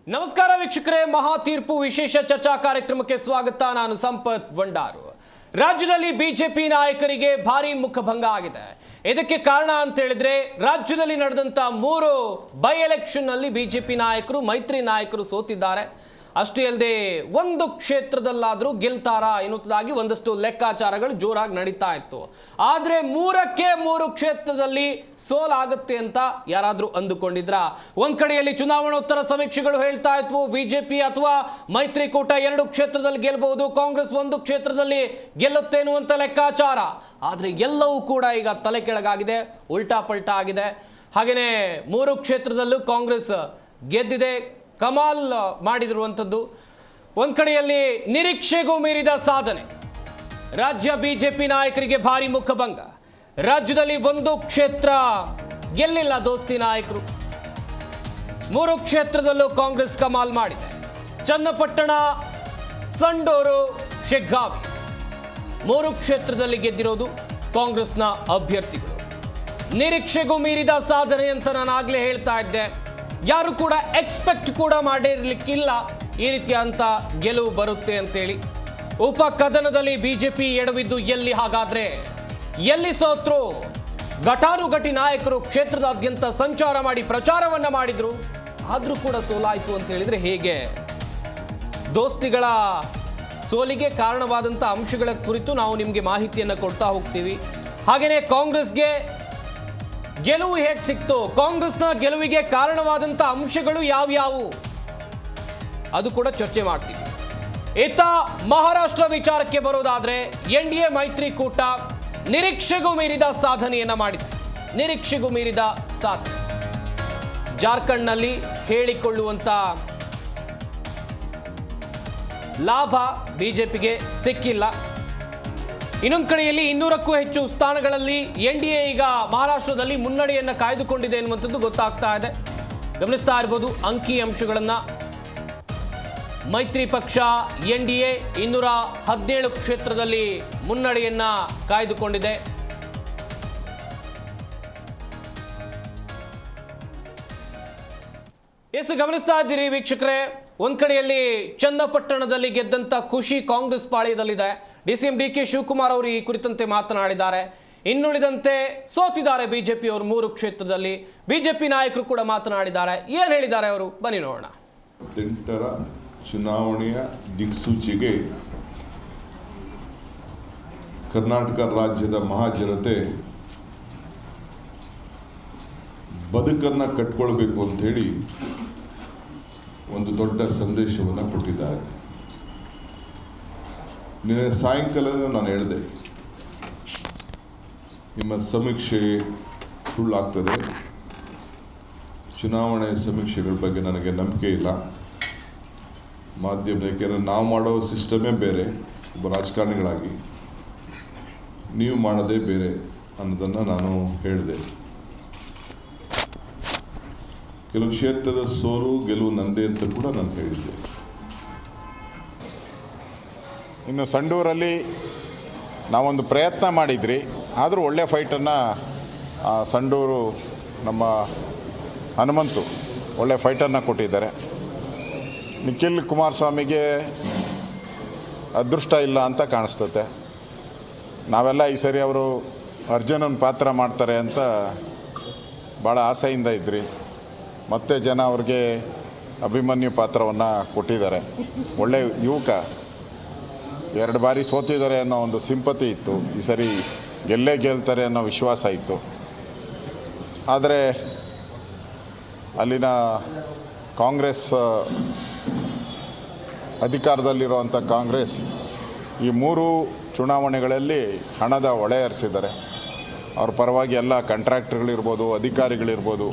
ನಮಸ್ಕಾರ ವೀಕ್ಷಕರೇ, ಮಹಾ ತೀರ್ಪು ವಿಶೇಷ ಚರ್ಚಾ ಕಾರ್ಯಕ್ರಮಕ್ಕೆ ಸ್ವಾಗತ. ನಾನು ಸಂಪತ್ ಭಂಡಾರು. ರಾಜ್ಯದಲ್ಲಿ ಬಿಜೆಪಿ ನಾಯಕರಿಗೆ ಭಾರಿ ಮುಖಭಂಗ ಆಗಿದೆ. ಇದಕ್ಕೆ ಕಾರಣ ಅಂತ ಹೇಳಿದ್ರೆ ರಾಜ್ಯದಲ್ಲಿ ನಡೆದಂತ 3 ಬೈ ಎಲೆಕ್ಷನ್ ನಲ್ಲಿ ಬಿಜೆಪಿ ನಾಯಕರು, ಮೈತ್ರಿ ನಾಯಕರು ಸೋತಿದ್ದಾರೆ. ಅಷ್ಟೇ ಅಲ್ಲದೆ ಒಂದು ಕ್ಷೇತ್ರದಲ್ಲಾದರೂ ಗೆಲ್ತಾರಾ ಎನ್ನುವುದಾಗಿ ಒಂದಷ್ಟು ಲೆಕ್ಕಾಚಾರಗಳು ಜೋರಾಗಿ ನಡೀತಾ ಇತ್ತು. ಆದರೆ 3ಕ್ಕೆ 3 ಕ್ಷೇತ್ರದಲ್ಲಿ ಸೋಲಾಗುತ್ತೆ ಅಂತ ಯಾರಾದರೂ ಅಂದುಕೊಂಡಿದ್ರ? ಒಂದ್ ಕಡೆಯಲ್ಲಿ ಚುನಾವಣೋತ್ತರ ಸಮೀಕ್ಷೆಗಳು ಹೇಳ್ತಾ ಇದ್ವು ಬಿಜೆಪಿ ಅಥವಾ ಮೈತ್ರಿಕೂಟ 2 ಕ್ಷೇತ್ರದಲ್ಲಿ ಗೆಲ್ಲಬಹುದು, ಕಾಂಗ್ರೆಸ್ 1 ಕ್ಷೇತ್ರದಲ್ಲಿ ಗೆಲ್ಲುತ್ತೆ ಎನ್ನುವಂತ ಲೆಕ್ಕಾಚಾರ. ಆದರೆ ಎಲ್ಲವೂ ಕೂಡ ಈಗ ತಲೆ ಕೆಳಗಾಗಿದೆ, ಉಲ್ಟಾ ಪಲ್ಟಾ ಆಗಿದೆ. ಹಾಗೆಯೇ 3 ಕ್ಷೇತ್ರದಲ್ಲೂ ಕಾಂಗ್ರೆಸ್ ಗೆದ್ದಿದೆ, ಕಮಾಲ್ ಮಾಡಿದಿರುವಂಥದ್ದು. ಒಂದ್ ಕಡೆಯಲ್ಲಿ ನಿರೀಕ್ಷೆಗೂ ಮೀರಿದ ಸಾಧನೆ. ರಾಜ್ಯ ಬಿಜೆಪಿ ನಾಯಕರಿಗೆ ಭಾರಿ ಮುಖಭಂಗ. ರಾಜ್ಯದಲ್ಲಿ 1 ಕ್ಷೇತ್ರ ಗೆಲ್ಲಿಲ್ಲ ದೋಸ್ತಿ ನಾಯಕರು. 3 ಕ್ಷೇತ್ರದಲ್ಲೂ ಕಾಂಗ್ರೆಸ್ ಕಮಾಲ್ ಮಾಡಿದೆ. ಚನ್ನಪಟ್ಟಣ, ಸಂಡೂರು, ಶಿಗ್ಗಾವಿ 3 ಕ್ಷೇತ್ರದಲ್ಲಿ ಗೆದ್ದಿರೋದು ಕಾಂಗ್ರೆಸ್ನ ಅಭ್ಯರ್ಥಿಗಳು. ನಿರೀಕ್ಷೆಗೂ ಮೀರಿದ ಸಾಧನೆ ಅಂತ ನಾನು ಆಗ್ಲೇ ಹೇಳ್ತಾ ಇದ್ದೆ. ಯಾರು ಕೂಡ ಎಕ್ಸ್ಪೆಕ್ಟ್ ಕೂಡ ಮಾಡಿರ್ಲಿಕ್ಕಿಲ್ಲ ಈ ರೀತಿಯಂತ ಗೆಲುವು ಬರುತ್ತೆ ಅಂತೇಳಿ. ಉಪ ಕದನದಲ್ಲಿ ಬಿಜೆಪಿ ಎಡವಿದ್ದು ಎಲ್ಲಿ? ಹಾಗಾದ್ರೆ ಎಲ್ಲಿ ಸೋತ್ರು? ಘಟಾನುಘಟಿ ನಾಯಕರು ಕ್ಷೇತ್ರದಾದ್ಯಂತ ಸಂಚಾರ ಮಾಡಿ ಪ್ರಚಾರವನ್ನ ಮಾಡಿದ್ರು, ಆದ್ರೂ ಕೂಡ ಸೋಲಾಯಿತು ಅಂತ ಹೇಳಿದ್ರೆ ಹೇಗೆ? ದೋಸ್ತಿಗಳ ಸೋಲಿಗೆ ಕಾರಣವಾದಂಥ ಅಂಶಗಳ ಕುರಿತು ನಾವು ನಿಮಗೆ ಮಾಹಿತಿಯನ್ನು ಕೊಡ್ತಾ ಹೋಗ್ತೀವಿ. ಹಾಗೆಯೇ ಕಾಂಗ್ರೆಸ್ಗೆ ಗೆಲುವು ಹೇಗೆ ಸಿಕ್ತು, ಕಾಂಗ್ರೆಸ್ನ ಗೆಲುವಿಗೆ ಕಾರಣವಾದಂಥ ಅಂಶಗಳು ಯಾವ್ಯಾವು, ಅದು ಕೂಡ ಚರ್ಚೆ ಮಾಡ್ತೀವಿ. ಇತ್ತ ಮಹಾರಾಷ್ಟ್ರ ವಿಚಾರಕ್ಕೆ ಬರೋದಾದ್ರೆ ಎನ್ಡಿಎ ಮೈತ್ರಿಕೂಟ ನಿರೀಕ್ಷೆಗೂ ಮೀರಿದ ಸಾಧನೆಯನ್ನ ಮಾಡಿದೆ. ನಿರೀಕ್ಷೆಗೂ ಮೀರಿದ ಸಾಧನೆ. ಜಾರ್ಖಂಡ್ನಲ್ಲಿ ಹೇಳಿಕೊಳ್ಳುವಂತ ಲಾಭ ಬಿಜೆಪಿಗೆ ಸಿಕ್ಕಿಲ್ಲ. ಇನ್ನೊಂದು ಕಡೆಯಲ್ಲಿ 200ಕ್ಕೂ ಹೆಚ್ಚು ಸ್ಥಾನಗಳಲ್ಲಿ ಎನ್ಡಿಎ ಈಗ ಮಹಾರಾಷ್ಟ್ರದಲ್ಲಿ ಮುನ್ನಡೆಯನ್ನು ಕಾಯ್ದುಕೊಂಡಿದೆ ಎನ್ನುವಂಥದ್ದು ಗೊತ್ತಾಗ್ತಾ ಇದೆ. ಗಮನಿಸ್ತಾ ಇರಬಹುದು ಅಂಕಿ ಅಂಶಗಳನ್ನ. ಮೈತ್ರಿ ಪಕ್ಷ ಎನ್ಡಿಎ 217 ಕ್ಷೇತ್ರದಲ್ಲಿ ಮುನ್ನಡೆಯನ್ನ ಕಾಯ್ದುಕೊಂಡಿದೆ. ಗಮನಿಸ್ತಾ ಇದ್ದೀರಿ ವೀಕ್ಷಕರೇ, ಒಂದ್ ಕಡೆಯಲ್ಲಿ ಚನ್ನಪಟ್ಟಣದಲ್ಲಿ ಗೆದ್ದಂತ ಖುಷಿ ಕಾಂಗ್ರೆಸ್ ಪಾಳ್ಯದಲ್ಲಿದೆ. ಡಿಸಿಎಂ ಡಿಕೆ ಶಿವಕುಮಾರ್ ಅವರು ಈ ಕುರಿತಂತೆ ಮಾತನಾಡಿದ್ದಾರೆ. ಇನ್ನುಳಿದಂತೆ ಸೋತಿದ್ದಾರೆ ಬಿಜೆಪಿ ಅವರು 3 ಕ್ಷೇತ್ರದಲ್ಲಿ. ಬಿಜೆಪಿ ನಾಯಕರು ಕೂಡ ಮಾತನಾಡಿದ್ದಾರೆ. ಏನ್ ಹೇಳಿದ್ದಾರೆ ಅವರು, ಬನ್ನಿ ನೋಡೋಣ. 8ರ ಚುನಾವಣೆಯ ದಿಕ್ಸೂಚಿಗೆ ಕರ್ನಾಟಕ ರಾಜ್ಯದ ಮಹಾಜನತೆ ಬದುಕನ್ನು ಕಟ್ಕೊಳ್ಬೇಕು ಅಂತ ಹೇಳಿ ಒಂದು ದೊಡ್ಡ ಸಂದೇಶವನ್ನು ಕೊಟ್ಟಿದ್ದಾರೆ. ನಿನ್ನೆ ಸಾಯಂಕಾಲ ನಾನು ಹೇಳಿದೆ, ನಿಮ್ಮ ಸಮೀಕ್ಷೆ ಸುಳ್ಳಾಗ್ತದೆ, ಚುನಾವಣೆ ಸಮೀಕ್ಷೆಗಳ ಬಗ್ಗೆ ನನಗೆ ನಂಬಿಕೆ ಇಲ್ಲ. ಮಾಧ್ಯಮ, ಯಾಕೆಂದರೆ ನಾವು ಮಾಡೋ ಸಿಸ್ಟಮೇ ಬೇರೆ, ಒಬ್ಬ ರಾಜಕಾರಣಿಗಳಾಗಿ ನೀವು ಮಾಡೋದೇ ಬೇರೆ ಅನ್ನೋದನ್ನು ನಾನು ಹೇಳಿದೆ. ಕೆಲವು ಕ್ಷೇತ್ರದ ಸೋಲು ಗೆಲುವು ನಂದೇ ಅಂತ ಕೂಡ ನಾನು ಹೇಳಿದ್ದೆ. ಇನ್ನು ಸಂಡೂರಲ್ಲಿ ನಾವೊಂದು ಪ್ರಯತ್ನ ಮಾಡಿದ್ರಿ, ಆದರೂ ಒಳ್ಳೆಯ ಫೈಟನ್ನು ಸಂಡೂರು ನಮ್ಮ ಹನುಮಂತು ಒಳ್ಳೆಯ ಫೈಟನ್ನು ಕೊಟ್ಟಿದ್ದಾರೆ. ನಿಖಿಲ್ ಕುಮಾರಸ್ವಾಮಿಗೆ ಅದೃಷ್ಟ ಇಲ್ಲ ಅಂತ ಕಾಣಿಸ್ತತೆ. ನಾವೆಲ್ಲ ಈ ಸರಿ ಅವರು ಅರ್ಜುನನ ಪಾತ್ರ ಮಾಡ್ತಾರೆ ಅಂತ ಭಾಳ ಆಸೆಯಿಂದ ಇದ್ರಿ. ಮತ್ತೆ ಜನ ಅವ್ರಿಗೆ ಅಭಿಮನ್ಯು ಪಾತ್ರವನ್ನು ಕೊಟ್ಟಿದ್ದಾರೆ. ಒಳ್ಳೆ ಯುವಕ, 2 ಬಾರಿ ಸೋತಿದ್ದಾರೆ ಅನ್ನೋ ಒಂದು ಸಿಂಪತಿ ಇತ್ತು. ಈ ಸರಿ ಗೆಲ್ತಾರೆ ಅನ್ನೋ ವಿಶ್ವಾಸ ಇತ್ತು. ಆದರೆ ಅಲ್ಲಿನ ಕಾಂಗ್ರೆಸ್ ಅಧಿಕಾರದಲ್ಲಿರುವಂಥ ಕಾಂಗ್ರೆಸ್ ಈ 3 ಚುನಾವಣೆಗಳಲ್ಲಿ ಹಣದ ಹೊಳೆ ಹರಿಸಿದ್ದಾರೆ. ಅವ್ರ ಪರವಾಗಿ ಎಲ್ಲ ಕಾಂಟ್ರಾಕ್ಟರ್ಗಳಿರ್ಬೋದು, ಅಧಿಕಾರಿಗಳಿರ್ಬೋದು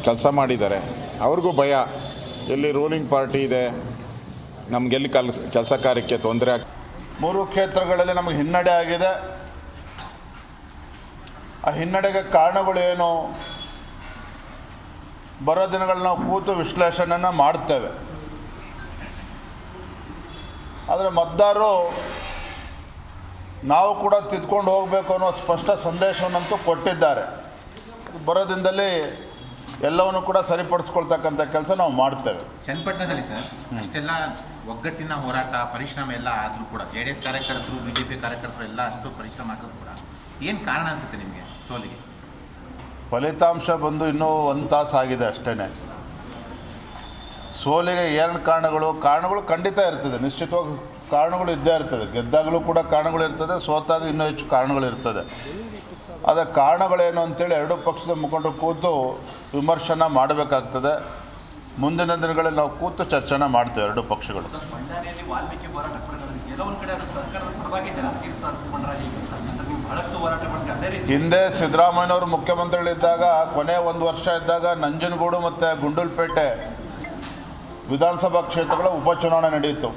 ಕೆಲಸ ಮಾಡಿದ್ದಾರೆ. ಅವ್ರಿಗೂ ಭಯ, ಎಲ್ಲಿ ರೂಲಿಂಗ್ ಪಾರ್ಟಿ ಇದೆ, ನಮಗೆಲ್ಲಿ ಕೆಲಸ ಕಾರ್ಯಕ್ಕೆ ತೊಂದರೆ 3 ಕ್ಷೇತ್ರಗಳಲ್ಲಿ ನಮಗೆ ಹಿನ್ನಡೆ ಆಗಿದೆ. ಆ ಹಿನ್ನಡೆಗೆ ಕಾರಣಗಳೇನು, ಬರೋ ದಿನಗಳಲ್ಲಿ ನಾವು ಕೂತು ವಿಶ್ಲೇಷಣೆಯನ್ನು ಮಾಡ್ತೇವೆ. ಆದರೆ ಮತದಾರರು ನಾವು ಕೂಡ ತಿದ್ಕೊಂಡು ಹೋಗಬೇಕು ಅನ್ನೋ ಸ್ಪಷ್ಟ ಸಂದೇಶವನ್ನಂತೂ ಕೊಟ್ಟಿದ್ದಾರೆ. ಬರೋ ದಿನದಲ್ಲಿ ಎಲ್ಲವನ್ನು ಕೂಡ ಸರಿಪಡಿಸ್ಕೊಳ್ತಕ್ಕಂಥ ಕೆಲಸ ನಾವು ಮಾಡ್ತೇವೆ. ಚನ್ನಪಟ್ಟಣದಲ್ಲಿ ಸರ್ ಅಷ್ಟೆಲ್ಲ ಒಗ್ಗಟ್ಟಿನ ಹೋರಾಟ ಪರಿಶ್ರಮ ಎಲ್ಲ ಆದರೂ ಕೂಡ JDS ಕಾರ್ಯಕರ್ತರು BJP ಕಾರ್ಯಕರ್ತರು ಎಲ್ಲ ಅಷ್ಟು ಪರಿಶ್ರಮ ಆದರೂ ಕೂಡ ಏನು ಕಾರಣ ಅನಿಸುತ್ತೆ ನಿಮಗೆ ಸೋಲಿಗೆ? ಫಲಿತಾಂಶ ಬಂದು ಇನ್ನೂ 1 ತಾಸು ಆಗಿದೆ ಅಷ್ಟೇ. ಸೋಲಿಗೆ ಏನು ಕಾರಣಗಳು ಖಂಡಿತ ಇರ್ತದೆ, ನಿಶ್ಚಿತವಾಗಿ ಕಾರಣಗಳು ಇದ್ದೇ ಇರ್ತದೆ. ಗೆದ್ದಾಗಲೂ ಕೂಡ ಕಾರಣಗಳು ಇರ್ತದೆ, ಸೋತಾಗ ಇನ್ನೂ ಹೆಚ್ಚು ಕಾರಣಗಳು ಇರ್ತದೆ. ಅದ ಕಾರಣಗಳೇನು ಅಂತೇಳಿ ಎರಡೂ ಪಕ್ಷದ ಮುಖಂಡರು ಕೂತು ವಿಮರ್ಶನ ಮಾಡಬೇಕಾಗ್ತದೆ. ಮುಂದಿನ ದಿನಗಳಲ್ಲಿ ನಾವು ಕೂತು ಚರ್ಚೆನ ಮಾಡ್ತೇವೆ ಎರಡೂ ಪಕ್ಷಗಳು. ಹಿಂದೆ ಸಿದ್ದರಾಮಯ್ಯನವರು ಮುಖ್ಯಮಂತ್ರಿಗಳಿದ್ದಾಗ ಕೊನೆ 1 ವರ್ಷ ಇದ್ದಾಗ ನಂಜನಗೂಡು ಮತ್ತು ಗುಂಡೂಲ್ಪೇಟೆ ವಿಧಾನಸಭಾ ಕ್ಷೇತ್ರಗಳ ಉಪಚುನಾವಣೆ ನಡೆಯಿತು.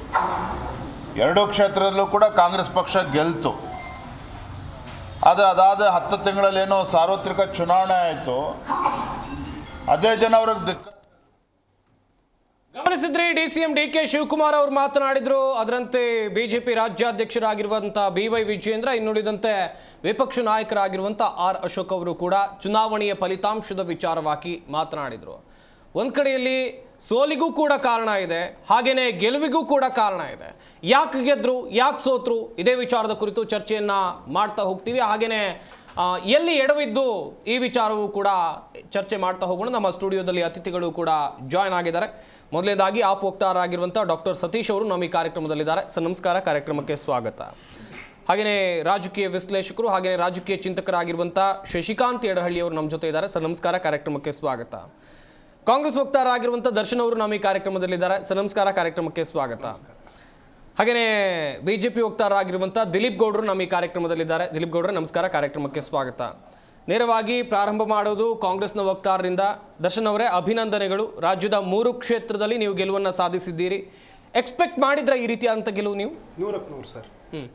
ಎರಡೂ ಕ್ಷೇತ್ರದಲ್ಲೂ ಕೂಡ ಕಾಂಗ್ರೆಸ್ ಪಕ್ಷ ಗೆಲ್ತು. ಆದರೆ ಅದಾದ 10 ತಿಂಗಳಲ್ಲಿ ಏನೋ ಸಾರ್ವತ್ರಿಕ ಚುನಾವಣೆ ಆಯಿತು, ಅದೇ ಜನ ಅವ್ರಿಗೆ ಗಮನಿಸಿದ್ರಿ. DCM DK ಶಿವಕುಮಾರ್ ಅವರು ಮಾತನಾಡಿದ್ರು. ಅದರಂತೆ ಬಿಜೆಪಿ ರಾಜ್ಯಾಧ್ಯಕ್ಷರಾಗಿರುವಂಥ BY ವಿಜಯೇಂದ್ರ, ಇನ್ನುಳಿದಂತೆ ವಿಪಕ್ಷ ನಾಯಕರಾಗಿರುವಂಥ R ಅಶೋಕ್ ಅವರು ಕೂಡ ಚುನಾವಣೆಯ ಫಲಿತಾಂಶದ ವಿಚಾರವಾಗಿ ಮಾತನಾಡಿದರು. ಒಂದು ಕಡೆಯಲ್ಲಿ ಸೋಲಿಗೂ ಕೂಡ ಕಾರಣ ಇದೆ, ಹಾಗೇನೆ ಗೆಲುವಿಗೂ ಕೂಡ ಕಾರಣ ಇದೆ. ಯಾಕೆ ಗೆದ್ರು, ಯಾಕೆ ಸೋತ್ರು, ಇದೇ ವಿಚಾರದ ಕುರಿತು ಚರ್ಚೆಯನ್ನ ಮಾಡ್ತಾ ಹೋಗ್ತೀವಿ. ಹಾಗೇನೆ ಎಲ್ಲಿ ಎಡವಿದ್ದು ಈ ವಿಚಾರವೂ ಕೂಡ ಚರ್ಚೆ ಮಾಡ್ತಾ ಹೋಗೋಣ. ನಮ್ಮ ಸ್ಟುಡಿಯೋದಲ್ಲಿ ಅತಿಥಿಗಳು ಕೂಡ ಜಾಯ್ನ್ ಆಗಿದ್ದಾರೆ. ಮೊದಲನೇದಾಗಿ ಆಪ್ ವಕ್ತಾರರಾಗಿರುವಂಥ ಡಾಕ್ಟರ್ ಸತೀಶ್ ಅವರು ನಮ್ಮ ಈ ಕಾರ್ಯಕ್ರಮದಲ್ಲಿದ್ದಾರೆ. ಸರ್ ನಮಸ್ಕಾರ, ಕಾರ್ಯಕ್ರಮಕ್ಕೆ ಸ್ವಾಗತ. ಹಾಗೆಯೇ ರಾಜಕೀಯ ವಿಶ್ಲೇಷಕರು ಹಾಗೆಯೇ ರಾಜಕೀಯ ಚಿಂತಕರಾಗಿರುವಂಥ ಶಶಿಕಾಂತ್ ಯಡಹಳ್ಳಿ ಅವರು ನಮ್ಮ ಜೊತೆ ಇದ್ದಾರೆ. ಸರ್ ನಮಸ್ಕಾರ, ಕಾರ್ಯಕ್ರಮಕ್ಕೆ ಸ್ವಾಗತ. ಕಾಂಗ್ರೆಸ್ ವಕ್ತಾರರಾಗಿರುವಂಥ ದರ್ಶನ್ ಅವರು ನಮ್ಮ ಈ ಕಾರ್ಯಕ್ರಮದಲ್ಲಿದ್ದಾರೆ. ಸರ್ ನಮಸ್ಕಾರ, ಕಾರ್ಯಕ್ರಮಕ್ಕೆ ಸ್ವಾಗತ. ಹಾಗೆಯೇ ಬಿಜೆಪಿ ವಕ್ತಾರರಾಗಿರುವಂಥ ದಿಲೀಪ್ ಗೌಡರು ನಮ್ಮ ಈ ಕಾರ್ಯಕ್ರಮದಲ್ಲಿದ್ದಾರೆ. ದಿಲೀಪ್ ಗೌಡರು ನಮಸ್ಕಾರ, ಕಾರ್ಯಕ್ರಮಕ್ಕೆ ಸ್ವಾಗತ. ನೇರವಾಗಿ ಪ್ರಾರಂಭ ಮಾಡೋದು ಕಾಂಗ್ರೆಸ್ನ ವಕ್ತಾರರಿಂದ. ದರ್ಶನ್ ಅವರೇ, ಅಭಿನಂದನೆಗಳು. ರಾಜ್ಯದ 3 ಕ್ಷೇತ್ರದಲ್ಲಿ ನೀವು ಗೆಲುವನ್ನು ಸಾಧಿಸಿದ್ದೀರಿ. ಎಕ್ಸ್ಪೆಕ್ಟ್ ಮಾಡಿದ್ರ ಈ ರೀತಿಯಾದಂಥ ಗೆಲುವು ನೀವು? 100ಕ್ಕೆ 100 ಸರ್.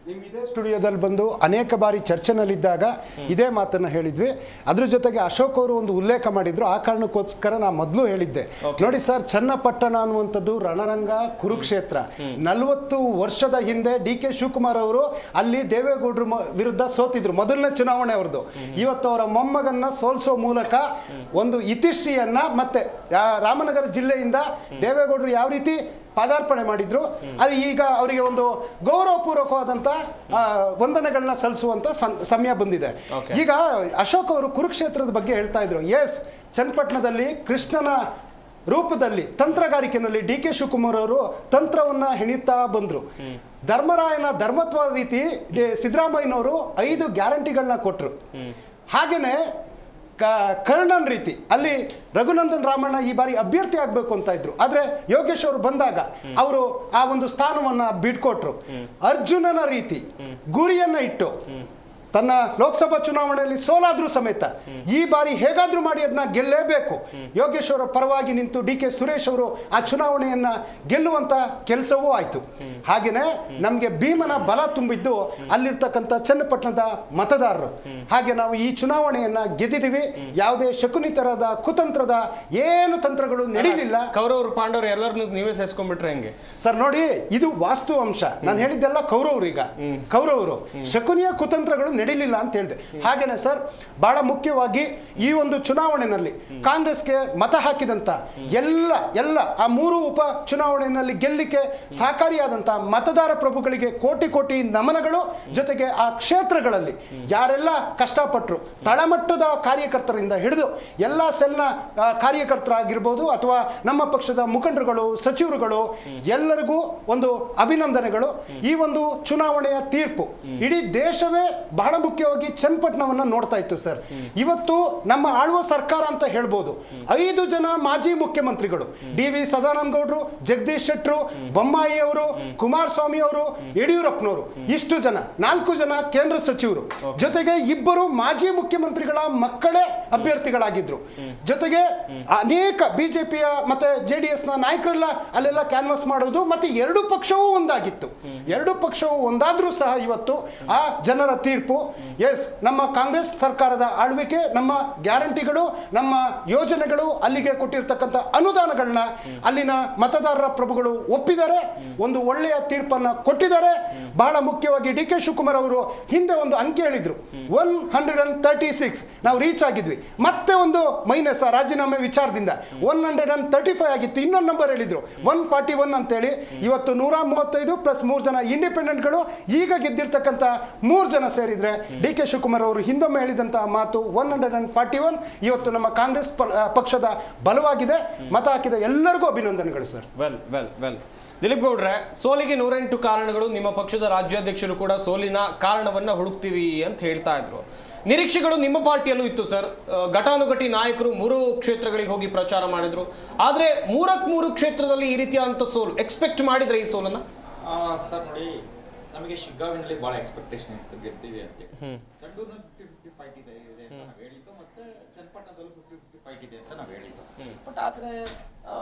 ನಿಮ್ಮ ಇದೇ ಸ್ಟುಡಿಯೋದಲ್ಲಿ ಬಂದು ಅನೇಕ ಬಾರಿ ಚರ್ಚೆನಲ್ಲಿದ್ದಾಗ ಇದೇ ಮಾತನ್ನು ಹೇಳಿದ್ವಿ. ಅದ್ರ ಜೊತೆಗೆ ಅಶೋಕ್ ಅವರು ಒಂದು ಉಲ್ಲೇಖ ಮಾಡಿದ್ರು. ಆ ಕಾರಣಕ್ಕೋಸ್ಕರ ನಾನು ಮೊದಲು ಹೇಳಿದ್ದೆ, ನೋಡಿ ಸರ್, ಚನ್ನಪಟ್ಟಣ ಅನ್ನುವಂಥದ್ದು ರಣರಂಗ, ಕುರುಕ್ಷೇತ್ರ. 40 ವರ್ಷದ ಹಿಂದೆ DK ಶಿವಕುಮಾರ್ ಅವರು ಅಲ್ಲಿ ದೇವೇಗೌಡರು ವಿರುದ್ಧ ಸೋತಿದ್ರು, ಮೊದಲನೇ ಚುನಾವಣೆ ಅವ್ರದ್ದು. ಇವತ್ತು ಅವರ ಮೊಮ್ಮಗನ್ನ ಸೋಲಿಸೋ ಮೂಲಕ ಒಂದು ಇತಿಶ್ರೀಯನ್ನ, ಮತ್ತೆ ರಾಮನಗರ ಜಿಲ್ಲೆಯಿಂದ ದೇವೇಗೌಡರು ಯಾವ ರೀತಿ ಪಾದಾರ್ಪಣೆ ಮಾಡಿದ್ರು, ಅದು ಈಗ ಅವರಿಗೆ ಒಂದು ಗೌರವಪೂರ್ವಕವಾದಂಥ ವಂದನೆಗಳನ್ನ ಸಲ್ಲಿಸುವಂಥ ಸಮಯ ಬಂದಿದೆ. ಈಗ ಅಶೋಕ್ ಅವರು ಕುರುಕ್ಷೇತ್ರದ ಬಗ್ಗೆ ಹೇಳ್ತಾ ಇದ್ರು. ಎಸ್, ಚನ್ನಪಟ್ಟಣದಲ್ಲಿ ಕೃಷ್ಣನ ರೂಪದಲ್ಲಿ ತಂತ್ರಗಾರಿಕೆಯಲ್ಲಿ DK ಶಿವಕುಮಾರ್ ಅವರು ತಂತ್ರವನ್ನ ಹೆಣಿತಾ ಬಂದ್ರು. ಧರ್ಮರಾಯನ ಧರ್ಮತ್ವ ರೀತಿ ಸಿದ್ದರಾಮಯ್ಯನವರು 5 ಗ್ಯಾರಂಟಿಗಳನ್ನ ಕೊಟ್ಟರು. ಹಾಗೇನೆ ಕರ್ಣನ್ ರೀತಿ ಅಲ್ಲಿ ರಘುನಂದನ್ ರಾಮಣ್ಣ ಈ ಬಾರಿ ಅಭ್ಯರ್ಥಿ ಆಗಬೇಕು ಅಂತ ಇದ್ರು. ಆದರೆ ಯೋಗೇಶ್ ಅವರು ಬಂದಾಗ ಅವರು ಆ ಒಂದು ಸ್ಥಾನವನ್ನ ಬಿಟ್ಕೊಟ್ರು. ಅರ್ಜುನನ ರೀತಿ ಗುರಿಯನ್ನ ಇಟ್ಟು ತನ್ನ ಲೋಕಸಭಾ ಚುನಾವಣೆಯಲ್ಲಿ ಸೋಲಾದ್ರೂ ಸಮೇತ ಈ ಬಾರಿ ಹೇಗಾದ್ರೂ ಮಾಡಿ ಅದನ್ನ ಗೆಲ್ಲೇಬೇಕು. ಯೋಗೇಶ್ ಅವರ ಪರವಾಗಿ ನಿಂತು DK ಸುರೇಶ್ ಅವರು ಆ ಚುನಾವಣೆಯನ್ನ ಗೆಲ್ಲುವಂತ ಕೆಲಸವೂ ಆಯ್ತು. ಹಾಗೇನೆ ನಮಗೆ ಭೀಮನ ಬಲ ತುಂಬಿದ್ದು ಅಲ್ಲಿರ್ತಕ್ಕಂಥ ಚನ್ನಪಟ್ಟಣದ ಮತದಾರರು. ಹಾಗೆ ನಾವು ಈ ಚುನಾವಣೆಯನ್ನ ಗೆದ್ದಿದ್ದೀವಿ. ಯಾವುದೇ ಶಕುನಿತರದ ಕುತಂತ್ರದ ಏನು ತಂತ್ರಗಳು ನಡೀಲಿಲ್ಲ. ಕೌರವರು ಪಾಂಡವರು ಎಲ್ಲರನ್ನೂ ನೀವೇ ಸೇರಿಸ್ಕೊಂಡ್ಬಿಟ್ರೆ ಹೆಂಗೆ ಸರ್? ನೋಡಿ, ಇದು ವಾಸ್ತು ಅಂಶ. ನಾನು ಹೇಳಿದ್ದೆಲ್ಲ ಕೌರವರು. ಈಗ ಕೌರವರು ಶಕುನಿಯ ಕುತಂತ್ರಗಳು ನಡೀಲಿಲ್ಲ ಅಂತ ಹೇಳಿದೆ. ಹಾಗೇನೆ ಸರ್, ಬಹಳ ಮುಖ್ಯವಾಗಿ ಈ ಒಂದು ಚುನಾವಣೆಯಲ್ಲಿ ಕಾಂಗ್ರೆಸ್ಗೆ ಮತ ಹಾಕಿದಂತ ಎಲ್ಲ ಆ 3 ಉಪ ಚುನಾವಣೆಯಲ್ಲಿ ಗೆಲ್ಲಿಕ್ಕೆ ಸಹಕಾರಿಯಾದಂತ ಮತದಾರ ಪ್ರಭುಗಳಿಗೆ ಕೋಟಿ ಕೋಟಿ ನಮನಗಳು. ಜೊತೆಗೆ ಆ ಕ್ಷೇತ್ರಗಳಲ್ಲಿ ಯಾರೆಲ್ಲ ಕಷ್ಟಪಟ್ಟರು, ತಳಮಟ್ಟದ ಕಾರ್ಯಕರ್ತರಿಂದ ಹಿಡಿದು ಎಲ್ಲ ಸೆಲ್ನ ಕಾರ್ಯಕರ್ತರಾಗಿರ್ಬೋದು ಅಥವಾ ನಮ್ಮ ಪಕ್ಷದ ಮುಖಂಡರುಗಳು, ಸಚಿವರುಗಳು, ಎಲ್ಲರಿಗೂ ಒಂದು ಅಭಿನಂದನೆಗಳು. ಈ ಒಂದು ಚುನಾವಣೆಯ ತೀರ್ಪು ಇಡೀ ದೇಶವೇ ಬಹಳ ಮುಖ್ಯವಾಗಿ ಚನ್ನಪಟ್ಟಣವನ್ನ ನೋಡ್ತಾ ಇತ್ತು ಸರ್. ಇವತ್ತು ನಮ್ಮ ಆಳುವ ಸರ್ಕಾರ ಅಂತ ಹೇಳ್ಬೋದು. 5 ಜನ ಮಾಜಿ ಮುಖ್ಯಮಂತ್ರಿಗಳು, DV ಸದಾನಂದ ಗೌಡರು, ಜಗದೀಶ್ ಶೆಟ್ಟರು, ಬೊಮ್ಮಾಯಿ ಅವರು, ಕುಮಾರಸ್ವಾಮಿ ಅವರು, ಯಡಿಯೂರಪ್ಪನವರು, ಇಷ್ಟು ಜನ, 4 ಜನ ಕೇಂದ್ರ ಸಚಿವರು, ಜೊತೆಗೆ 2 ಮಾಜಿ ಮುಖ್ಯಮಂತ್ರಿಗಳ ಮಕ್ಕಳೇ ಅಭ್ಯರ್ಥಿಗಳಾಗಿದ್ರು. ಜೊತೆಗೆ ಅನೇಕ ಬಿಜೆಪಿಯ ಮತ್ತೆ JDS ನ ನಾಯಕರೆಲ್ಲ ಅಲ್ಲೆಲ್ಲ ಕ್ಯಾನ್ವಾಸ್ ಮಾಡೋದು. ಮತ್ತೆ 2 ಪಕ್ಷವೂ ಒಂದಾಗಿತ್ತು. 2 ಪಕ್ಷವೂ ಒಂದಾದ್ರೂ ಸಹ ಇವತ್ತು ಆ ಜನರ ತೀರ್ಪು ಎಸ್, ನಮ್ಮ ಕಾಂಗ್ರೆಸ್ ಸರ್ಕಾರದ ಆಳ್ವಿಕೆ, ನಮ್ಮ ಗ್ಯಾರಂಟಿಗಳು, ನಮ್ಮ ಯೋಜನೆಗಳು, ಅಲ್ಲಿಗೆ ಕೊಟ್ಟಿರ್ತಕ್ಕಂಥ ಅನುದಾನಗಳನ್ನ ಅಲ್ಲಿನ ಮತದಾರರ ಪ್ರಭುಗಳು ಒಪ್ಪಿದ್ದಾರೆ, ಒಂದು ಒಳ್ಳೆಯ ತೀರ್ಪನ್ನು ಕೊಟ್ಟಿದ್ದಾರೆ. ಬಹಳ ಮುಖ್ಯವಾಗಿ ಡಿ ಕೆ ಶಿವಕುಮಾರ್ ಅವರು ಹಿಂದೆ ಒಂದು ಅಂಕೆ ಹೇಳಿದ್ರು, 136 ನಾವು ರೀಚ್ ಆಗಿದ್ವಿ. ಮತ್ತೆ ಒಂದು ಮೈನಸ್ ಆ ರಾಜೀನಾಮೆ ವಿಚಾರದಿಂದ 135 ಆಗಿತ್ತು. ಇನ್ನೊಂದು ನಂಬರ್ ಹೇಳಿದ್ರು 141 ಅಂತೇಳಿ. ಇವತ್ತು 135 ಪ್ಲಸ್ 3 ಜನ ಇಂಡಿಪೆಂಡೆಂಟ್ಗಳು, ಈಗ ಗೆದ್ದಿರ್ತಕ್ಕಂಥ 3 ಜನ ಸೇರಿದ್ರೆ ಡಿ ಕೆ ಶಿವಕುಮಾರ್ ಅವರು ಹಿಂದೊಮ್ಮೆ ಹೇಳಿದಂತಹ ಮಾತು 141 ಇವತ್ತು ನಮ್ಮ ಕಾಂಗ್ರೆಸ್ ಪಕ್ಷದ ಬಲವಾಗಿದೆ. ಮತ ಹಾಕಿದ ಎಲ್ಲರಿಗೂ ಅಭಿನಂದನೆಗಳು ಸರ್. ವೆಲ್ ದಿಲೀಪ್ ಗೌಡ್ರೆ, ಸೋಲಿಗೆ 108 ಕಾರಣಗಳು. ನಿಮ್ಮ ಪಕ್ಷದ ರಾಜ್ಯಾಧ್ಯಕ್ಷರು ಕೂಡ ಸೋಲಿನ ಕಾರಣವನ್ನ ಹುಡುಕ್ತೀವಿ ಅಂತ ಹೇಳ್ತಾ ಇದ್ರು. ನಿರೀಕ್ಷೆಗಳು ನಿಮ್ಮ ಪಾರ್ಟಿಯಲ್ಲೂ ಇತ್ತು ಸರ್. ಘಟಾನುಘಟಿ ನಾಯಕರು 3 ಕ್ಷೇತ್ರಗಳಿಗೆ ಹೋಗಿ ಪ್ರಚಾರ ಮಾಡಿದ್ರು. ಆದ್ರೆ 3 ಕ್ಷೇತ್ರದಲ್ಲಿ ಈ ರೀತಿಯಾದಂಥ ಸೋಲು ಎಕ್ಸ್ಪೆಕ್ಟ್ ಮಾಡಿದ್ರೆ ಈ ಸೋಲನ್ನ? ಸರ್ ನೋಡಿ, ನಮಗೆ ಶಿಗ್ಗಾವಿನಲ್ಲಿ ಬಹಳ ಎಕ್ಸ್ಪೆಕ್ಟೇಷನ್ ಇತ್ತು ಗೆಲ್ತೀವಿ ಅಂತ. ಸಂಡೂರಿನಲ್ಲಿ 50-50 ಫೈಟ್ ಇದೆ ಅಂತ ನಾವು ಹೇಳಿದ್ದು, ಮತ್ತೆ ಚನ್ನಪಟ್ಟಣದಲ್ಲೂ 50-50 ಫೈಟ್ ಇದೆ ಅಂತ ನಾವು ಹೇಳಿದ್ದು. ಬಟ್ ಆದರೆ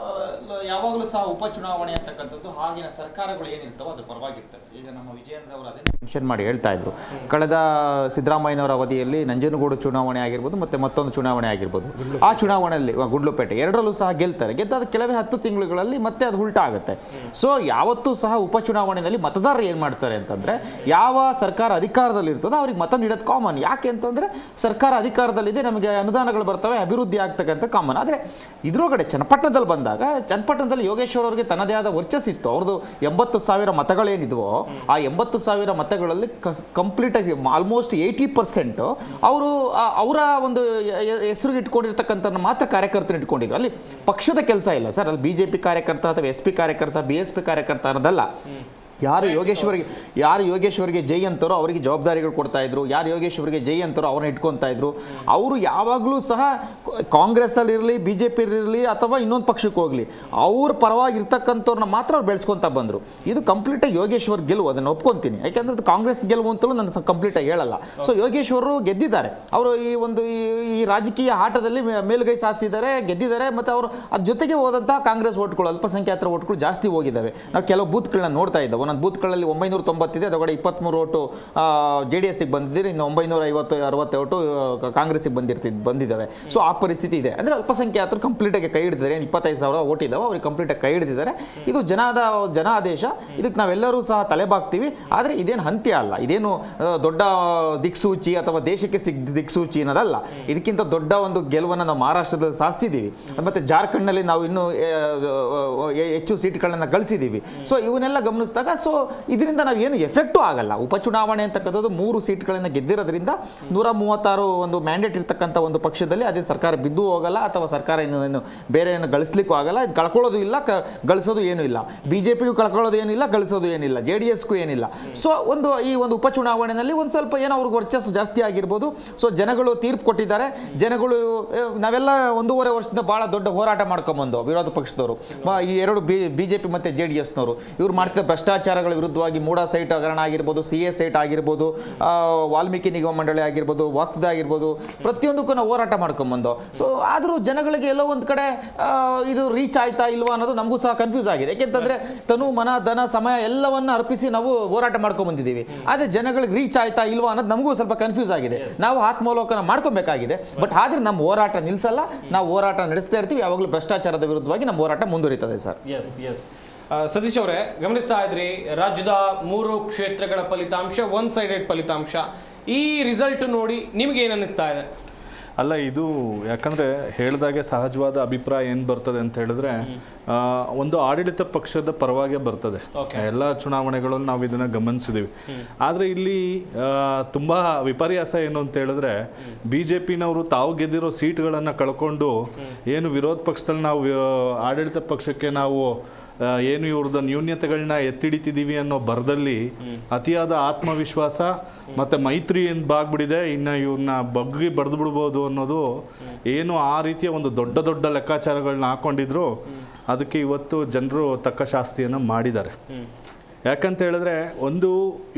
ಯಾವಾಗಲೂ ಸಹ ಉಪಚುನಾವಣೆ ಅಂತಕ್ಕಂಥದ್ದು ಆಗಿನ ಸರ್ಕಾರಗಳು ಏನಿರ್ತಾವೋ ಅದ್ರ ಪರವಾಗಿರ್ತವೆ. ಈಗ ನಮ್ಮ ವಿಜಯೇಂದ್ರ ಅವರು ಅದನ್ನೇ ಮೆನ್ಷನ್ ಮಾಡಿ ಹೇಳ್ತಾ ಇದ್ರು. ಕಳೆದ ಸಿದ್ದರಾಮಯ್ಯನವರ ಅವಧಿಯಲ್ಲಿ ನಂಜನಗೂಡು ಚುನಾವಣೆ ಆಗಿರ್ಬೋದು, ಮತ್ತು ಮತ್ತೊಂದು ಚುನಾವಣೆ ಆಗಿರ್ಬೋದು, ಆ ಚುನಾವಣೆಯಲ್ಲಿ ಗುಂಡ್ಲುಪೇಟೆ ಎರಡರಲ್ಲೂ ಸಹ ಗೆಲ್ತಾರೆ. ಗೆದ್ದಾದ ಕೆಲವೇ 10 ತಿಂಗಳುಗಳಲ್ಲಿ ಮತ್ತೆ ಅದು ಉಲ್ಟಾ ಆಗುತ್ತೆ. ಸೊ ಯಾವತ್ತೂ ಸಹ ಉಪಚುನಾವಣೆಯಲ್ಲಿ ಮತದಾರರು ಏನು ಮಾಡ್ತಾರೆ ಅಂತಂದರೆ, ಯಾವ ಸರ್ಕಾರ ಅಧಿಕಾರದಲ್ಲಿ ಇರ್ತದೋ ಅವ್ರಿಗೆ ಮತ ನೀಡೋದು ಕಾಮನ್. ಯಾಕೆ ಅಂತಂದರೆ ಸರ್ಕಾರ ಅಧಿಕಾರದಲ್ಲಿದೆ, ನಮಗೆ ಅನುದಾನಗಳು ಬರ್ತವೆ, ಅಭಿವೃದ್ಧಿ ಆಗ್ತಕ್ಕಂಥ ಕಾಮನ್. ಆದರೆ ಇದರೊಳಗಡೆ ಚನ್ನಪಟ್ಟಣದಲ್ಲಿ ಬಂದಾಗ, ಚನ್ನಪಟ್ಟಣದಲ್ಲಿ ಯೋಗೇಶ್ವರ್ ಅವರಿಗೆ ತನ್ನದೇ ಆದ ವರ್ಚಸ್ಸಿತ್ತು. ಅವ್ರದ್ದು 80,000 ಮತಗಳೇನಿದ್ವೋ ಆ 80,000 ಮತಗಳಲ್ಲಿ ಕಂಪ್ಲೀಟ್ ಆಗಿ ಆಲ್ಮೋಸ್ಟ್ 80% ಅವರು ಅವರ ಒಂದು ಹೆಸರಿಗೆ ಇಟ್ಕೊಂಡಿರ್ತಕ್ಕಂಥ ಮಾತ್ರ ಕಾರ್ಯಕರ್ತನ ಇಟ್ಕೊಂಡಿದ್ರು. ಅಲ್ಲಿ ಪಕ್ಷದ ಕೆಲಸ ಇಲ್ಲ ಸರ್. ಅಲ್ಲಿ BJP ಕಾರ್ಯಕರ್ತ ಅಥವಾ SP ಕಾರ್ಯಕರ್ತ, BSP ಕಾರ್ಯಕರ್ತ ಅನ್ನೋದಲ್ಲ. ಯಾರು ಯೋಗೇಶ್ವರಿಗೆ ಜೈ ಅಂತಾರೋ ಅವರಿಗೆ ಜವಾಬ್ದಾರಿಗಳು ಕೊಡ್ತಾ ಇದ್ರು, ಯಾರು ಯೋಗೇಶ್ವರಿಗೆ ಜೈ ಅಂತಾರೋ ಅವ್ರನ್ನ ಇಟ್ಕೊತಾ ಇದ್ರು. ಅವರು ಯಾವಾಗಲೂ ಸಹ ಕಾಂಗ್ರೆಸ್ಸಲ್ಲಿರಲಿ, BJP-ಇರಲಿ ಅಥವಾ ಇನ್ನೊಂದು ಪಕ್ಷಕ್ಕೆ ಹೋಗಲಿ, ಅವ್ರ ಪರವಾಗಿರ್ತಕ್ಕಂಥವ್ರನ್ನ ಮಾತ್ರ ಅವ್ರು ಬೆಳೆಸ್ಕೊತಾ ಬಂದರು. ಇದು ಕಂಪ್ಲೀಟಾಗಿ ಯೋಗೇಶ್ವರ್ ಗೆಲುವು, ಅದನ್ನು ಒಪ್ಕೊತೀನಿ. ಯಾಕೆಂದ್ರೆ ಅದು ಕಾಂಗ್ರೆಸ್ ಗೆಲುವು ಅಂತಲೂ ನಾನು ಕಂಪ್ಲೀಟಾಗಿ ಹೇಳಲ್ಲ. ಸೊ ಯೋಗೇಶ್ವರು ಗೆದ್ದಿದ್ದಾರೆ. ಅವರು ಈ ರಾಜಕೀಯ ಆಟದಲ್ಲಿ ಮೇಲುಗೈ ಸಾಧಿಸಿದ್ದಾರೆ, ಗೆದ್ದಿದ್ದಾರೆ. ಮತ್ತು ಅವರು ಅದ್ರ ಜೊತೆಗೆ ಹೋದಂಥ ಕಾಂಗ್ರೆಸ್ ಓಟ್ಗಳು, ಅಲ್ಪಸಂಖ್ಯಾತರ ಓಟ್ಗಳು ಜಾಸ್ತಿ ಹೋಗಿದ್ದಾವೆ. ನಾವು ಕೆಲವು ಬೂತ್ಗಳನ್ನ ನೋಡ್ತಾ ಇದ್ದಾವೆ. ಒಂದೊಂದು ಬೂತ್ಗಳಲ್ಲಿ 990 ಇದೆ, ಅದೊಳಗಡೆ 23 ಓಟು JDS-ಗೆ ಬಂದಿದ್ದೀರಿ, ಇನ್ನು 950-60 ಓಟು ಕಾಂಗ್ರೆಸ್ಸಿಗೆ ಬಂದಿದ್ದಾವೆ. ಸೊ ಆ ಪರಿಸ್ಥಿತಿ ಇದೆ. ಅಂದರೆ ಅಲ್ಪಸಂಖ್ಯಾತರು ಕಂಪ್ಲೀಟಾಗಿ ಕೈ ಹಿಡಿದಿದ್ದಾರೆ. 25,000 ಓಟ್ ಇದ್ದಾವೆ, ಅವ್ರಿಗೆ ಕಂಪ್ಲೀಟಾಗಿ ಕೈ ಹಿಡಿದಿದ್ದಾರೆ. ಇದು ಜನಾದೇಶ. ಇದಕ್ಕೆ ನಾವೆಲ್ಲರೂ ಸಹ ತಲೆಬಾಗ್ತೀವಿ. ಆದರೆ ಇದೇನು ಅಂತ್ಯ ಅಲ್ಲ, ಇದೇನು ದೊಡ್ಡ ದಿಕ್ಸೂಚಿ ಅಥವಾ ದೇಶಕ್ಕೆ ದಿಕ್ಸೂಚಿ ಅನ್ನೋದಲ್ಲ. ಇದಕ್ಕಿಂತ ದೊಡ್ಡ ಒಂದು ಗೆಲುವನ್ನು ನಾವು ಮಹಾರಾಷ್ಟ್ರದಲ್ಲಿ ಸಾಧಿಸಿದ್ದೀವಿ, ಮತ್ತು ಜಾರ್ಖಂಡ್ನಲ್ಲಿ ನಾವು ಇನ್ನೂ ಹೆಚ್ಚು ಸೀಟ್ಗಳನ್ನು ಗಳಿಸಿದ್ದೀವಿ. ಸೊ ಇವನ್ನೆಲ್ಲ ಗಮನಿಸಿದಾಗ ಸೊ ಇದರಿಂದ ನಾವು ಏನು ಎಫೆಕ್ಟು ಆಗಲ್ಲ. ಉಪಚುನಾವಣೆ ಅಂತಕ್ಕಂಥದ್ದು 3 ಸೀಟ್ಗಳನ್ನು ಗೆದ್ದಿರೋದ್ರಿಂದ 136 ಒಂದು ಮ್ಯಾಂಡೇಟ್ ಇರ್ತಕ್ಕಂಥ ಒಂದು ಪಕ್ಷದಲ್ಲಿ ಅದೇ ಸರ್ಕಾರ ಬಿದ್ದು ಹೋಗಲ್ಲ, ಅಥವಾ ಸರ್ಕಾರ ಏನು ಬೇರೆ ಏನು ಗಳಿಸ್ಲಿಕ್ಕೂ ಆಗಲ್ಲ. ಇದು ಕಳ್ಕೊಳ್ಳೋದು ಇಲ್ಲ, ಗಳಿಸೋದು ಏನೂ ಇಲ್ಲ. BJP-ಗೂ ಕಳ್ಕೊಳ್ಳೋದು ಏನಿಲ್ಲ, ಗಳಿಸೋದು ಏನಿಲ್ಲ, JDS-ಗೂ ಏನಿಲ್ಲ. ಸೊ ಈ ಒಂದು ಉಪಚುನಾವಣೆಯಲ್ಲಿ ಒಂದು ಸ್ವಲ್ಪ ಏನೋ ಅವ್ರಿಗೆ ವರ್ಚಸ್ಸು ಜಾಸ್ತಿ ಆಗಿರ್ಬೋದು. ಸೊ ಜನಗಳು ತೀರ್ಪು ಕೊಟ್ಟಿದ್ದಾರೆ. ಜನಗಳು ನಾವೆಲ್ಲ 1.5 ವರ್ಷದಿಂದ ಭಾಳ ದೊಡ್ಡ ಹೋರಾಟ ಮಾಡ್ಕೊಂಬಂದು ವಿರೋಧ ಪಕ್ಷದವರು, ಈ 2 BJP ಮತ್ತು JDS-ನವರು ಇವ್ರು ಮಾಡ್ತಿದ್ದ ಭ್ರಷ್ಟಾಚಾರಗಳ ವಿರುದ್ಧವಾಗಿ ಮೂಡ ಸೈಟ್ ಹಗರಣ ಆಗಿರ್ಬೋದು, CA ಸೈಟ್ ಆಗಿರ್ಬೋದು, ವಾಲ್ಮೀಕಿ ನಿಗಮ ಮಂಡಳಿ ಆಗಿರ್ಬೋದು, ವಕ್ಫ್ ಆಗಿರ್ಬೋದು, ಪ್ರತಿಯೊಂದಕ್ಕೂ ನಾವು ಹೋರಾಟ ಮಾಡ್ಕೊಂಬಂದು. ಸೊ ಆದರೂ ಜನಗಳಿಗೆ ಎಲ್ಲೋ ಒಂದು ಕಡೆ ಇದು ರೀಚ್ ಆಯ್ತಾ ಇಲ್ವಾ ಅನ್ನೋದು ನಮಗೂ ಸಹ ಕನ್ಫ್ಯೂಸ್ ಆಗಿದೆ. ಯಾಕೆಂತಂದರೆ ತನು ಮನ ಧನ ಸಮಯ ಎಲ್ಲವನ್ನ ಅರ್ಪಿಸಿ ನಾವು ಹೋರಾಟ ಮಾಡ್ಕೊಂಬಂದಿದ್ದೀವಿ. ಆದರೆ ಜನಗಳಿಗೆ ರೀಚ್ ಆಯ್ತಾ ಇಲ್ವಾ ಅನ್ನೋದು ನಮಗೂ ಸ್ವಲ್ಪ ಕನ್ಫ್ಯೂಸ್ ಆಗಿದೆ. ನಾವು ಆತ್ಮಾವಲೋಕನ ಮಾಡ್ಕೊಬೇಕಾಗಿದೆ. ಬಟ್ ಆದರೆ ನಮ್ಮ ಹೋರಾಟ ನಿಲ್ಲಿಸಲ್ಲ, ನಾವು ಹೋರಾಟ ನಡೆಸ್ತಾ ಇರ್ತೀವಿ. ಯಾವಾಗಲೂ ಭ್ರಷ್ಟಾಚಾರದ ವಿರುದ್ಧವಾಗಿ ನಮ್ಮ ಹೋರಾಟ ಮುಂದುವರಿತದೆ ಸರ್. ಎಸ್ ಸತೀಶ್ ಅವರೇ, ಗಮನಿಸ್ತಾ ಇದ್ರಿ ರಾಜ್ಯದ 3 ಕ್ಷೇತ್ರಗಳ ಫಲಿತಾಂಶ, 1 ಸೈಡೆಡ್ ಫಲಿತಾಂಶ. ಈ ರಿಸಲ್ಟ್ ನೋಡಿ ನಿಮ್ಗೆ ಏನು ಅನ್ನಿಸ್ತಾ ಇದೆ? ಅಲ್ಲ, ಇದು ಯಾಕಂದರೆ ಹೇಳಿದಾಗೆ ಸಹಜವಾದ ಅಭಿಪ್ರಾಯ ಏನು ಬರ್ತದೆ ಅಂತ ಹೇಳಿದ್ರೆ, ಒಂದು ಆಡಳಿತ ಪಕ್ಷದ ಪರವಾಗೇ ಬರ್ತದೆ. ಎಲ್ಲ ಚುನಾವಣೆಗಳನ್ನು ನಾವು ಇದನ್ನು ಗಮನಿಸಿದ್ದೀವಿ. ಆದರೆ ಇಲ್ಲಿ ತುಂಬ ವಿಪರ್ಯಾಸ ಏನು ಅಂತ ಹೇಳಿದ್ರೆ, BJP-ನವರು ತಾವು ಗೆದ್ದಿರೋ ಸೀಟ್ಗಳನ್ನು ಕಳ್ಕೊಂಡು ಏನು ವಿರೋಧ ಪಕ್ಷದಲ್ಲಿ ನಾವು ಆಡಳಿತ ಪಕ್ಷಕ್ಕೆ ನಾವು ಏನು ಇವ್ರದ್ದು ನ್ಯೂನ್ಯತೆಗಳನ್ನ ಎತ್ತಿಡಿತಿದ್ದೀವಿ ಅನ್ನೋ ಬರದಲ್ಲಿ ಅತಿಯಾದ ಆತ್ಮವಿಶ್ವಾಸ ಮತ್ತು ಮೈತ್ರಿ ಏನು ಬಾಗ್ಬಿಡಿದೆ, ಇನ್ನು ಇವ್ರನ್ನ ಬಗ್ಗಿ ಬಡ್ದು ಬಿಡ್ಬೋದು ಅನ್ನೋದು ಏನು ಆ ರೀತಿಯ ಒಂದು ದೊಡ್ಡ ಲೆಕ್ಕಾಚಾರಗಳನ್ನ ಹಾಕ್ಕೊಂಡಿದ್ರು. ಅದಕ್ಕೆ ಇವತ್ತು ಜನರು ತಕ್ಕ ಶಾಸ್ತಿಯನ್ನು ಮಾಡಿದ್ದಾರೆ. ಯಾಕಂತ ಹೇಳಿದ್ರೆ,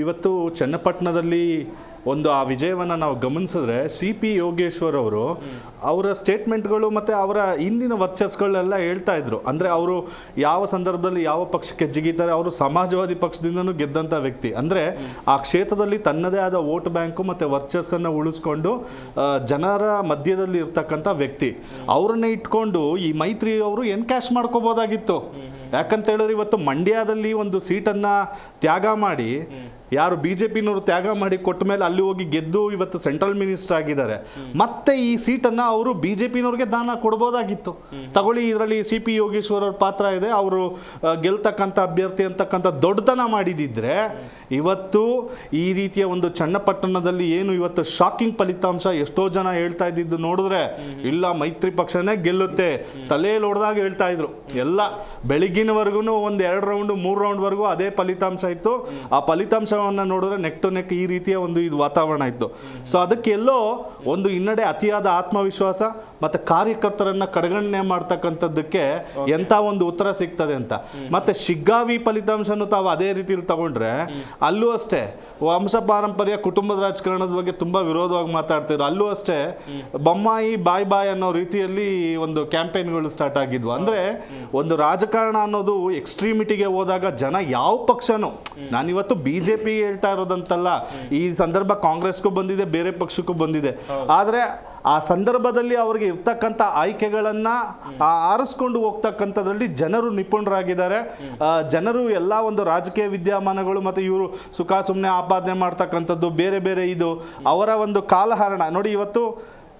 ಇವತ್ತು ಚನ್ನಪಟ್ಟಣದಲ್ಲಿ ಒಂದು ಆ ವಿಜಯವನ್ನು ನಾವು ಗಮನಿಸಿದ್ರೆ CP ಯೋಗೇಶ್ವರ್ ಅವರು ಅವರ ಸ್ಟೇಟ್ಮೆಂಟ್ಗಳು ಮತ್ತು ಅವರ ಹಿಂದಿನ ವರ್ಚಸ್ಗಳೆಲ್ಲ ಹೇಳ್ತಾ ಇದ್ರು. ಅಂದರೆ ಅವರು ಯಾವ ಸಂದರ್ಭದಲ್ಲಿ ಯಾವ ಪಕ್ಷಕ್ಕೆ ಜಿಗಿತಾರೆ, ಅವರು ಸಮಾಜವಾದಿ ಪಕ್ಷದಿಂದನೂ ಗೆದ್ದಂಥ ವ್ಯಕ್ತಿ. ಅಂದರೆ ಆ ಕ್ಷೇತ್ರದಲ್ಲಿ ತನ್ನದೇ ಆದ ವೋಟ್ ಬ್ಯಾಂಕು ಮತ್ತು ವರ್ಚಸ್ಸನ್ನು ಉಳಿಸ್ಕೊಂಡು ಜನರ ಮಧ್ಯದಲ್ಲಿ ಇರ್ತಕ್ಕಂಥ ವ್ಯಕ್ತಿ. ಅವರನ್ನೇ ಇಟ್ಕೊಂಡು ಈ ಮೈತ್ರಿ ಅವರು ಎನ್ಕ್ಯಾಶ್ ಮಾಡ್ಕೋಬೋದಾಗಿತ್ತು. ಯಾಕಂತ ಹೇಳಿದ್ರೆ ಇವತ್ತು ಮಂಡ್ಯದಲ್ಲಿ ಒಂದು ಸೀಟನ್ನು ತ್ಯಾಗ ಮಾಡಿ, ಯಾರು BJPನವರು ತ್ಯಾಗ ಮಾಡಿ ಕೊಟ್ಟ ಮೇಲೆ ಅಲ್ಲಿ ಹೋಗಿ ಗೆದ್ದು ಇವತ್ತು ಸೆಂಟ್ರಲ್ ಮಿನಿಸ್ಟರ್ ಆಗಿದ್ದಾರೆ. ಮತ್ತೆ ಈ ಸೀಟನ್ನು ಅವರು BJPನವ್ರಿಗೆ ದಾನ ಕೊಡ್ಬೋದಾಗಿತ್ತು. ತಗೊಳ್ಳಿ, ಇದರಲ್ಲಿ CP ಯೋಗೇಶ್ವರ್ ಅವ್ರ ಪಾತ್ರ ಇದೆ, ಅವರು ಗೆಲ್ತಕ್ಕಂಥ ಅಭ್ಯರ್ಥಿ ಅಂತಕ್ಕಂಥ ದೊಡ್ಡತನ ಮಾಡಿದಿದ್ರೆ ಇವತ್ತು ಈ ರೀತಿಯ ಒಂದು ಚನ್ನಪಟ್ಟಣದಲ್ಲಿ ಏನು ಇವತ್ತು ಶಾಕಿಂಗ್ ಫಲಿತಾಂಶ ಎಷ್ಟೋ ಜನ ಹೇಳ್ತಾ ಇದ್ದಿದ್ದು ನೋಡಿದ್ರೆ, ಇಲ್ಲ ಮೈತ್ರಿ ಪಕ್ಷನೇ ಗೆಲ್ಲುತ್ತೆ, ತಲೆಯಲ್ಲಿ ಹೊಡೆದಾಗ ಹೇಳ್ತಾ ಇದ್ರು. ಎಲ್ಲ ಬೆಳಿಗ್ಗಿನವರೆಗೂ ಒಂದು 2 ರೌಂಡು 3 ರೌಂಡ್ವರೆಗೂ ಅದೇ ಫಲಿತಾಂಶ ಇತ್ತು. ಆ ಫಲಿತಾಂಶವನ್ನು ನೋಡಿದ್ರೆ ನೆಕ್ ಟು ನೆಕ್ ಈ ರೀತಿಯ ಒಂದು ಇದು ವಾತಾವರಣ ಇತ್ತು. ಸೊ ಅದಕ್ಕೆಲ್ಲೋ ಒಂದು ಹಿನ್ನಡೆ, ಅತಿಯಾದ ಆತ್ಮವಿಶ್ವಾಸ ಮತ್ತು ಕಾರ್ಯಕರ್ತರನ್ನು ಕಡೆಗಣನೆ ಮಾಡ್ತಕ್ಕಂಥದ್ದಕ್ಕೆ ಎಂಥ ಒಂದು ಉತ್ತರ ಸಿಗ್ತದೆ ಅಂತ. ಮತ್ತು ಶಿಗ್ಗಾವಿ ಫಲಿತಾಂಶನೂ ತಾವು ಅದೇ ರೀತಿಯಲ್ಲಿ ತಗೊಂಡ್ರೆ ಅಲ್ಲೂ ಅಷ್ಟೇ ವಂಶ ಪಾರಂಪರ್ಯ ಕುಟುಂಬದ ರಾಜಕಾರಣದ ಬಗ್ಗೆ ತುಂಬ ವಿರೋಧವಾಗಿ ಮಾತಾಡ್ತಿದ್ರು. ಅಲ್ಲೂ ಅಷ್ಟೇ ಬೊಮ್ಮಾಯಿ ಬಾಯ್ ಬಾಯ್ ಅನ್ನೋ ರೀತಿಯಲ್ಲಿ ಒಂದು ಕ್ಯಾಂಪೇನ್ಗಳು ಸ್ಟಾರ್ಟ್ ಆಗಿದ್ವು. ಅಂದರೆ ಒಂದು ರಾಜಕಾರಣ ಅನ್ನೋದು ಎಕ್ಸ್ಟ್ರೀಮಿಟಿಗೆ ಹೋದಾಗ ಜನ ಯಾವ ಪಕ್ಷನೂ, ನಾನಿವತ್ತು BJP ಹೇಳ್ತಾ ಇರೋದಂತಲ್ಲ, ಈ ಸಂದರ್ಭ ಕಾಂಗ್ರೆಸ್ಗೂ ಬಂದಿದೆ, ಬೇರೆ ಪಕ್ಷಕ್ಕೂ ಬಂದಿದೆ. ಆದರೆ ಆ ಸಂದರ್ಭದಲ್ಲಿ ಅವ್ರಿಗೆ ಇರ್ತಕ್ಕಂಥ ಆಯ್ಕೆಗಳನ್ನು ಆರಿಸ್ಕೊಂಡು ಹೋಗ್ತಕ್ಕಂಥದ್ರಲ್ಲಿ ಜನರು ನಿಪುಣರಾಗಿದ್ದಾರೆ. ಜನರು ಎಲ್ಲ ಒಂದು ರಾಜಕೀಯ ವಿದ್ಯಮಾನಗಳು ಮತ್ತು ಇವರು ಸುಖ ಸುಮ್ಮನೆ ಆಪಾದನೆ ಮಾಡ್ತಕ್ಕಂಥದ್ದು ಬೇರೆ ಬೇರೆ, ಇದು ಅವರ ಒಂದು ಕಾಲಹರಣ. ನೋಡಿ, ಇವತ್ತು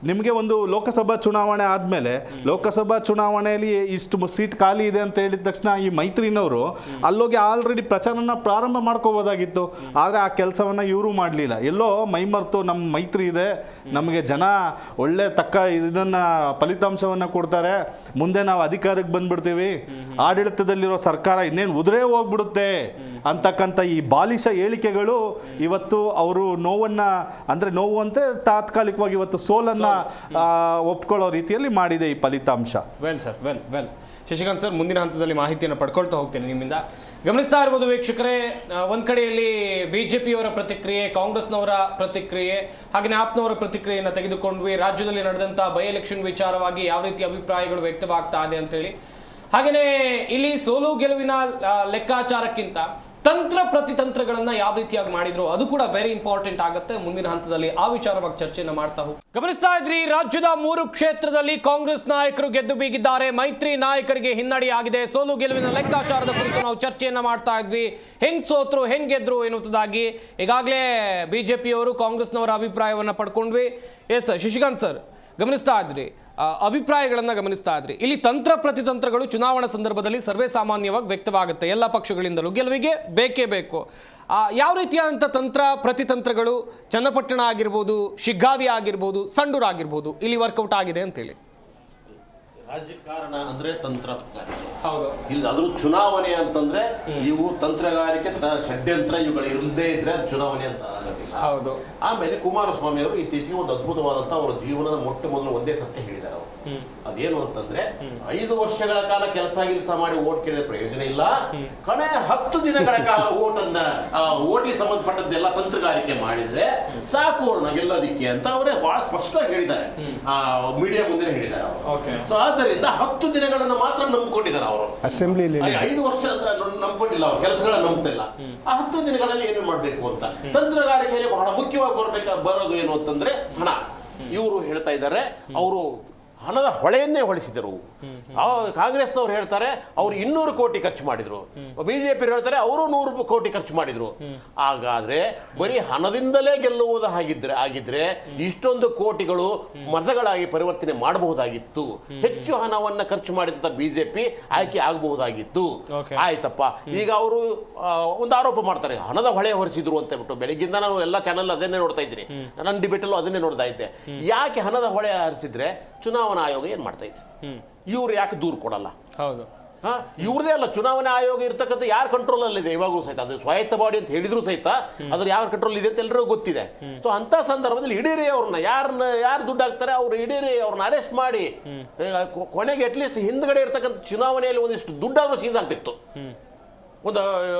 ನಿಮಗೆ ಒಂದು ಲೋಕಸಭಾ ಚುನಾವಣೆ ಆದಮೇಲೆ, ಲೋಕಸಭಾ ಚುನಾವಣೆಯಲ್ಲಿ ಇಷ್ಟು ಸೀಟ್ ಖಾಲಿ ಇದೆ ಅಂತ ಹೇಳಿದ ತಕ್ಷಣ ಈ ಮೈತ್ರಿನವರು ಅಲ್ಲೋಗಿ ಆಲ್ರೆಡಿ ಪ್ರಚಾರನ ಪ್ರಾರಂಭ ಮಾಡ್ಕೋಬೋದಾಗಿತ್ತು. ಆದರೆ ಆ ಕೆಲಸವನ್ನು ಇವರು ಮಾಡಲಿಲ್ಲ. ಎಲ್ಲೋ ಮೈಮರ್ತು ನಮ್ಮ ಮೈತ್ರಿ ಇದೆ, ನಮಗೆ ಜನ ಒಳ್ಳೆ ತಕ್ಕ ಇದನ್ನು ಫಲಿತಾಂಶವನ್ನು ಕೊಡ್ತಾರೆ, ಮುಂದೆ ನಾವು ಅಧಿಕಾರಕ್ಕೆ ಬಂದ್ಬಿಡ್ತೀವಿ, ಆಡಳಿತದಲ್ಲಿರೋ ಸರ್ಕಾರ ಇನ್ನೇನು ಉದುರೇ ಹೋಗ್ಬಿಡುತ್ತೆ ಅಂತಕ್ಕಂಥ ಈ ಬಾಲಿಶ ಹೇಳಿಕೆಗಳು ಇವತ್ತು ಅವರು ನೋವನ್ನು, ಅಂದರೆ ನೋವು ಅಂತ ತಾತ್ಕಾಲಿಕವಾಗಿ ಇವತ್ತು ಸೋಲನ್ನು ಒಪ್ಕೊಳ್ಳೋ ರೀತಿಯಲ್ಲಿ ಮಾಡಿದೆ ಈ ಫಲಿತಾಂಶ. Well sir, well Shashikant sir, ಮುಂದಿನ ಹಂತದಲ್ಲಿ ಮಾಹಿತಿಯನ್ನು ಪಡ್ಕೊಳ್ತಾ ಹೋಗ್ತೇನೆ ನಿಮ್ಮಿಂದ. ಗಮನಿಸ್ತಾ ಇರ್ಬೋದು ವೀಕ್ಷಕರೇ, ಒಂದ್ ಕಡೆಯಲ್ಲಿ BJPಯವರ ಪ್ರತಿಕ್ರಿಯೆ, ಕಾಂಗ್ರೆಸ್ನವರ ಪ್ರತಿಕ್ರಿಯೆ, ಹಾಗೆಯೇ ಆಪ್ನವರ ಪ್ರತಿಕ್ರಿಯೆಯನ್ನು ತೆಗೆದುಕೊಂಡ್ವಿ. ರಾಜ್ಯದಲ್ಲಿ ನಡೆದಂಥ ಬೈ ಎಲೆಕ್ಷನ್ ವಿಚಾರವಾಗಿ ಯಾವ ರೀತಿ ಅಭಿಪ್ರಾಯಗಳು ವ್ಯಕ್ತವಾಗ್ತಾ ಇದೆ ಅಂತೇಳಿ, ಹಾಗೆಯೇ ಇಲ್ಲಿ ಸೋಲು ಗೆಲುವಿನ ಲೆಕ್ಕಾಚಾರಕ್ಕಿಂತ ತಂತ್ರ ಪ್ರತಿತಂತ್ರಗಳನ್ನ ಯಾವ ರೀತಿಯಾಗಿ ಮಾಡಿದ್ರು ಅದು ಕೂಡ ವೆರಿ ಇಂಪಾರ್ಟೆಂಟ್ ಆಗುತ್ತೆ. ಮುಂದಿನ ಹಂತದಲ್ಲಿ ಆ ವಿಚಾರವಾಗಿ ಚರ್ಚೆಯನ್ನು ಮಾಡ್ತಾ ಹೋಗಿ. ಗಮನಿಸ್ತಾ ಇದ್ರಿ, ರಾಜ್ಯದ 3 ಕ್ಷೇತ್ರದಲ್ಲಿ ಕಾಂಗ್ರೆಸ್ ನಾಯಕರು ಗೆದ್ದು ಬೀಗಿದ್ದಾರೆ. ಮೈತ್ರಿ ನಾಯಕರಿಗೆ ಹಿನ್ನಡೆಯಾಗಿದೆ. ಸೋಲು ಗೆಲುವಿನ ಲೆಕ್ಕಾಚಾರದ ಕುರಿತು ನಾವು ಚರ್ಚೆಯನ್ನ ಮಾಡ್ತಾ ಇದ್ವಿ. ಹೆಂಗ್ ಸೋತ್ರು, ಹೆಂಗ್ ಗೆದ್ರು ಎನ್ನುವುದಾಗಿ ಈಗಾಗಲೇ BJPಯವರು ಕಾಂಗ್ರೆಸ್ನವರ ಅಭಿಪ್ರಾಯವನ್ನ ಪಡ್ಕೊಂಡ್ವಿ. ಎಸ್ ಶಶಿಕಾಂತ್ ಸರ್, ಗಮನಿಸ್ತಾ ಇದ್ರಿ, ಅಭಿಪ್ರಾಯಗಳನ್ನು ಗಮನಿಸ್ತಾ ಇದ್ರಿ. ಇಲ್ಲಿ ತಂತ್ರ ಪ್ರತಿತಂತ್ರಗಳು ಚುನಾವಣಾ ಸಂದರ್ಭದಲ್ಲಿ ಸರ್ವೇ ಸಾಮಾನ್ಯವಾಗಿ ವ್ಯಕ್ತವಾಗುತ್ತೆ. ಎಲ್ಲ ಪಕ್ಷಗಳಿಂದಲೂ ಗೆಲುವಿಗೆ ಬೇಕೇ ಬೇಕು. ಯಾವ ರೀತಿಯಾದಂಥ ತಂತ್ರ ಪ್ರತಿತಂತ್ರಗಳು ಚನ್ನಪಟ್ಟಣ ಆಗಿರ್ಬೋದು, ಶಿಗ್ಗಾವಿ ಆಗಿರ್ಬೋದು, ಸಂಡೂರು ಆಗಿರ್ಬೋದು ಇಲ್ಲಿ ವರ್ಕೌಟ್ ಆಗಿದೆ ಅಂತೇಳಿ? ರಾಜಕಾರಣ ಅಂದ್ರೆ ತಂತ್ರಗಾರಿಕೆ. ಹೌದು. ಇಲ್ಲ ಅದ್ರ ಚುನಾವಣೆ ಅಂತಂದ್ರೆ ಇವು ತಂತ್ರಗಾರಿಕೆ ಷಡ್ಯಂತ್ರ ಇವುಗಳು ಇಲ್ಲದೇ ಇದ್ರೆ ಚುನಾವಣೆ ಅಂತ ಆಗೋದಿಲ್ಲ. ಹೌದು. ಆಮೇಲೆ ಕುಮಾರಸ್ವಾಮಿ ಅವರು ಇತ್ತೀಚೆಗೆ ಒಂದು ಅದ್ಭುತವಾದಂತ ಅವರ ಜೀವನದ ಮೊಟ್ಟ ಮೊದಲು ಒಂದೇ ಸತ್ಯ ಹೇಳಿದ್ದಾರೆ ಅವರು. ಅದೇನು ಅಂತಂದ್ರೆ 5 ವರ್ಷಗಳ ಕಾಲ ಕೆಲಸ ಮಾಡಿ ಓಟ್ ಕೇಳಿದ ಪ್ರಯೋಜನ ಇಲ್ಲ, ಕಡೆ 10 ದಿನಗಳ ಕಾಲ ಓಟಿಗೆ ಸಂಬಂಧಪಟ್ಟದ್ದೆಲ್ಲ ತಂತ್ರಗಾರಿಕೆ ಮಾಡಿದ್ರೆ ಸಾಕು ಅವ್ರನ್ನ ಗೆಲ್ಲೋದಿಕ್ಕೆ ಅಂತ ಅವರೇ ಬಹಳ ಸ್ಪಷ್ಟವಾಗಿ ಹೇಳಿದ್ದಾರೆ, ಮೀಡಿಯಾ ಮುಂದೆ ಹೇಳಿದ್ದಾರೆ ಅವರು. ಸೊ ಆದ್ದರಿಂದ 10 ದಿನಗಳನ್ನು ಮಾತ್ರ ನಂಬಿಕೊಂಡಿದ್ದಾರೆ ಅವರು. ಅಸೆಂಬ್ಲಿಲಿ 5 ವರ್ಷ ನಂಬಿಕೊಂಡಿಲ್ಲ, ಅವ್ರ ಕೆಲಸಗಳನ್ನ ನಂಬ್ತಿಲ್ಲ. ಆ 10 ದಿನಗಳಲ್ಲಿ ಏನು ಮಾಡ್ಬೇಕು ಅಂತ ತಂತ್ರಗಾರಿಕೆಯಲ್ಲಿ ಬಹಳ ಮುಖ್ಯವಾಗಿ ಬರೋದು ಏನು ಅಂತಂದ್ರೆ ಹಣ. ಇವರು ಹೇಳ್ತಾ ಇದ್ದಾರೆ ಅವರು ಹಣದ ಹೊಳೆಯನ್ನೇ ಹೊಳಿಸಿದರು. ಕಾಂಗ್ರೆಸ್ನವ್ರು ಹೇಳ್ತಾರೆ ಅವರು 200 ಕೋಟಿ ಖರ್ಚು ಮಾಡಿದ್ರು, BJP ಹೇಳ್ತಾರೆ ಅವರು 100 ಕೋಟಿ ಖರ್ಚು ಮಾಡಿದ್ರು. ಹಾಗಾದ್ರೆ ಬರೀ ಹಣದಿಂದಲೇ ಗೆಲ್ಲುವುದು ಆಗಿದ್ರೆ ಇಷ್ಟೊಂದು ಕೋಟಿಗಳು ಮತಗಳಾಗಿ ಪರಿವರ್ತನೆ ಮಾಡಬಹುದಾಗಿತ್ತು. ಹೆಚ್ಚು ಹಣವನ್ನ ಖರ್ಚು ಮಾಡಿದಂತ BJP ಆಯ್ಕೆ ಆಗಬಹುದಾಗಿತ್ತು. ಆಯ್ತಪ್ಪ, ಈಗ ಅವರು ಒಂದು ಆರೋಪ ಮಾಡ್ತಾರೆ, ಹಣದ ಹೊಳೆ ಹೊರಿಸಿದ್ರು ಅಂತ ಹೇಳ್ಬಿಟ್ಟು. ಬೆಳಗ್ಗಿಂದ ನಾನು ಎಲ್ಲ ಚಾನೆಲ್ ಅದನ್ನೇ ನೋಡ್ತಾ ಇದ್ದೀನಿ, ನನ್ನ ಡಿಬೇಟಲ್ಲೂ ಅದನ್ನೇ ನೋಡ್ತಾ ಇದ್ದೆ. ಯಾಕೆ ಹಣದ ಹೊಳೆ ಹರಿಸಿದ್ರೆ ಚುನಾವಣಾ ಆಯೋಗ ಏನ್ ಮಾಡ್ತಾ ಇದೆ? ಇವ್ರು ಯಾಕೆ ದೂರು ಕೊಡಲ್ಲ? ಹೌದು, ಇವ್ರದೇ ಅಲ್ಲ, ಚುನಾವಣಾ ಆಯೋಗ ಇರ್ತಕ್ಕಂಥ ಯಾರ ಕಂಟ್ರೋಲ್ ಅಲ್ಲಿ ಇದೆ ಇವಾಗಲೂ ಸಹಿತ. ಅದು ಸ್ವಾಯತ್ತ ಬಾಡಿ ಅಂತ ಹೇಳಿದ್ರು ಸಹಿತ ಅದ್ರ ಯಾರ ಕಂಟ್ರೋಲ್ ಇದೆ ಅಂತ ಎಲ್ಲರಿಗೂ ಗೊತ್ತಿದೆ. ಸೊ ಅಂತ ಸಂದರ್ಭದಲ್ಲಿ ಇಡೀರಿ ಅವ್ರನ್ನ ಯಾರು ದುಡ್ಡು ಹಾಕ್ತಾರೆ ಅವ್ರು ಇಡೀರಿ ಅವ್ರನ್ನ ಅರೆಸ್ಟ್ ಮಾಡಿ ಕೊನೆಗೆ ಅಟ್ಲೀಸ್ಟ್ ಹಿಂದ್ಗಡೆ ಇರ್ತಕ್ಕಂಥ ಚುನಾವಣೆಯಲ್ಲಿ ಒಂದಿಷ್ಟು ದುಡ್ಡಾದ್ರೂ ಸೀಸ್ ಆಗ್ತಿತ್ತು. ಒಂದು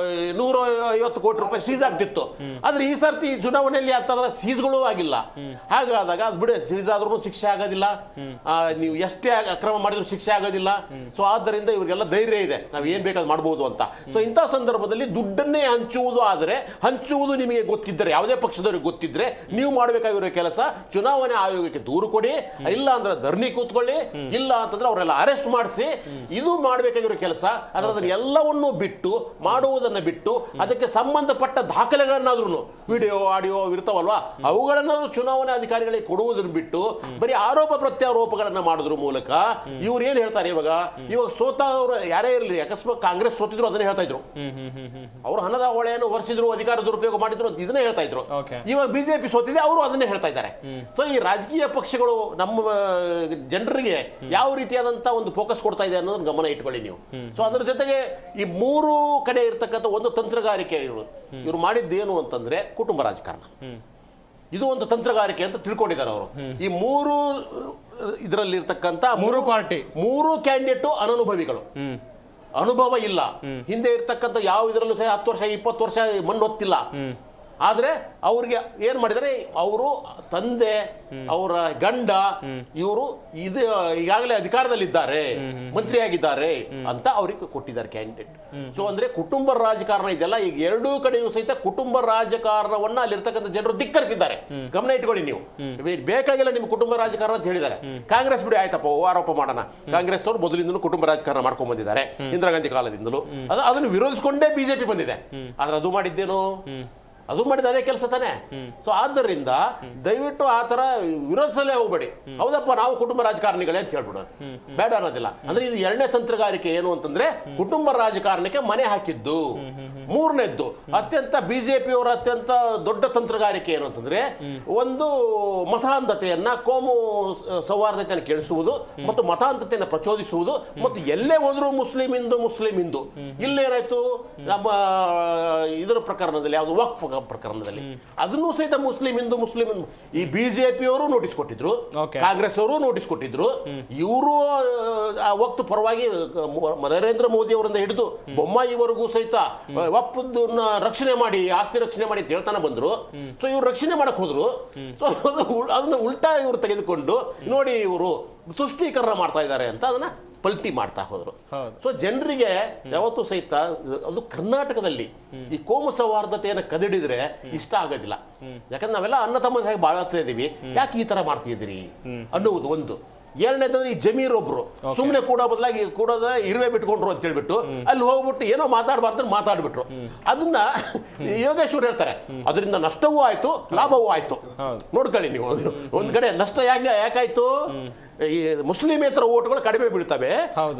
150 ಕೋಟಿ ರೂಪಾಯಿ ಸೀಸ್ ಆಗ್ತಿತ್ತು. ಆದ್ರೆ ಈ ಸರ್ತಿ ಚುನಾವಣೆಯಲ್ಲಿ ಅಂತಂದ್ರೆ ಸೀಸ್ಗಳು ಆಗಿಲ್ಲ. ಹಾಗಾದಾಗ ಅದು ಬಿಡಿ, ಸೀಸ್ ಆದ್ರೂ ಶಿಕ್ಷೆ ಆಗೋದಿಲ್ಲ, ನೀವು ಎಷ್ಟೇ ಅಕ್ರಮ ಮಾಡಿದ್ರು ಶಿಕ್ಷೆ ಆಗೋದಿಲ್ಲ. ಸೊ ಆದ್ದರಿಂದ ಇವರಿಗೆಲ್ಲ ಧೈರ್ಯ ಇದೆ, ನಾವು ಏನ್ ಬೇಕಾದ್ರೂ ಮಾಡ್ಬೋದು ಅಂತ. ಸೊ ಇಂಥ ಸಂದರ್ಭದಲ್ಲಿ ದುಡ್ಡನ್ನೇ ಹಂಚುವುದು ಆದರೆ, ಹಂಚುವುದು ನಿಮಗೆ ಗೊತ್ತಿದ್ದರೆ, ಯಾವುದೇ ಪಕ್ಷದವ್ರಿಗೆ ಗೊತ್ತಿದ್ರೆ, ನೀವು ಮಾಡಬೇಕಾಗಿರೋ ಕೆಲಸ ಚುನಾವಣೆ ಆಯೋಗಕ್ಕೆ ದೂರು ಕೊಡಿ, ಇಲ್ಲ ಅಂದ್ರೆ ಧರಣಿ ಕೂತ್ಕೊಳ್ಳಿ, ಇಲ್ಲ ಅಂತಂದ್ರೆ ಅವರೆಲ್ಲ ಅರೆಸ್ಟ್ ಮಾಡಿಸಿ. ಇದು ಮಾಡಬೇಕಾಗಿರೋ ಕೆಲಸ. ಅದರ ಎಲ್ಲವನ್ನೂ ಬಿಟ್ಟು, ಮಾಡುವುದನ್ನು ಬಿಟ್ಟು, ಅದಕ್ಕೆ ಸಂಬಂಧಪಟ್ಟ ದಾಖಲೆಗಳನ್ನಾದ್ರೂ, ವಿಡಿಯೋ ಆಡಿಯೋ ಇರ್ತಾವಲ್ವಾ, ಅವುಗಳನ್ನಾದ್ರೂ ಚುನಾವಣಾ ಅಧಿಕಾರಿಗಳಿಗೆ ಕೊಡುವುದನ್ನು ಬಿಟ್ಟು ಬರೀ ಆರೋಪ ಪ್ರತ್ಯಾರೋಪಗಳನ್ನ ಮಾಡೋದ್ರ ಮೂಲಕ ಇವ್ರು ಏನ್ ಹೇಳ್ತಾರೆ, ಇವಾಗ ಸೋತವರು ಯಾರೇ ಇರಲಿ, ಅಕಸ್ಮಾತ್ ಕಾಂಗ್ರೆಸ್ ಸೋತಿದ್ರು ಅದನ್ನೇ ಹೇಳ್ತಾ ಇದ್ರು, ಅವರು ಹಣದ ಹೊಳೆಯನ್ನು ಹೊರಿಸಿದ್ರು, ಅಧಿಕಾರ ದುರುಪಯೋಗ ಮಾಡಿದ್ರು, ಇದನ್ನೇ ಹೇಳ್ತಾ ಇದ್ರು. ಇವಾಗ ಬಿಜೆಪಿ ಸೋತಿದೆ, ಅವರು ಅದನ್ನೇ ಹೇಳ್ತಾ ಇದ್ದಾರೆ. ಸೊ ಈ ರಾಜಕೀಯ ಪಕ್ಷಗಳು ನಮ್ಮ ಜನರಿಗೆ ಯಾವ ರೀತಿಯಾದಂತ ಒಂದು ಫೋಕಸ್ ಕೊಡ್ತಾ ಇದೆ ಅನ್ನೋದನ್ನ ಗಮನ ಇಟ್ಕೊಳ್ಳಿ ನೀವು. ಸೊ ಅದರ ಜೊತೆಗೆ ಈ 3 ಕಡೆ ಇರ್ತಕ್ಕಂಥ ಒಂದು ತಂತ್ರಗಾರಿಕೆ ಇವರು ಮಾಡಿದ್ದೇನು ಅಂತಂದ್ರೆ ಕುಟುಂಬ ರಾಜಕಾರಣ. ಇದು ಒಂದು ತಂತ್ರಗಾರಿಕೆ ಅಂತ ತಿಳ್ಕೊಂಡಿದ್ದಾರೆ ಅವರು. ಈ 3 ಇದರಲ್ಲಿ ಇರ್ತಕ್ಕಂಥ 3 ಪಾರ್ಟಿ, 3 ಕ್ಯಾಂಡಿಡೇಟು ಅನನುಭವಿಗಳು, ಅನುಭವ ಇಲ್ಲ. ಹಿಂದೆ ಇರ್ತಕ್ಕಂಥ ಯಾವ ಇದರಲ್ಲೂ ಸಹ 10 ವರ್ಷ 20 ವರ್ಷ ಮಣ್ಣು ಹೊತ್ತಿಲ್ಲ. ಆದ್ರೆ ಅವ್ರಿಗೆ ಏನ್ ಮಾಡಿದರೆ, ಅವರು ತಂದೆ, ಅವರ ಗಂಡ, ಇವರು ಇದು ಈಗಾಗಲೇ ಅಧಿಕಾರದಲ್ಲಿದ್ದಾರೆ, ಮಂತ್ರಿಯಾಗಿದ್ದಾರೆ ಅಂತ ಅವ್ರಿಗೆ ಕೊಟ್ಟಿದ್ದಾರೆ ಕ್ಯಾಂಡಿಡೇಟ್. ಸೊ ಅಂದ್ರೆ ಕುಟುಂಬ ರಾಜಕಾರಣ ಇದೆಲ್ಲ. ಈಗ 2 ಕಡೆಯೂ ಸಹಿತ ಕುಟುಂಬ ರಾಜಕಾರಣವನ್ನ ಅಲ್ಲಿರ್ತಕ್ಕಂಥ ಜನರು ಧಿಕ್ಕರಿಸಿದ್ದಾರೆ. ಗಮನ ಇಟ್ಕೊಳ್ಳಿ ನೀವು, ಬೇಕಾಗಿಲ್ಲ ನಿಮ್ಗೆ ಕುಟುಂಬ ರಾಜಕಾರಣ ಅಂತ ಹೇಳಿದ್ದಾರೆ. ಕಾಂಗ್ರೆಸ್ ಬಿಡಿ ಆಯ್ತಪ್ಪ, ಆರೋಪ ಮಾಡೋಣ, ಕಾಂಗ್ರೆಸ್ ಅವರು ಮೊದಲಿಂದಲೂ ಕುಟುಂಬ ರಾಜಕಾರಣ ಮಾಡ್ಕೊಂಡ್ ಬಂದಿದ್ದಾರೆ, ಇಂದಿರಾ ಗಾಂಧಿ ಕಾಲದಿಂದಲೂ. ಅದನ್ನು ವಿರೋಧಿಸಿಕೊಂಡೇ ಬಿಜೆಪಿ ಬಂದಿದೆ. ಆದ್ರೆ ಅದು ಮಾಡಿದ್ದೇನು, ಅದು ಮಾಡಿದ ಅದೇ ಕೆಲಸ ತಾನೆ. ಸೊ ಆದ್ದರಿಂದ ದಯವಿಟ್ಟು ಆ ತರ ವಿರೋಧಿಸಲೇ ಹೋಗ್ಬೇಡಿ. ಹೌದಪ್ಪ, ನಾವು ಕುಟುಂಬ ರಾಜಕಾರಣಿಗಳೇ ಅಂತ ಹೇಳ್ಬಿಡೋಣ, ಬೇಡ ಅನ್ನೋದಿಲ್ಲ. ಅಂದ್ರೆ ಇದು 2ನೇ ತಂತ್ರಗಾರಿಕೆ ಏನು ಅಂತಂದ್ರೆ, ಕುಟುಂಬ ರಾಜಕಾರಣಕ್ಕೆ ಮನೆ ಹಾಕಿದ್ದು. 3ನೇದ್ದು ಅತ್ಯಂತ ಬಿಜೆಪಿಯವರ ಅತ್ಯಂತ ದೊಡ್ಡ ತಂತ್ರಗಾರಿಕೆ ಏನು ಅಂತಂದ್ರೆ, ಒಂದು ಮತಾಂಧತೆಯನ್ನ, ಕೋಮು ಸೌಹಾರ್ದತೆಯನ್ನು ಕೆಡಿಸುವುದು ಮತ್ತು ಮತಾಂಧತೆಯನ್ನು ಪ್ರಚೋದಿಸುವುದು, ಮತ್ತು ಎಲ್ಲೇ ಹೋದ್ರು ಮುಸ್ಲಿಂ ಹಿಂದೂ. ಇಲ್ಲೇನಾಯ್ತು, ನಮ್ಮ ಇದರ ಪ್ರಕರಣದಲ್ಲಿ ಯಾವುದು ವಕ್ಫ್ ಪ್ರಕರಣದಲ್ಲಿ ಅದನ್ನು ಸಹಿತ ಮುಸ್ಲಿಂ ಹಿಂದೂ ಈ ಬಿಜೆಪಿಯವರು ನೋಟಿಸ್ ಕೊಟ್ಟಿದ್ರು, ಕಾಂಗ್ರೆಸ್ ಅವರು ನೋಟಿಸ್ ಕೊಟ್ಟಿದ್ರು. ಇವರು ಆ ವಕ್ತ್ ಪರವಾಗಿ ನರೇಂದ್ರ ಮೋದಿ ಅವರಿಂದ ಹಿಡಿದು ಬೊಮ್ಮಾಯಿವರೆಗೂ ಸಹಿತ ವಕ್ಫನ್ನ ರಕ್ಷಣೆ ಮಾಡಿ, ಆಸ್ತಿ ರಕ್ಷಣೆ ಮಾಡಿ ಅಂತ ಹೇಳ್ತಾನೆ ಬಂದ್ರು. ಸೊ ಇವ್ರು ರಕ್ಷಣೆ ಮಾಡಕ್ ಹೋದ್ರು. ಸೊ ಅದನ್ನ ಉಲ್ಟಾ ಇವರು ತೆಗೆದುಕೊಂಡು ನೋಡಿ ಇವರು ತುಷ್ಟೀಕರಣ ಮಾಡ್ತಾ ಇದ್ದಾರೆ ಅಂತ ಅದನ್ನ ಪಲ್ಟಿ ಮಾಡ್ತಾ ಹೋದ್ರು. ಸೊ ಜನರಿಗೆ ಯಾವತ್ತೂ ಸಹಿತ ಅದು ಕರ್ನಾಟಕದಲ್ಲಿ ಈ ಕೋಮು ಸೌಹಾರ್ದತೆಯನ್ನು ಕದಿಡಿದ್ರೆ ಇಷ್ಟ ಆಗೋದಿಲ್ಲ. ಯಾಕಂದ್ರೆ ನಾವೆಲ್ಲ ಅಣ್ಣ ತಮ್ಮ ಹೇಗೆ ಬಾಳ್ತಾ ಇದೀವಿ, ಯಾಕೆ ಈ ತರ ಮಾಡ್ತಿದ್ದೀರಿ ಅನ್ನುವುದು ಒಂದು. 2ನೇದಂದ್ರೆ ಈ ಜಮೀರ್ ಒಬ್ರು ಸುಮ್ಮನೆ ಬದಲಾಗಿ ಕೂಡೋದ ಇರುವೆ ಬಿಟ್ಕೊಂಡ್ರು ಅಂತ ಹೇಳ್ಬಿಟ್ಟು ಅಲ್ಲಿ ಹೋಗ್ಬಿಟ್ಟು ಏನೋ ಮಾತಾಡಬಾರ್ದು ಮಾತಾಡ್ಬಿಟ್ರು. ಅದನ್ನ ಯೋಗೇಶ್ವರ್ ಹೇಳ್ತಾರೆ, ಅದರಿಂದ ನಷ್ಟವೂ ಆಯ್ತು, ಲಾಭವೂ ಆಯ್ತು. ನೋಡ್ಕೊಳ್ಳಿ ನೀವು, ಒಂದ್ ಕಡೆ ನಷ್ಟ ಯಾಕಾಯ್ತು, ಈ ಮುಸ್ಲಿಮೇತರ ಓಟ್ಗಳು ಕಡಿಮೆ ಬೀಳ್ತವೆ,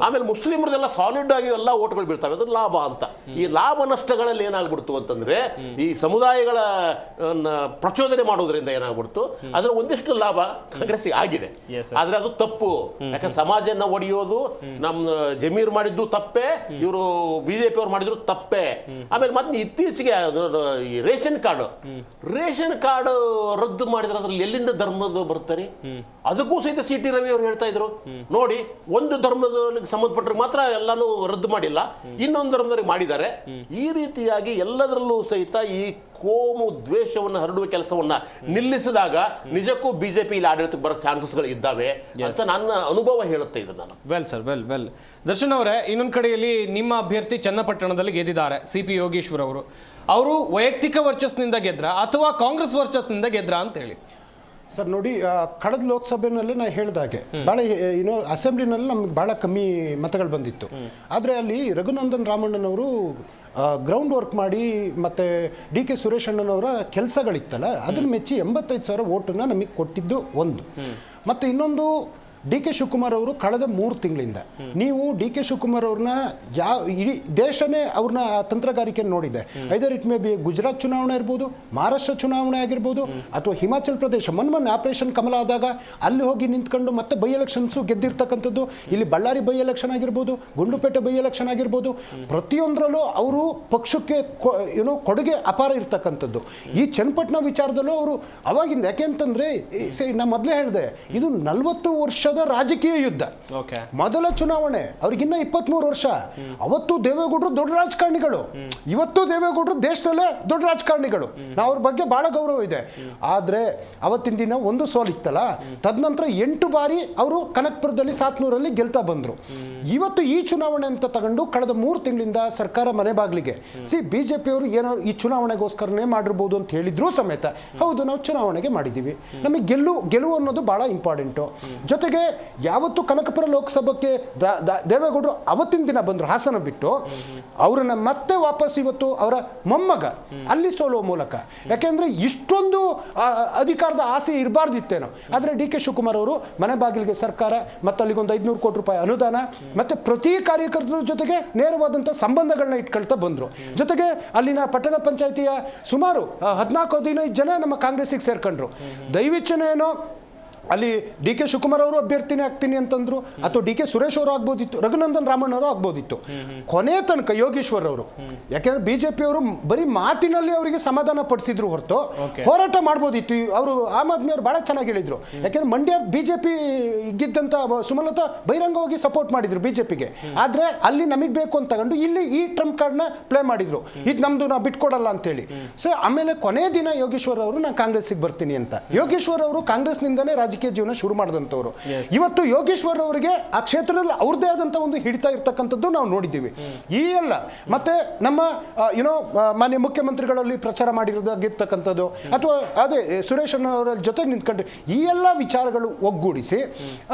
ಆಮೇಲೆ ಮುಸ್ಲಿಮರದೆಲ್ಲ ಸಾಲಿಡ್ ಆಗಿ ಎಲ್ಲ ಓಟ್ಗಳು ಬೀಳ್ತವೆ, ಅದು ಲಾಭ ಅಂತ. ಈ ಲಾಭ ನಷ್ಟಗಳಲ್ಲಿ ಏನಾಗ್ಬಿಡ್ತು ಅಂತಂದ್ರೆ, ಈ ಸಮುದಾಯಗಳ ಪ್ರಚೋದನೆ ಮಾಡೋದ್ರಿಂದ ಏನಾಗ್ಬಿಡ್ತು, ಅದರ ಒಂದಿಷ್ಟು ಲಾಭ ಕಾಂಗ್ರೆಸ್ಗೆ ಆಗಿದೆ. ಆದ್ರೆ ಅದು ತಪ್ಪು. ಯಾಕಂದ್ರೆ ಸಮಾಜನ ಒಡೆಯೋದು ನಮ್ಮ ಜಮೀರ್ ಮಾಡಿದ್ದು ತಪ್ಪೆ, ಇವರು ಬಿಜೆಪಿ ಅವ್ರು ಮಾಡಿದ್ರು ತಪ್ಪೆ. ಆಮೇಲೆ ಮತ್ತೆ ಇತ್ತೀಚೆಗೆ ಈ ರೇಷನ್ ಕಾರ್ಡ್ ರದ್ದು ಮಾಡಿದ್ರೆ ಅದ್ರಲ್ಲಿ ಎಲ್ಲಿಂದ ಧರ್ಮದ ಬರ್ತಾರೆ, ಅದಕ್ಕೂ ಸಹಿತ ಸಿಟಿ ರವಿ ಅವರು ಹೇಳ್ತಾ ಇದ್ರು, ನೋಡಿ ಒಂದು ಧರ್ಮದಲ್ಲಿ ಸಂಬಂಧಪಟ್ಟರೆ ಮಾತ್ರ ಎಲ್ಲಾನು ರದ್ದು ಮಾಡಿಲ್ಲ, ಇನ್ನೊಂದು ಧರ್ಮದವರಿಗೆ ಮಾಡಿದ್ದಾರೆ. ಈ ರೀತಿಯಾಗಿ ಎಲ್ಲದರಲ್ಲೂ ಸಹಿತ ಈ ಕೋಮು ದ್ವೇಷವನ್ನು ಹರಡುವ ಕೆಲಸವನ್ನ ನಿಲ್ಲಿಸಿದಾಗ ನಿಜಕ್ಕೂ ಬಿಜೆಪಿ ಇಲ್ಲಿ ಆಡಳಿತಕ್ಕೆ ಬರೋ ಚಾನ್ಸಸ್ಗಳು ಇದ್ದಾವೆ ಅಂತ ನನ್ನ ಅನುಭವ ಹೇಳುತ್ತೆ ಇದನ್ನ. ವೆಲ್ ಸರ್, ವೆಲ್ ದರ್ಶನ್ ಅವರೇ, ಇನ್ನೊಂದು ಕಡೆಯಲ್ಲಿ ನಿಮ್ಮ ಅಭ್ಯರ್ಥಿ ಚನ್ನಪಟ್ಟಣದಲ್ಲಿ ಗೆದ್ದಿದ್ದಾರೆ CP ಯೋಗೇಶ್ವರ್ ಅವರು ವೈಯಕ್ತಿಕ ವರ್ಚಸ್ನಿಂದ ಗೆದ್ರ ಅಥವಾ ಕಾಂಗ್ರೆಸ್ ವರ್ಚಸ್ನಿಂದ ಗೆದ್ರ ಅಂತ ಹೇಳಿ ಸರ್. ನೋಡಿ, ಕಳೆದ ಲೋಕಸಭೆಯಲ್ಲಿ ನಾನು ಹೇಳಿದಾಗೆ ಭಾಳ ಅಸೆಂಬ್ಲಿನಲ್ಲಿ ನಮ್ಗೆ ಭಾಳ ಕಮ್ಮಿ ಮತಗಳು ಬಂದಿತ್ತು. ಆದರೆ ಅಲ್ಲಿ ರಘುನಂದನ್ ರಾಮಣ್ಣನವರು ಗ್ರೌಂಡ್ ವರ್ಕ್ ಮಾಡಿ ಮತ್ತು DK ಸುರೇಶ್ ಅಣ್ಣನವರ ಕೆಲಸಗಳಿತ್ತಲ್ಲ, ಅದನ್ನು ಮೆಚ್ಚಿ 85,000 ಓಟನ್ನು ನಮಗೆ ಕೊಟ್ಟಿದ್ದು ಒಂದು. ಮತ್ತು ಇನ್ನೊಂದು, DK ಶಿವಕುಮಾರ್ ಅವರು ಕಳೆದ 3 ತಿಂಗಳಿಂದ ನೀವು DK ಶಿವಕುಮಾರ್ ಅವ್ರನ್ನ ಇಡೀ ದೇಶನೇ ಅವ್ರನ್ನ ತಂತ್ರಗಾರಿಕೆ ನೋಡಿದೆ. Either it may be Gujarat ಚುನಾವಣೆ ಇರ್ಬೋದು, ಮಹಾರಾಷ್ಟ್ರ ಚುನಾವಣೆ ಆಗಿರ್ಬೋದು, ಅಥವಾ ಹಿಮಾಚಲ್ ಪ್ರದೇಶ ಮೊನ್ನೆ ಆಪರೇಷನ್ ಕಮಲ ಆದಾಗ ಅಲ್ಲಿ ಹೋಗಿ ನಿಂತ್ಕೊಂಡು ಮತ್ತೆ ಬೈ ಎಲೆಕ್ಷನ್ಸು ಗೆದ್ದಿರ್ತಕ್ಕಂಥದ್ದು. ಇಲ್ಲಿ ಬಳ್ಳಾರಿ ಬೈ ಎಲೆಕ್ಷನ್ ಆಗಿರ್ಬೋದು, ಗುಂಡ್ಲುಪೇಟೆ ಬೈ ಎಲೆಕ್ಷನ್ ಆಗಿರ್ಬೋದು, ಪ್ರತಿಯೊಂದರಲ್ಲೂ ಅವರು ಪಕ್ಷಕ್ಕೆ ಕೊಡುಗೆ ಅಪಾರ ಇರ್ತಕ್ಕಂಥದ್ದು. ಈ ಚನ್ನಪಟ್ಟಣ ವಿಚಾರದಲ್ಲೂ ಅವರು ಅವಾಗಿಂದ, ಯಾಕೆ ಅಂತಂದರೆ ನಾ ಮೊದಲೇ ಹೇಳಿದೆ, ಇದು 40 ವರ್ಷದ ವಿರುದ್ಧದ ರಾಜಕೀಯ ಯುದ್ಧ. ಮೊದಲ ಚುನಾವಣೆ ಅವ್ರಿಗಿನ್ನ 23 ವರ್ಷ. ಅವತ್ತು ದೇವೇಗೌಡರು ದೊಡ್ಡ ರಾಜಕಾರಣಿಗಳು, ಇವತ್ತು ದೇವೇಗೌಡರು ದೇಶದಲ್ಲೇ ದೊಡ್ಡ ರಾಜಕಾರಣಿಗಳು. ನಾವು ಅವ್ರ ಬಗ್ಗೆ ಬಹಳ ಗೌರವ ಇದೆ. ಆದ್ರೆ ಅವತ್ತಿನ ದಿನ ಒಂದು ಸೋಲಿತ್ತಲ್ಲ, ತದನಂತರ 8 ಬಾರಿ ಅವರು ಕನಕಪುರದಲ್ಲಿ 700ರಲ್ಲಿ ಗೆಲ್ತಾ ಬಂದ್ರು. ಇವತ್ತು ಈ ಚುನಾವಣೆ ಅಂತ ತಗೊಂಡು ಕಳೆದ 3 ತಿಂಗಳಿಂದ ಸರ್ಕಾರ ಮನೆ ಬಾಗಿಲಿಗೆ ಬಿಜೆಪಿಯವರು ಏನೋ ಈ ಚುನಾವಣೆಗೋಸ್ಕರನೇ ಮಾಡಿರ್ಬೋದು ಅಂತ ಹೇಳಿದ್ರು ಸಮೇತ, ಹೌದು ನಾವು ಚುನಾವಣೆಗೆ ಮಾಡಿದ್ದೀವಿ, ನಮಗೆ ಗೆಲುವು ಅನ್ನೋದು ಬಹಳ ಇಂಪಾರ್ಟೆಂಟು. ಜೊತೆಗೆ ಯಾವತ್ತು ಕನಕಪುರ ಲೋಕಸಭೆಗೆ ದೇವೇಗೌಡರು ಅವತ್ತಿನ ದಿನ ಬಂದರು ಹಾಸನ ಬಿಟ್ಟು, ಅವರನ್ನ ಮತ್ತೆ ವಾಪಸ್ ಇವತ್ತು ಅವರ ಮೊಮ್ಮಗ ಅಲ್ಲಿ ಸೋಲುವ ಮೂಲಕ, ಯಾಕೆಂದ್ರೆ ಇಷ್ಟೊಂದು ಅಧಿಕಾರದ ಆಸೆ ಇರಬಾರ್ದಿತ್ತೇನೋ. ಆದರೆ ಡಿ ಕೆ ಶಿವಕುಮಾರ್ ಅವರು ಮನೆ ಬಾಗಿಲಿಗೆ ಸರ್ಕಾರ ಮತ್ತು ಅಲ್ಲಿಗೊಂದು 500 ಕೋಟಿ ರೂಪಾಯಿ ಅನುದಾನ ಮತ್ತೆ ಪ್ರತಿ ಕಾರ್ಯಕರ್ತರ ಜೊತೆಗೆ ನೇರವಾದಂಥ ಸಂಬಂಧಗಳನ್ನ ಇಟ್ಕೊಳ್ತಾ ಬಂದರು. ಜೊತೆಗೆ ಅಲ್ಲಿನ ಪಟ್ಟಣ ಪಂಚಾಯಿತಿಯ ಸುಮಾರು 14-15 ಜನ ನಮ್ಮ ಕಾಂಗ್ರೆಸ್ಸಿಗೆ ಸೇರ್ಕೊಂಡ್ರು. ದೈವಿಚ್ಛನೇನೋ ಅಲ್ಲಿ ಡಿ ಕೆ ಶಿವಕುಮಾರ್ ಅವರು ಅಭ್ಯರ್ಥಿನೇ ಆಗ್ತೀನಿ ಅಂತಂದ್ರು, ಅಥವಾ ಡಿ ಕೆ ಸುರೇಶ್ ಅವರು ಆಗ್ಬೋದಿತ್ತು, ರಘುನಂದನ್ ರಾಮಣ್ಣ ಅವರು ಆಗ್ಬೋದಿತ್ತು. ಕೊನೆ ತನಕ ಯೋಗೇಶ್ವರ್ ಅವರು, ಯಾಕೆಂದ್ರೆ ಬಿಜೆಪಿ ಅವರು ಬರೀ ಮಾತಿನಲ್ಲಿ ಅವರಿಗೆ ಸಮಾಧಾನ ಪಡಿಸಿದ್ರು ಹೊರತು ಹೋರಾಟ ಮಾಡ್ಬೋದಿತ್ತು. ಅವರು ಆಮ್ ಆದ್ಮಿ ಅವರು ಬಹಳ ಚೆನ್ನಾಗಿ ಹೇಳಿದ್ರು. ಯಾಕೆಂದ್ರೆ ಮಂಡ್ಯ ಬಿಜೆಪಿ ಗೆದ್ದಂತ ಸುಮಲತಾ ಬಹಿರಂಗವಾಗಿ ಸಪೋರ್ಟ್ ಮಾಡಿದ್ರು ಬಿಜೆಪಿಗೆ. ಆದ್ರೆ ಅಲ್ಲಿ ನಮಗೆ ಬೇಕು ಅಂತ ತಗೊಂಡು ಇಲ್ಲಿ ಈ ಟ್ರಂಪ್ ಕಾರ್ಡ್ನ ಪ್ಲೇ ಮಾಡಿದ್ರು, ಇದು ನಮ್ದು ನಾವು ಬಿಟ್ಕೊಡಲ್ಲ ಅಂತೇಳಿ. ಸೊ ಆಮೇಲೆ ಕೊನೆ ದಿನ ಯೋಗೇಶ್ವರ್ ಅವರು ನಾನು ಕಾಂಗ್ರೆಸ್ಸಿಗೆ ಬರ್ತೀನಿ ಅಂತ, ಯೋಗೇಶ್ವರ್ ಅವರು ಕಾಂಗ್ರೆಸ್ನಿಂದನೇ ರಾಜಕೀಯ ಜೀವನ ಶುರು ಮಾಡಿದಂಥವ್ರು. ಇವತ್ತು ಯೋಗೇಶ್ವರ್ ಅವರಿಗೆ ಆ ಕ್ಷೇತ್ರದಲ್ಲಿ ಅವ್ರದೇ ಆದಂಥ ಒಂದು ಹಿಡಿತಾ ಇರ್ತಕ್ಕಂಥದ್ದು ನಾವು ನೋಡಿದ್ದೀವಿ. ಈ ಎಲ್ಲ ಮತ್ತೆ ನಮ್ಮ ಮಾನ್ಯ ಮುಖ್ಯಮಂತ್ರಿಗಳಲ್ಲಿ ಪ್ರಚಾರ ಮಾಡಿರೋದಾಗಿರ್ತಕ್ಕಂಥದ್ದು, ಅಥವಾ ಅದೇ ಸುರೇಶ್ ಅವರ ಜೊತೆ ನಿಂತ್ಕೊಂಡು ಈ ಎಲ್ಲ ವಿಚಾರಗಳು ಒಗ್ಗೂಡಿಸಿ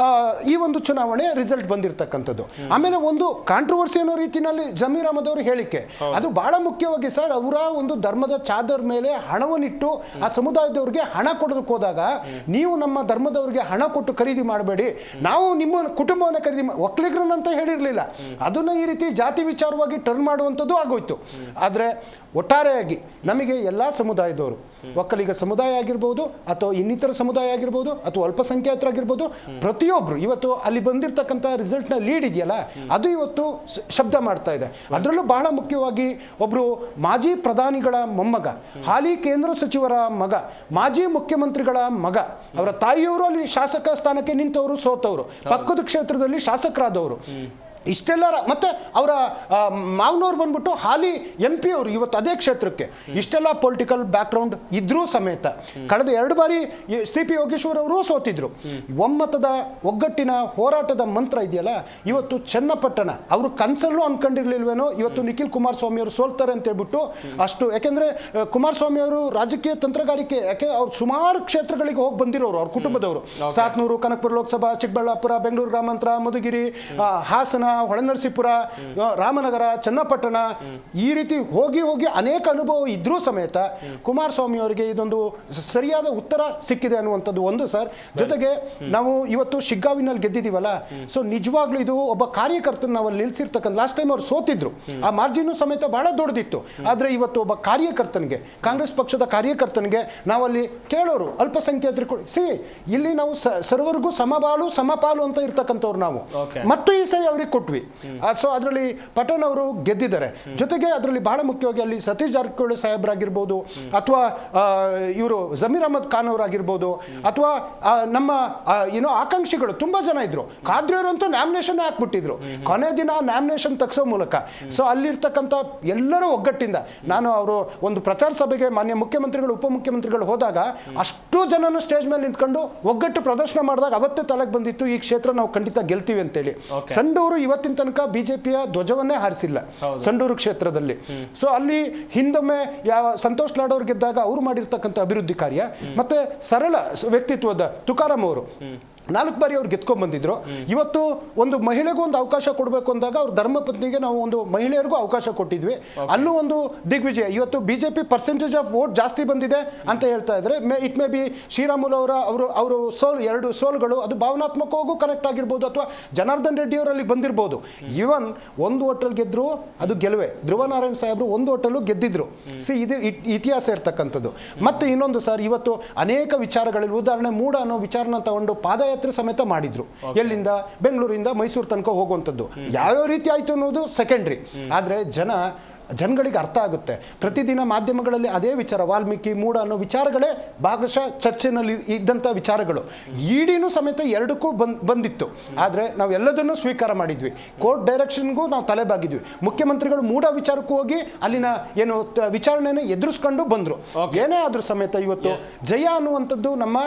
ಈ ಒಂದು ಚುನಾವಣೆ ರಿಸಲ್ಟ್ ಬಂದಿರತಕ್ಕಂಥದ್ದು. ಆಮೇಲೆ ಒಂದು ಕಾಂಟ್ರವರ್ಸಿ ಅನ್ನೋ ರೀತಿಯಲ್ಲಿ ಜಮೀರ್ ಅಹಮದ್ ಅವರು ಹೇಳಿಕೆ, ಅದು ಬಹಳ ಮುಖ್ಯವಾಗಿ ಸರ್, ಅವರ ಒಂದು ಧರ್ಮದ ಚಾದರ್ ಮೇಲೆ ಹಣವನ್ನಿಟ್ಟು ಆ ಸಮುದಾಯದವ್ರಿಗೆ ಹಣ ಕೊಡೋದಕ್ಕೆ ಹೋದಾಗ, ನೀವು ನಮ್ಮ ಧರ್ಮದವ್ರಿಗೆ ಹಣ ಕೊಟ್ಟು ಖರೀದಿ ಮಾಡಬೇಡಿ, ನಾವು ನಿಮ್ಮ ಕುಟುಂಬವನ್ನು ಖರೀದಿ ಒಕ್ಕಲಿಗರನ್ನಂತ ಹೇಳಿರಲಿಲ್ಲ. ಅದನ್ನ ಈ ರೀತಿ ಜಾತಿ ವಿಚಾರವಾಗಿ ಟರ್ನ್ ಮಾಡುವಂಥದ್ದು ಆಗೋಯ್ತು. ಆದರೆ ಒಟ್ಟಾರೆಯಾಗಿ ನಮಗೆ ಎಲ್ಲ ಸಮುದಾಯದವರು, ಒಕ್ಕಲಿಗ ಸಮುದಾಯ ಆಗಿರ್ಬೋದು ಅಥವಾ ಇನ್ನಿತರ ಸಮುದಾಯ ಆಗಿರ್ಬೋದು ಅಥವಾ ಅಲ್ಪಸಂಖ್ಯಾತರಾಗಿರ್ಬೋದು, ಪ್ರತಿಯೊಬ್ಬರು ಇವತ್ತು ಅಲ್ಲಿ ಬಂದಿರತಕ್ಕಂಥ ರಿಸಲ್ಟ್ನ ಲೀಡ್ ಇದೆಯಲ್ಲ, ಅದು ಇವತ್ತು ಶಬ್ದ ಮಾಡ್ತಾ ಇದೆ. ಅದರಲ್ಲೂ ಬಹಳ ಮುಖ್ಯವಾಗಿ ಒಬ್ಬರು ಮಾಜಿ ಪ್ರಧಾನಿಗಳ ಮೊಮ್ಮಗ, ಹಾಲಿ ಕೇಂದ್ರ ಸಚಿವರ ಮಗ, ಮಾಜಿ ಮುಖ್ಯಮಂತ್ರಿಗಳ ಮಗ, ಅವರ ತಾಯಿಯವರು ಅಲ್ಲಿ ಶಾಸಕ ಸ್ಥಾನಕ್ಕೆ ನಿಂತವರು, ಸೋತವರು, ಪಕ್ಕದ ಕ್ಷೇತ್ರದಲ್ಲಿ ಶಾಸಕರಾದವರು, ಇಷ್ಟೆಲ್ಲ ಮತ್ತೆ ಅವರ ಮಾವನವ್ರು ಬಂದ್ಬಿಟ್ಟು ಹಾಲಿ MP ಅವರು ಇವತ್ತು ಅದೇ ಕ್ಷೇತ್ರಕ್ಕೆ. ಇಷ್ಟೆಲ್ಲ ಪೊಲಿಟಿಕಲ್ ಬ್ಯಾಕ್ಗ್ರೌಂಡ್ ಇದ್ರೂ ಸಮೇತ ಕಳೆದ 2 ಬಾರಿ CP ಯೋಗೇಶ್ವರ್ ಅವರು ಸೋತಿದ್ರು. ಒಮ್ಮತದ ಒಗ್ಗಟ್ಟಿನ ಹೋರಾಟದ ಮಂತ್ರ ಇದೆಯಲ್ಲ, ಇವತ್ತು ಚನ್ನಪಟ್ಟಣ ಅವರು ಕನ್ಸಲ್ಲೂ ಅನ್ಕೊಂಡಿರ್ಲಿಲ್ವೇನೋ ಇವತ್ತು ನಿಖಿಲ್ ಕುಮಾರಸ್ವಾಮಿ ಅವರು ಸೋಲ್ತಾರೆ ಅಂತ ಹೇಳ್ಬಿಟ್ಟು ಅಷ್ಟು. ಯಾಕೆಂದ್ರೆ ಕುಮಾರಸ್ವಾಮಿ ಅವರು ರಾಜಕೀಯ ತಂತ್ರಗಾರಿಕೆ, ಯಾಕೆ ಅವ್ರು ಸುಮಾರು ಕ್ಷೇತ್ರಗಳಿಗೆ ಹೋಗಿ ಬಂದಿರೋರು, ಅವ್ರ ಕುಟುಂಬದವರು. 700 ಕನಕಪುರ ಲೋಕಸಭಾ, ಚಿಕ್ಕಬಳ್ಳಾಪುರ, ಬೆಂಗಳೂರು ಗ್ರಾಮಾಂತರ, ಮಧುಗಿರಿ, ಹಾಸನ, ಹೊಳೆನರಸೀಪುರ, ರಾಮನಗರ, ಚನ್ನಪಟ್ಟಣ, ಈ ರೀತಿ ಹೋಗಿ ಅನೇಕ ಅನುಭವ ಇದ್ರೂ ಸಮೇತ ಕುಮಾರಸ್ವಾಮಿ ಅವರಿಗೆ ಇದೊಂದು ಸರಿಯಾದ ಉತ್ತರ ಸಿಕ್ಕಿದೆ ಅನ್ನುವಂಥದ್ದು ಒಂದು ಸರ್. ಜೊತೆಗೆ ನಾವು ಇವತ್ತು ಶಿಗ್ಗಾವಿನಲ್ಲಿ ಗೆದ್ದಿದ್ದೀವಲ್ಲ, ಸೊ ನಿಜವಾಗ್ಲೂ ಇದು ಒಬ್ಬ ಕಾರ್ಯಕರ್ತನ ನಾವು ಅಲ್ಲಿ ನಿಲ್ಸಿರ್ತಕ್ಕಂಥ, ಲಾಸ್ಟ್ ಟೈಮ್ ಅವ್ರು ಸೋತಿದ್ರು, ಆ ಮಾರ್ಜಿನ್ ಸಮೇತ ಬಹಳ ದೊಡ್ಡದಿತ್ತು. ಆದರೆ ಇವತ್ತು ಒಬ್ಬ ಕಾರ್ಯಕರ್ತನಿಗೆ, ಕಾಂಗ್ರೆಸ್ ಪಕ್ಷದ ಕಾರ್ಯಕರ್ತನಿಗೆ ನಾವಲ್ಲಿ ಕೇಳೋರು ಅಲ್ಪಸಂಖ್ಯಾತರು ಇಲ್ಲಿ ನಾವು ಸರ್ವರಿಗೂ ಸಮಬಾಳು ಸಮಪಾಲು ಅಂತ ಇರ್ತಕ್ಕಂಥವ್ರು ನಾವು, ಮತ್ತು ಈ ಸರಿ ಅವ್ರಿಗೆ ಕೊಟ್ವಿ. ಸೊ ಅದರಲ್ಲಿ ಪಠಾಣ್ ಅವರು ಗೆದ್ದಿದ್ದಾರೆ. ಜೊತೆಗೆ ಅದರಲ್ಲಿ ಬಹಳ ಮುಖ್ಯವಾಗಿ ಅಲ್ಲಿ ಸತೀಶ್ ಜಾರಕಿಹೊಳಿ ಸಾಹೇಬ್ರಾಗಿರ್ಬೋದು, ಅಥವಾ ಇವರು ಜಮೀರ್ ಅಹಮದ್ ಖಾನ್ ಅವರಾಗಿರ್ಬೋದು, ಅಥವಾ ನಮ್ಮ ಆಕಾಂಕ್ಷಿಗಳು ತುಂಬಾ ಜನ ಇದ್ರು. ಖಾದ್ರಿಯವರಂತೂ ನ್ಯಾಮಿನೇಷನ್ ಹಾಕ್ಬಿಟ್ಟಿದ್ರು, ಕೊನೆ ದಿನ ನ್ಯಾಮಿನೇಷನ್ ತೆಗೆಸೋ ಮೂಲಕ. ಸೊ ಅಲ್ಲಿರ್ತಕ್ಕಂಥ ಎಲ್ಲರೂ ಒಗ್ಗಟ್ಟಿಂದ, ನಾನು ಅವರು ಒಂದು ಪ್ರಚಾರ ಸಭೆಗೆ ಮಾನ್ಯ ಮುಖ್ಯಮಂತ್ರಿಗಳು ಉಪಮುಖ್ಯಮಂತ್ರಿಗಳು ಹೋದಾಗ ಅಷ್ಟು ಜನನು ಸ್ಟೇಜ್ ಮೇಲೆ ನಿಂತ್ಕೊಂಡು ಒಗ್ಗಟ್ಟು ಪ್ರದರ್ಶನ ಮಾಡಿದಾಗ ಅವತ್ತೇ ತಲೆಗೆ ಬಂದಿತ್ತು, ಈ ಕ್ಷೇತ್ರ ನಾವು ಖಂಡಿತ ಗೆಲ್ತೀವಿ ಅಂತೇಳಿ. ಸಂಡೂರು ಇವತ್ತಿನ ತನಕ ಬಿಜೆಪಿಯ ಧ್ವಜವನ್ನೇ ಹಾರಿಸಿಲ್ಲ ಸಂಡೂರು ಕ್ಷೇತ್ರದಲ್ಲಿ. ಸೊ ಅಲ್ಲಿ ಹಿಂದೊಮ್ಮೆ ಸಂತೋಷ್ ಲಾಡ್ ಅವ್ರು ಗೆದ್ದಾಗ ಅವ್ರು ಮಾಡಿರ್ತಕ್ಕಂಥ ಅಭಿವೃದ್ಧಿ ಕಾರ್ಯ, ಮತ್ತೆ ಸರಳ ವ್ಯಕ್ತಿತ್ವದ ತುಕಾರಾಮ್ ಅವರು 4 ಬಾರಿ ಅವ್ರು ಗೆದ್ಕೊಂಡ್ ಬಂದಿದ್ರು. ಇವತ್ತು ಒಂದು ಮಹಿಳೆಗೂ ಒಂದು ಅವಕಾಶ ಕೊಡಬೇಕು ಅಂದಾಗ ಅವ್ರ ಧರ್ಮಪತ್ನಿಗೆ ನಾವು ಒಂದು ಮಹಿಳೆಯರಿಗೂ ಅವಕಾಶ ಕೊಟ್ಟಿದ್ವಿ, ಅಲ್ಲೂ ಒಂದು ದಿಗ್ವಿಜಯ. ಇವತ್ತು ಬಿಜೆಪಿ ಪರ್ಸೆಂಟೇಜ್ ಆಫ್ ವೋಟ್ ಜಾಸ್ತಿ ಬಂದಿದೆ ಅಂತ ಹೇಳ್ತಾ ಇದ್ರೆ, ಇಟ್ ಮೇ ಬಿ ಶ್ರೀರಾಮುಲು ಅವರು ಸೋಲ್ 2 ಸೋಲ್ಗಳು ಅದು ಭಾವನಾತ್ಮಕವಾಗೂ ಕನೆಕ್ಟ್ ಆಗಿರ್ಬೋದು, ಅಥವಾ ಜನಾರ್ದನ್ ರೆಡ್ಡಿ ಅವರಲ್ಲಿ ಬಂದಿರ್ಬೋದು. ಈವನ್ ಒಂದು ಹೋಟೆಲ್ ಗೆದ್ರು ಅದು ಗೆಲುವೆ. ಧ್ರುವ ನಾರಾಯಣ್ ಸಾಹೇಬ್ರು ಒಂದು ಹೋಟೆಲ್ ಗೆದ್ದಿದ್ರು. ಇದು ಇತಿಹಾಸ ಇರ್ತಕ್ಕಂಥದ್ದು. ಮತ್ತೆ ಇನ್ನೊಂದು ಸರ್, ಇವತ್ತು ಅನೇಕ ವಿಚಾರಗಳಲ್ಲಿ ಉದಾಹರಣೆ ಮೂಡ ಅನ್ನೋ ವಿಚಾರನ ತಗೊಂಡು ಪಾದಯಾತ್ರೆ ಸಮೇತ ಮಾಡಿದ್ರು. ಎಲ್ಲಿಂದ? ಬೆಂಗಳೂರಿಂದ ಮೈಸೂರು ತನಕ ಹೋಗುವಂಥದ್ದು. ಯಾವ್ಯಾವ ರೀತಿ ಆಯ್ತು ಅನ್ನೋದು ಸೆಕೆಂಡ್ರಿ. ಆದ್ರೆ ಜನ ಜನಗಳಿಗೆ ಅರ್ಥ ಆಗುತ್ತೆ. ಪ್ರತಿದಿನ ಮಾಧ್ಯಮಗಳಲ್ಲಿ ಅದೇ ವಿಚಾರ, ವಾಲ್ಮೀಕಿ ಮೂಢ ಅನ್ನೋ ವಿಚಾರಗಳೇ ಭಾಗಶಃ ಚರ್ಚೆನಲ್ಲಿ ಇದ್ದಂಥ ವಿಚಾರಗಳು. ಇಡಿನೂ ಸಮೇತ ಎರಡಕ್ಕೂ ಬಂದಿತ್ತು. ಆದರೆ ನಾವು ಎಲ್ಲದನ್ನೂ ಸ್ವೀಕಾರ ಮಾಡಿದ್ವಿ. ಕೋರ್ಟ್ ಡೈರೆಕ್ಷನ್ಗೂ ನಾವು ತಲೆಬಾಗಿದ್ವಿ. ಮುಖ್ಯಮಂತ್ರಿಗಳು ಮೂಢ ವಿಚಾರಕ್ಕೂ ಹೋಗಿ ಅಲ್ಲಿನ ಏನು ವಿಚಾರಣೆನ ಎದುರಿಸ್ಕೊಂಡು ಬಂದರು. ಏನೇ ಆದರೂ ಸಮೇತ ಇವತ್ತು ಜಯ ಅನ್ನುವಂಥದ್ದು ನಮ್ಮ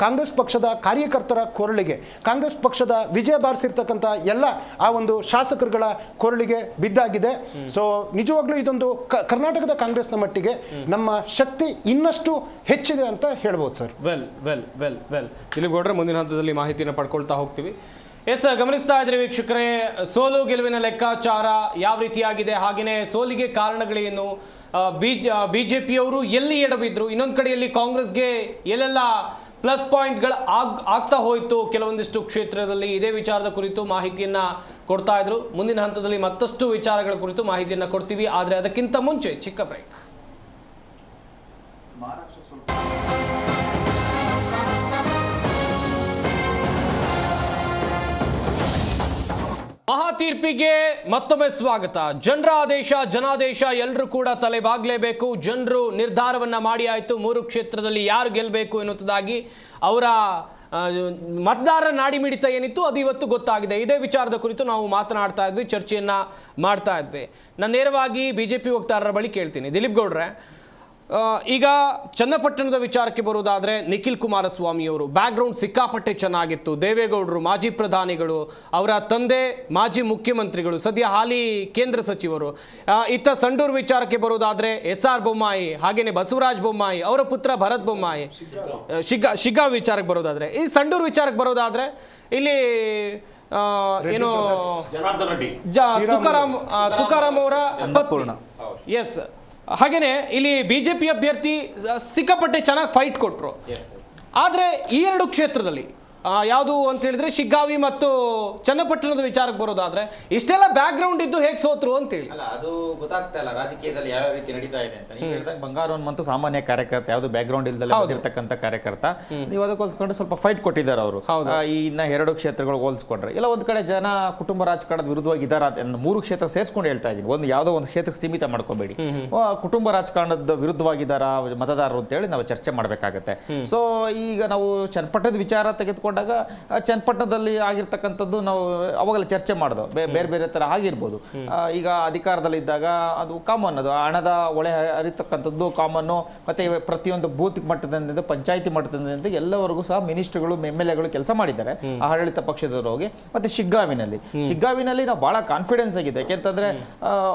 ಕಾಂಗ್ರೆಸ್ ಪಕ್ಷದ ಕಾರ್ಯಕರ್ತರ ಕೊರಳಿಗೆ, ಕಾಂಗ್ರೆಸ್ ಪಕ್ಷದ ವಿಜಯ ಬಾರಿಸಿರ್ತಕ್ಕಂಥ ಎಲ್ಲ ಆ ಒಂದು ಶಾಸಕರುಗಳ ಕೊರಳಿಗೆ ಬಿದ್ದಾಗಿದೆ. ಸೊ ನಿಜವಾಗ್ಲೂ ಇದೊಂದು ಕರ್ನಾಟಕದ ಕಾಂಗ್ರೆಸ್ನ ಮಟ್ಟಿಗೆ ನಮ್ಮ ಶಕ್ತಿ ಇನ್ನಷ್ಟು ಹೆಚ್ಚಿದೆ ಅಂತ ಹೇಳ್ಬೋದು ಸರ್. ದಿಲೀಪ್ ಗೌಡ್ರೆ, ಮುಂದಿನ ಹಂತದಲ್ಲಿ ಮಾಹಿತಿಯನ್ನು ಪಡ್ಕೊಳ್ತಾ ಹೋಗ್ತೀವಿ. ಎಸ್, ಗಮನಿಸ್ತಾ ಇದ್ರಿ ವೀಕ್ಷಕರೇ, ಸೋಲು ಗೆಲುವಿನ ಲೆಕ್ಕಾಚಾರ ಯಾವ ರೀತಿಯಾಗಿದೆ, ಹಾಗೆಯೇ ಸೋಲಿಗೆ ಕಾರಣಗಳೇನು, ಬಿಜೆಪಿಯವರು ಎಲ್ಲಿ ಎಡವಿದ್ರು, ಇನ್ನೊಂದು ಕಡೆಯಲ್ಲಿ ಕಾಂಗ್ರೆಸ್ಗೆ ಎಲ್ಲೆಲ್ಲ ಪ್ಲಸ್ ಪಾಯಿಂಟ್ಗಳು ಆಗ್ತಾ ಹೋಯಿತು ಕೆಲವೊಂದಿಷ್ಟು ಕ್ಷೇತ್ರದಲ್ಲಿ, ಇದೇ ವಿಚಾರದ ಕುರಿತು ಮಾಹಿತಿಯನ್ನ ಕೊಡ್ತಾ ಇದ್ರು. ಮುಂದಿನ ಹಂತದಲ್ಲಿ ಮತ್ತಷ್ಟು ವಿಚಾರಗಳ ಕುರಿತು ಮಾಹಿತಿಯನ್ನ ಕೊಡ್ತೀವಿ. ಆದರೆ ಅದಕ್ಕಿಂತ ಮುಂಚೆ ಚಿಕ್ಕ ಬ್ರೇಕ್. ಮಹಾ ತೀರ್ಪಿಗೆ ಮತ್ತೊಮ್ಮೆ ಸ್ವಾಗತ. ಜನರ ಆದೇಶ ಜನಾದೇಶ ಎಲ್ಲರೂ ಕೂಡ ತಲೆಬಾಗಲೇಬೇಕು. ಜನರು ನಿರ್ಧಾರವನ್ನ ಮಾಡಿ ಆಯಿತು, 3 ಕ್ಷೇತ್ರದಲ್ಲಿ ಯಾರು ಗೆಲ್ಲಬೇಕು ಎನ್ನುವುದಾಗಿ ಅವರ ಮತದಾರರ ನಾಡಿಮಿಡಿತ ಏನಿತ್ತು ಅದು ಇವತ್ತು ಗೊತ್ತಾಗಿದೆ. ಇದೇ ವಿಚಾರದ ಕುರಿತು ನಾವು ಮಾತನಾಡ್ತಾ ಇದ್ವಿ, ಚರ್ಚೆಯನ್ನ ಮಾಡ್ತಾ ಇದ್ವಿ. ನಾನು ನೇರವಾಗಿ ಬಿಜೆಪಿ ವಕ್ತಾರರ ಬಳಿ ಕೇಳ್ತೀನಿ. ದಿಲೀಪ್ ಗೌಡ್ರೆ, ಈಗ ಚನ್ನಪಟ್ಟಣದ ವಿಚಾರಕ್ಕೆ ಬರುವುದಾದರೆ ನಿಖಿಲ್ ಕುಮಾರಸ್ವಾಮಿ ಅವರು ಬ್ಯಾಕ್ಗ್ರೌಂಡ್ ಸಿಕ್ಕಾಪಟ್ಟೆ ಚೆನ್ನಾಗಿತ್ತು. ದೇವೇಗೌಡರು ಮಾಜಿ ಪ್ರಧಾನಿಗಳು, ಅವರ ತಂದೆ ಮಾಜಿ ಮುಖ್ಯಮಂತ್ರಿಗಳು, ಸದ್ಯ ಹಾಲಿ ಕೇಂದ್ರ ಸಚಿವರು. ಇತ್ತ ಸಂಡೂರು ವಿಚಾರಕ್ಕೆ ಬರುವುದಾದರೆ SR ಬೊಮ್ಮಾಯಿ, ಹಾಗೇನೆ ಬಸವರಾಜ ಬೊಮ್ಮಾಯಿ, ಅವರ ಪುತ್ರ ಭರತ್ ಬೊಮ್ಮಾಯಿ. ಶಿಗ್ಗಾವಿ ವಿಚಾರಕ್ಕೆ ಬರೋದಾದ್ರೆ, ಈ ಸಂಡೂರು ವಿಚಾರಕ್ಕೆ ಬರೋದಾದ್ರೆ ಇಲ್ಲಿ ಏನು ಜನಾರ್ದನ್ ರೆಡ್ಡಿ, ತುಕಾರಾಮ್ ಅವರ ಎಸ್. ಹಾಗೇನೆ ಇಲ್ಲಿ ಬಿಜೆಪಿ ಅಭ್ಯರ್ಥಿ ಸಿಕ್ಕಾಪಟ್ಟೆ ಚೆನ್ನಾಗಿ ಫೈಟ್ ಕೊಟ್ಟರು. ಆದರೆ ಈ 2 ಕ್ಷೇತ್ರದಲ್ಲಿ ಯಾವುದು ಅಂತ ಹೇಳಿದ್ರೆ ಶಿಗ್ಗಾವಿ ಮತ್ತು ಚನ್ನಪಟ್ಟಣದ ವಿಚಾರಕ್ಕೆ ಬರೋದಾದ್ರೆ ಇಷ್ಟೆಲ್ಲ ಬ್ಯಾಕ್ ಗ್ರೌಂಡ್ ಇದ್ದು ಹೇಗೆ ಸೋತ್ರು ಅಂತ ಹೇಳಿ. ಅಲ್ಲ, ಅದು ಗೊತ್ತಾಗ್ತಾ ಇಲ್ಲ ರಾಜಕೀಯದಲ್ಲಿ ಯಾವ ರೀತಿ ನಡೀತಾ ಇದೆ ಅಂತ. ನೀವು ಹೇಳಿದಾಗ ಬಂಗಾರವನ್ ಮತ್ತು ಸಾಮಾನ್ಯ ಕಾರ್ಯಕರ್ತ, ಯಾವುದು ಬ್ಯಾಕ್ ಗ್ರೌಂಡ್ ಇಲ್ಲದೆ ಇರ್ತಕ್ಕಂಥ ಕಾರ್ಯಕರ್ತ, ನೀವು ಅದಕ್ಕೆ ಹೋಲಿಸ್ಕೊಂಡು ಸ್ವಲ್ಪ ಫೈಟ್ ಕೊಟ್ಟಿದ್ದಾರೆ ಅವರು. ಇನ್ನ 2 ಕ್ಷೇತ್ರಗಳು ಹೋಲಿಸ್ಕೊಂಡ್ರೆ ಎಲ್ಲ ಒಂದ್ ಕಡೆ ಜನ ಕುಟುಂಬ ರಾಜಕಾರಣದ ವಿರುದ್ಧವಾಗಿ ಇದಾರ. 3 ಕ್ಷೇತ್ರ ಸೇರಿಸ್ಕೊಂಡು ಹೇಳ್ತಾ ಇದ್ದೀನಿ, ಒಂದು ಯಾವುದೋ ಒಂದು ಕ್ಷೇತ್ರಕ್ಕೆ ಸೀಮಿತ ಮಾಡ್ಕೋಬೇಡಿ. ಕುಟುಂಬ ರಾಜಕಾರಣದ ವಿರುದ್ಧವಾಗಿದ್ದಾರ ಮತದಾರರು ಅಂತ ಹೇಳಿ ನಾವು ಚರ್ಚೆ ಮಾಡಬೇಕಾಗತ್ತೆ. ಸೊ ಈಗ ನಾವು ಚನ್ನಪಟ್ಟಣದ ವಿಚಾರ ತೆಗೆದುಕೊಂಡು ಚನ್ನಪಟ್ಟಣದಲ್ಲಿ ಆಗಿರ್ತಕ್ಕಂಥದ್ದು ನಾವು ಅವಾಗಲೇ ಚರ್ಚೆ ಮಾಡೋದು, ಬೇರೆ ಬೇರೆ ತರ ಆಗಿರ್ಬೋದು. ಈಗ ಅಧಿಕಾರದಲ್ಲಿದ್ದಾಗ ಅದು ಕಾಮನ್, ಅದು ಹಣದ ಒಳೆ ಹರಿತಕ್ಕಂಥದ್ದು ಕಾಮನ್ನು. ಮತ್ತೆ ಪ್ರತಿಯೊಂದು ಬೂತ್ ಮಟ್ಟದಿಂದ ಪಂಚಾಯತಿ ಮಟ್ಟದಿಂದ ಎಲ್ಲವರೆಗೂ ಸಹ ಮಿನಿಸ್ಟರ್ಗಳು MLAಗಳು ಕೆಲಸ ಮಾಡಿದ್ದಾರೆ ಆಡಳಿತ ಪಕ್ಷದವರು ಹೋಗಿ. ಮತ್ತೆ ಶಿಗ್ಗಾವಿನಲ್ಲಿ ನಾವು ಬಹಳ ಕಾನ್ಫಿಡೆನ್ಸ್ ಆಗಿದೆ. ಯಾಕೆಂತಂದ್ರೆ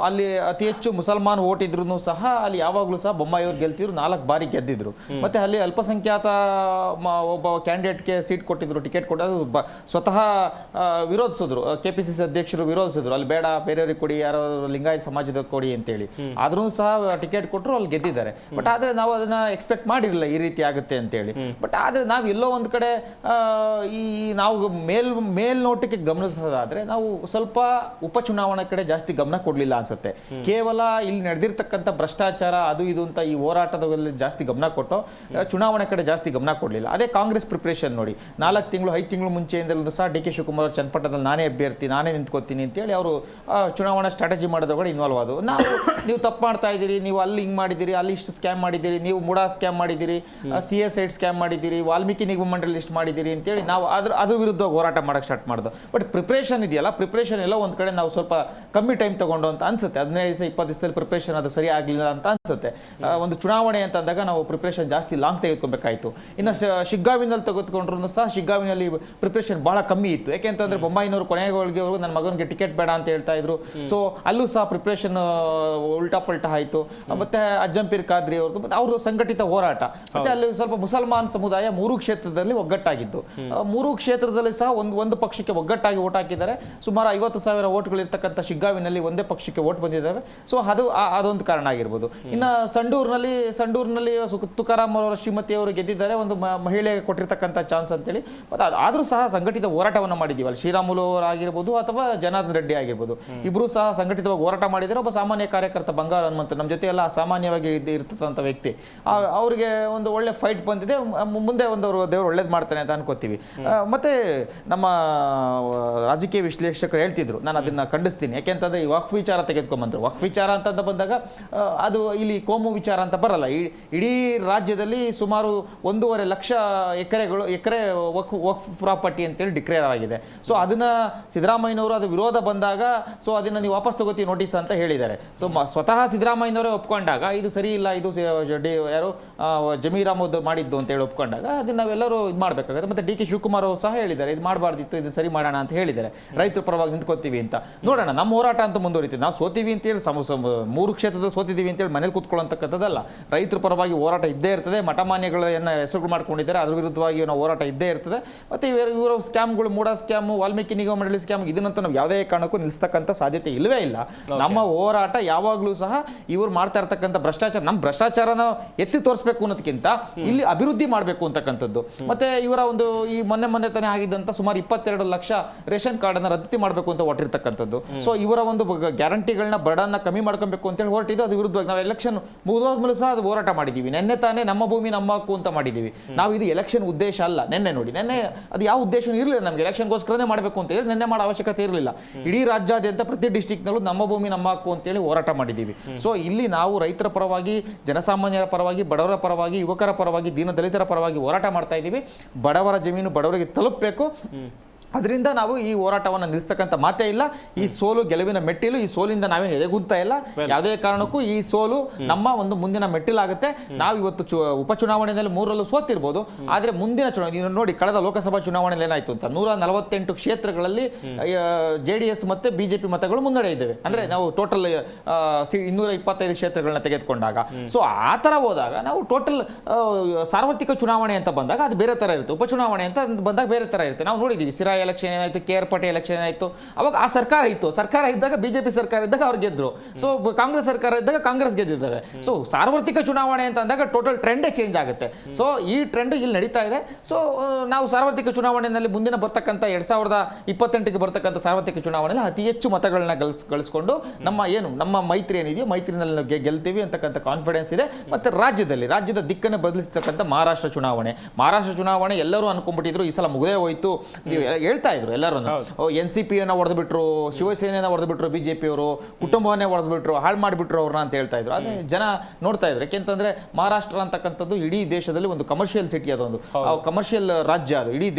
ಅಲ್ಲಿ ಅತಿ ಹೆಚ್ಚು ಮುಸಲ್ಮಾನ್ ವೋಟ್ ಇದ್ರು ಸಹ ಅಲ್ಲಿ ಯಾವಾಗಲೂ ಸಹ ಬೊಮ್ಮಾಯಿ ಅವರು ಗೆಲ್ತಿದ್ರು, 4 ಬಾರಿ ಗೆದ್ದಿದ್ರು. ಮತ್ತೆ ಅಲ್ಲಿ ಅಲ್ಪಸಂಖ್ಯಾತ ಒಬ್ಬ ಕ್ಯಾಂಡಿಡೇಟ್ಗೆ ಸೀಟ್ ಕೊಟ್ಟಿದ್ರು, ಟಿಕೆಟ್ ಕೊಟ್ಟರು. ಸ್ವತಃ ವಿರೋಧಿಸಿದ್ರು, KPCC ಅಧ್ಯಕ್ಷರು ವಿರೋಧಿಸಿದ್ರು, ಅಲ್ಲಿ ಬೇಡ ಬೇರೆಯವ್ರಿಗೆ ಕೊಡಿ, ಯಾರೋ ಲಿಂಗಾಯತ ಸಮಾಜದ ಕೊಡಿ ಅಂತೇಳಿ. ಆದ್ರೂ ಸಹ ಟಿಕೆಟ್ ಕೊಟ್ಟರು, ಅಲ್ಲಿ ಗೆದ್ದಿದ್ದಾರೆ. ಬಟ್ ಆದ್ರೆ ನಾವು ಅದನ್ನ ಎಕ್ಸ್ಪೆಕ್ಟ್ ಮಾಡಿರಲಿಲ್ಲ ಈ ರೀತಿ ಆಗುತ್ತೆ ಅಂತೇಳಿ. ಬಟ್ ಆದ್ರೆ ನಾವು ಎಲ್ಲೋ ಒಂದ್ ಕಡೆ ಈ ನಾವು ಮೇಲ್ನೋಟಕ್ಕೆ ಗಮನಿಸೋದಾದ್ರೆ ನಾವು ಸ್ವಲ್ಪ ಉಪಚುನಾವಣೆ ಕಡೆ ಜಾಸ್ತಿ ಗಮನ ಕೊಡ್ಲಿಲ್ಲ ಅನ್ಸುತ್ತೆ. ಕೇವಲ ಇಲ್ಲಿ ನಡೆದಿರ್ತಕ್ಕಂಥ ಭ್ರಷ್ಟಾಚಾರ ಅದು ಇದು ಅಂತ ಈ ಹೋರಾಟದಲ್ಲಿ ಜಾಸ್ತಿ ಗಮನ ಕೊಟ್ಟು ಚುನಾವಣೆ ಕಡೆ ಜಾಸ್ತಿ ಗಮನ ಕೊಡ್ಲಿಲ್ಲ. ಅದೇ ಕಾಂಗ್ರೆಸ್ ಪ್ರಿಪರೇಷನ್ ನೋಡಿ, 4 ತಿಂಗಳು 5 ತಿಂಗಳು ಮುಂಚೆಯಿಂದಲೂ ಸಹ DK ಶಿವಕುಮಾರ್ ಚನ್ನಪಟ್ಟಣದಲ್ಲಿ ನಾನೇ ಅಭ್ಯರ್ಥಿ, ನಾನೇ ನಿಂತ್ಕೋತೀನಿ ಅಂತೇಳಿ ಅವರು ಚುನಾವಣಾ ಸ್ಟ್ರಾಟಜಿ ಮಾಡೋದ್ರೊಳಗೆ ಇನ್ವಾಲ್ವ್ ಆದವು. ನೀವು ತಪ್ಪು ಮಾಡ್ತಾ ಇದ್ದೀರಿ, ನೀವು ಅಲ್ಲಿ ಹಿಂಗೆ ಮಾಡಿದ್ದೀರಿ, ಅಲ್ಲಿ ಇಷ್ಟು ಸ್ಕ್ಯಾಮ್ ಮಾಡಿದ್ದೀರಿ, ನೀವು ಮುಡಾ ಸ್ಕ್ಯಾಮ್ ಮಾಡಿದ್ದೀರಿ, CA ಸೈಡ್ ಸ್ಕ್ಯಾಮ್ ಮಾಡಿದ್ದೀರಿ, ವಾಲ್ಮೀಕಿ ನಿಗಮ ಮಂಡಳಿ ಲಿಸ್ಟ್ ಮಾಡಿದ್ದೀರಿ ಅಂತೇಳಿ ನಾವು ಅದ್ರ ವಿರುದ್ಧ ಹೋರಾಟ ಮಾಡೋಕ್ಕೆ ಸ್ಟಾರ್ಟ್ ಮಾಡೋದು. ಬಟ್ ಪ್ರಿಪ್ರೇಷನ್ ಇದೆಯಲ್ಲ, ಪ್ರಿಪ್ರೇಷನ್ ಎಲ್ಲ ಒಂದು ಕಡೆ ನಾವು ಸ್ವಲ್ಪ ಕಮ್ಮಿ ಟೈಮ್ ತಗೊಂಡು ಅಂತ ಅನ್ಸುತ್ತೆ. 15 ದಿವಸ 20 ದಿವಸದಲ್ಲಿ ಪ್ರಿಪ್ರೇಷನ್ ಅದು ಸರಿ ಆಗಲಿಲ್ಲ ಅಂತ ಅನ್ಸುತ್ತೆ. ಒಂದು ಚುನಾವಣೆ ಅಂತ ಅಂದಾಗ ನಾವು ಪ್ರಿಪ್ರೇಷನ್ ಜಾಸ್ತಿ ಲಾಂಗ್ ತೆಗೆದುಕೋಬೇಕಾಯಿತು. ಇನ್ನು ಶಿಗ್ಗಾವಿನಲ್ಲಿ ತೆಗೆದುಕೊಂಡ್ರು ಸಹ ಶಿಗ್ಗಾವಿನಲ್ಲಿ ಪ್ರಿಪ್ರೇಷನ್ ಬಹಳ ಕಮ್ಮಿ ಇತ್ತು. ಯಾಕೆಂತಂದ್ರೆ ಬೊಮ್ಮಾಯಿನವರು ಕೊನೆಗಳಿಗೆ ನನ್ನ ಮಗನಿಗೆ ಟಿಕೆಟ್ ಬೇಡ ಅಂತ ಹೇಳ್ತಾ ಇದ್ರು. ಸೊ ಅಲ್ಲೂ ಸಹ ಪ್ರಿಪ್ರೇಷನ್ ಉಲ್ಟಾ ಪಲ್ಟಾ ಆಯಿತು. ಮತ್ತೆ ಅಜ್ಜಂಪೀರ್ ಖಾದ್ರಿ ಅವ್ರದ್ದು ಅವರು ಸಂಘಟಿತ ಹೋರಾಟ. ಮತ್ತೆ ಅಲ್ಲಿ ಸ್ವಲ್ಪ ಮುಸಲ್ಮಾನ್ ಸಮುದಾಯ 3 ಕ್ಷೇತ್ರದಲ್ಲಿ ಒಗ್ಗಟ್ಟಾಗಿದ್ದು, 3 ಕ್ಷೇತ್ರದಲ್ಲಿ ಸಹ ಒಂದು ಪಕ್ಷಕ್ಕೆ ಒಗ್ಗಟ್ಟಾಗಿ ಓಟ್ ಹಾಕಿದ್ದಾರೆ. ಸುಮಾರು 50,000 ಓಟ್ಗಳು ಇರ್ತಕ್ಕಂಥ ಶಿಗ್ಗಾವಿನಲ್ಲಿ ಒಂದೇ ಪಕ್ಷಕ್ಕೆ ಓಟ್ ಬಂದಿದ್ದಾವೆ. ಸೊ ಅದೊಂದು ಕಾರಣ ಆಗಿರ್ಬೋದು. ಇನ್ನು ಸಂಡೂರಿನಲ್ಲಿ ತುಕಾರಾಮ್ ಅವರ ಶ್ರೀಮತಿ ಅವರು ಗೆದ್ದಿದ್ದಾರೆ, ಒಂದು ಮಹಿಳೆಗೆ ಕೊಟ್ಟಿರ್ತಕ್ಕಂಥ ಚಾನ್ಸ್ ಅಂತೇಳಿ. ಮತ್ತು ಆದರೂ ಸಹ ಸಂಘಟಿತ ಹೋರಾಟವನ್ನು ಮಾಡಿದ್ದೀವಲ್ಲ, ಶ್ರೀರಾಮುಲು ಅವರಾಗಿರ್ಬೋದು ಅಥವಾ ಜನಾರ್ದನ್ ರೆಡ್ಡಿ ಆಗಿರ್ಬೋದು, ಇಬ್ಬರು ಸಹ ಸಂಘಟಿತವಾಗಿ ಹೋರಾಟ ಮಾಡಿದರೆ ಒಬ್ಬ ಸಾಮಾನ್ಯ ಕಾರ್ಯಕರ್ತ ಬಂಗಾರ ಹನುಮಂತ ನಮ್ಮ ಜೊತೆ ಎಲ್ಲ ಸಾಮಾನ್ಯವಾಗಿ ಇರ್ತಕ್ಕಂಥ ವ್ಯಕ್ತಿ, ಅವರಿಗೆ ಒಂದು ಒಳ್ಳೆ ಫೈಟ್ ಬಂದಿದೆ, ಮುಂದೆ ಒಂದು ದೇವರು ಒಳ್ಳೇದು ಮಾಡ್ತಾನೆ ಅಂತ ಅನ್ಕೋತೀವಿ. ಮತ್ತೆ ನಮ್ಮ ರಾಜಕೀಯ ವಿಶ್ಲೇಷಕರು ಹೇಳ್ತಿದ್ರು, ನಾನು ಅದನ್ನ ಖಂಡಿಸ್ತೀನಿ. ಯಾಕೆಂತಂದ್ರೆ ಈ ವಕ್ಫ್ ವಿಚಾರ ತೆಗೆದುಕೊಂಡ್ಬಂದ್ರು. ವಕ್ಫ್ ವಿಚಾರ ಅಂತ ಬಂದಾಗ ಅದು ಇಲ್ಲಿ ಕೋಮು ವಿಚಾರ ಅಂತ ಬರಲ್ಲ. ಇಡೀ ರಾಜ್ಯದಲ್ಲಿ ಸುಮಾರು 1.5 ಲಕ್ಷ ಎಕರೆ ವಕ್ಫ್ ಪ್ರಾಪರ್ಟಿ ಅಂತೇಳಿ ಡಿಕ್ಲೇರ್ ಆಗಿದೆ. ಸೊ ಅದನ್ನ ಸಿದ್ದರಾಮಯ್ಯನವರು ಅದು ವಿರೋಧ ಬಂದಾಗ ಸೊ ಅದನ್ನ ನೀವು ವಾಪಸ್ ತಗೋತೀವಿ ನೋಟಿಸ್ ಅಂತ ಹೇಳಿದ್ದಾರೆ. ಸೊ ಸ್ವತಃ ಸಿದ್ದರಾಮಯ್ಯನವರೇ ಒಪ್ಕೊಂಡಾಗ ಇದು ಸರಿ ಇಲ್ಲ, ಇದು ಯಾರು ಜಮೀರ್ ಅಹಮದ್ ಮಾಡಿದ್ದು ಅಂತ ಹೇಳಿ ಒಪ್ಕೊಂಡಾಗ ಅದನ್ನ ನಾವೆಲ್ಲರೂ ಇದು ಮಾಡಬೇಕಾಗುತ್ತೆ. ಮತ್ತೆ ಡಿ ಕೆ ಶಿವಕುಮಾರ್ ಅವರು ಸಹ ಹೇಳಿದ್ದಾರೆ, ಇದು ಮಾಡಬಾರ್ದಿತ್ತು, ಇದು ಸರಿ ಮಾಡೋಣ ಅಂತ ಹೇಳಿದ್ದಾರೆ, ರೈತರ ಪರವಾಗಿ ನಿಂತ್ಕೋತೀವಿ ಅಂತ. ನೋಡೋಣ, ನಮ್ಮ ಹೋರಾಟ ಅಂತ ಮುಂದುವರಿತೀವಿ. ನಾವು ಸೋತೀವಿ ಅಂತೇಳಿ 3 ಕ್ಷೇತ್ರದಲ್ಲಿ ಸೋತಿದ್ದೀವಿ ಅಂತೇಳಿ ಮನೇಲಿ ಕೂತ್ಕೊಳ್ಳೋಂಥಕ್ಕಂಥದ್ದಲ್ಲ. ರೈತರ ಪರವಾಗಿ ಹೋರಾಟ ಇದ್ದೇ ಇರ್ತದೆ. ಮಠಮಾನ್ಯಗಳನ್ನ ಹೆಸರುಗಳು ಮಾಡ್ಕೊಂಡಿದ್ದಾರೆ, ಅದ್ರ ವಿರುದ್ಧವಾಗಿ ನಾವು ಹೋರಾಟ ಇದ್ದೇ ಇರ್ತದೆ. ಮತ್ತು ಇವರ ಸ್ಕ್ಯಾಮ್ಗಳು, ಮೂಡಾ ಸ್ಕ್ಯಾಮು, ವಾಲ್ಮೀಕಿ ನಿಗಮ ಮಂಡಳಿ ಸ್ಕ್ಯಾಮ್, ಇದನ್ನಂತೂ ನಾವು ಯಾವುದೇ ಕಾರಣಕ್ಕೂ ನಿಲ್ಲಿಸ್ತಕ್ಕಂಥ ಸಾಧ್ಯತೆ ಇಲ್ಲವೇ ಇಲ್ಲ. ನಮ್ಮ ಹೋರಾಟ ಯಾವಾಗಲೂ ಸಹ ಇವರು ಮಾಡ್ತಾ ಇರ್ತಕ್ಕಂಥ ಭ್ರಷ್ಟಾಚಾರ, ನಮ್ಮ ಭ್ರಷ್ಟಾಚಾರನ ಎತ್ತಿ ತೋರಿಸ್ಬೇಕು ಅನ್ನೋದಕ್ಕಿಂತ ಇಲ್ಲಿ ಅಭಿವೃದ್ಧಿ ಮಾಡಬೇಕು ಅಂತಕ್ಕಂಥದ್ದು. ಮತ್ತೆ ಇವರ ಒಂದು ಈ ಮೊನ್ನೆ ತಾನೇ ಆಗಿದ್ದಂಥ ಸುಮಾರು 22 ಲಕ್ಷ ರೇಷನ್ ಕಾರ್ಡ್ ಅನ್ನ ರದ್ದು ಮಾಡಬೇಕು ಅಂತ ಹೊರಟಿರ್ತಕ್ಕಂಥದ್ದು. ಸೊ ಇವರ ಒಂದು ಗ್ಯಾರಂಟಿಗಳನ್ನ ಬರ್ಡನ್ನ ಕಮ್ಮಿ ಮಾಡ್ಕೊಬೇಕು ಅಂತೇಳಿ ಹೊರಟಿದ್ದು. ಅದು ವಿರುದ್ಧವಾಗಿ ನಾವು ಎಲೆಕ್ಷನ್ ಮುಗಿದೋದ್ಮೇಲೆ ಸಹ ಅದು ಹೋರಾಟ ಮಾಡಿದ್ದೀವಿ. ನೆನ್ನೆ ತಾನೇ ನಮ್ಮ ಭೂಮಿ ನಮ್ಮ ಹಕ್ಕು ಅಂತ ಮಾಡಿದ್ದೀವಿ ನಾವು. ಇದು ಎಲೆಕ್ಷನ್ ಉದ್ದೇಶ ಅಲ್ಲ. ನೆನ್ನೆ ನೋಡಿ, ನೆನ್ನೆ ಅದು ಯಾವ ಉದ್ದೇಶನೂ ಇರಲಿಲ್ಲ ನಮಗೆ. ಎಲೆಕ್ಷನ್ಗೋಸ್ಕರನೇ ಮಾಡಬೇಕು ಅಂತ ಹೇಳಿದ್ರೆ ನೆನ್ನೆ ಮಾಡೋ ಅವಶ್ಯಕತೆ ಇರಲಿಲ್ಲ. ಇಡೀ ರಾಜ್ಯಾದ್ಯಂತ ಪ್ರತಿ ಡಿಸ್ಟಿಕ್ನಲ್ಲೂ ನಮ್ಮ ಭೂಮಿ ನಮ್ಮ ಹಕ್ಕು ಅಂತೇಳಿ ಹೋರಾಟ ಮಾಡಿದ್ದೀವಿ. ಸೊ ಇಲ್ಲಿ ನಾವು ರೈತರ ಪರವಾಗಿ, ಜನಸಾಮಾನ್ಯರ ಪರವಾಗಿ, ಬಡವರ ಪರವಾಗಿ, ಯುವಕರ ಪರವಾಗಿ, ದೀನ ದಲಿತರ ಪರವಾಗಿ ಹೋರಾಟ ಮಾಡ್ತಾ ಇದ್ದೀವಿ. ಬಡವರ ಜಮೀನು ಬಡವರಿಗೆ ತಲುಪಬೇಕು. ಅದರಿಂದ ನಾವು ಈ ಹೋರಾಟವನ್ನು ನಿಲ್ಲಿಸ್ತಕ್ಕಂಥ ಮಾತೇ ಇಲ್ಲ. ಈ ಸೋಲು ಗೆಲುವಿನ ಮೆಟ್ಟಿಲು. ಈ ಸೋಲಿಂದ ನಾವೇನು ಎದೆಗುತ್ತಾ ಇಲ್ಲ. ಯಾವುದೇ ಕಾರಣಕ್ಕೂ ಈ ಸೋಲು ನಮ್ಮ ಒಂದು ಮುಂದಿನ ಮೆಟ್ಟಿಲಾಗುತ್ತೆ. ನಾವು ಇವತ್ತು ಉಪಚುನಾವಣೆಯಲ್ಲಿ 3ರಲ್ಲೂ ಸೋತಿರ್ಬೋದು, ಆದರೆ ಮುಂದಿನ ಚುನಾವಣೆ ನೋಡಿ, ಕಳೆದ ಲೋಕಸಭಾ ಚುನಾವಣೆಯಲ್ಲಿ ಏನಾಯ್ತು ಅಂತ 148 ಕ್ಷೇತ್ರಗಳಲ್ಲಿ JDS ಮತ್ತೆ ಬಿಜೆಪಿ ಮತಗಳು ಮುನ್ನಡೆ ಇದ್ದೇವೆ. ಅಂದ್ರೆ ನಾವು ಟೋಟಲ್ 225 ಕ್ಷೇತ್ರಗಳನ್ನ ತೆಗೆದುಕೊಂಡಾಗ. ಸೊ ಆ ಥರ ಹೋದಾಗ ನಾವು ಟೋಟಲ್ ಸಾರ್ವತ್ರಿಕ ಚುನಾವಣೆ ಅಂತ ಬಂದಾಗ ಅದು ಬೇರೆ ಥರ ಇರುತ್ತೆ, ಉಪಚುನಾವಣೆ ಅಂತ ಬಂದಾಗ ಬೇರೆ ಥರ ಇರುತ್ತೆ. ನಾವು ನೋಡಿದ್ದೀವಿ, ಸಿರಾ ಎಲೆಕ್ಷನ್ ಏನಾಯ್ತು, KR ಎಲೆಕ್ಷನ್ ಏನಾಯ್ತು, ಅವಾಗ ಆ ಸರ್ಕಾರ ಇತ್ತು. ಸರ್ಕಾರ ಇದ್ದಾಗ ಬಿಜೆಪಿ ಸರ್ಕಾರ ಇದ್ದಾಗ ಅವ್ರು ಗೆದ್ರು. ಸೊ ಕಾಂಗ್ರೆಸ್ ಸರ್ಕಾರ ಇದ್ದಾಗ ಕಾಂಗ್ರೆಸ್ ಗೆದ್ದಿದ್ದಾರೆ. ಸೊ ಸಾರ್ವತ್ರಿಕ ಚುನಾವಣೆ ಅಂತ ಅಂದಾಗ ಟೋಟಲ್ ಟ್ರೆಂಡೇ ಚೇಂಜ್ ಆಗುತ್ತೆ. ಸೊ ಈ ಟ್ರೆಂಡ್ ಇಲ್ಲಿ ನಡೀತಾ ಇದೆ. ಸೊ ನಾವು ಸಾರ್ವತ್ರಿಕ ಚುನಾವಣೆಯಲ್ಲಿ ಮುಂದಿನ ಬರ್ತಕ್ಕಂಥ 2028ಗೆ ಬರ್ತಕ್ಕಂಥ ಸಾರ್ವತ್ರಿಕ ಚುನಾವಣೆಯಲ್ಲಿ ಅತಿ ಹೆಚ್ಚು ಮತಗಳನ್ನ ಗಳಿಸ್ಕೊಂಡು ನಮ್ಮ ಮೈತ್ರಿ ಏನಿದೆಯೋ ಮೈತ್ರಿನಲ್ಲಿ ಗೆಲ್ತೀವಿ ಅಂತಕ್ಕಂಥ ಕಾನ್ಫಿಡೆನ್ಸ್ ಇದೆ. ಮತ್ತೆ ರಾಜ್ಯದ ದಿಕ್ಕನ್ನು ಬದಲಿಸ್ತಕ್ಕಂಥ ಮಹಾರಾಷ್ಟ್ರ ಚುನಾವಣೆ ಎಲ್ಲರೂ ಅನ್ಕೊಂಡ್ಬಿಟ್ಟಿದ್ರು ಈ ಸಲ ಮುಗದೇ ಹೋಯ್ತು. ನೀವು ಹೇಳ್ತಾ ಇದ್ರು ಎಲ್ಲರೂ, NCPಯನ್ನು ಹೊಡೆದ್ಬಿಟ್ರು, ಶಿವಸೇನೆಯನ್ನು ಹೊಡೆದ್ಬಿಟ್ರು, ಬಿಜೆಪಿಯವರು ಕುಟುಂಬವನ್ನೇ ಹೊಡೆದ್ಬಿಟ್ರು, ಹಾಳು ಮಾಡಿಬಿಟ್ರು ಅವ್ರನ್ನ ಅಂತ ಹೇಳ್ತಾ ಇದ್ರು. ಅದೇ ಜನ ನೋಡ್ತಾ ಇದ್ರು. ಯಾಕೆಂತಂದ್ರೆ ಮಹಾರಾಷ್ಟ್ರ ಅಂತಕ್ಕಂಥದ್ದು ಇಡೀ ದೇಶದಲ್ಲಿ ಒಂದು ಕಮರ್ಷಿಯಲ್ ಸಿಟಿ, ಅದೊಂದು ಕಮರ್ಷಿಯಲ್ ರಾಜ್ಯ. ಅದು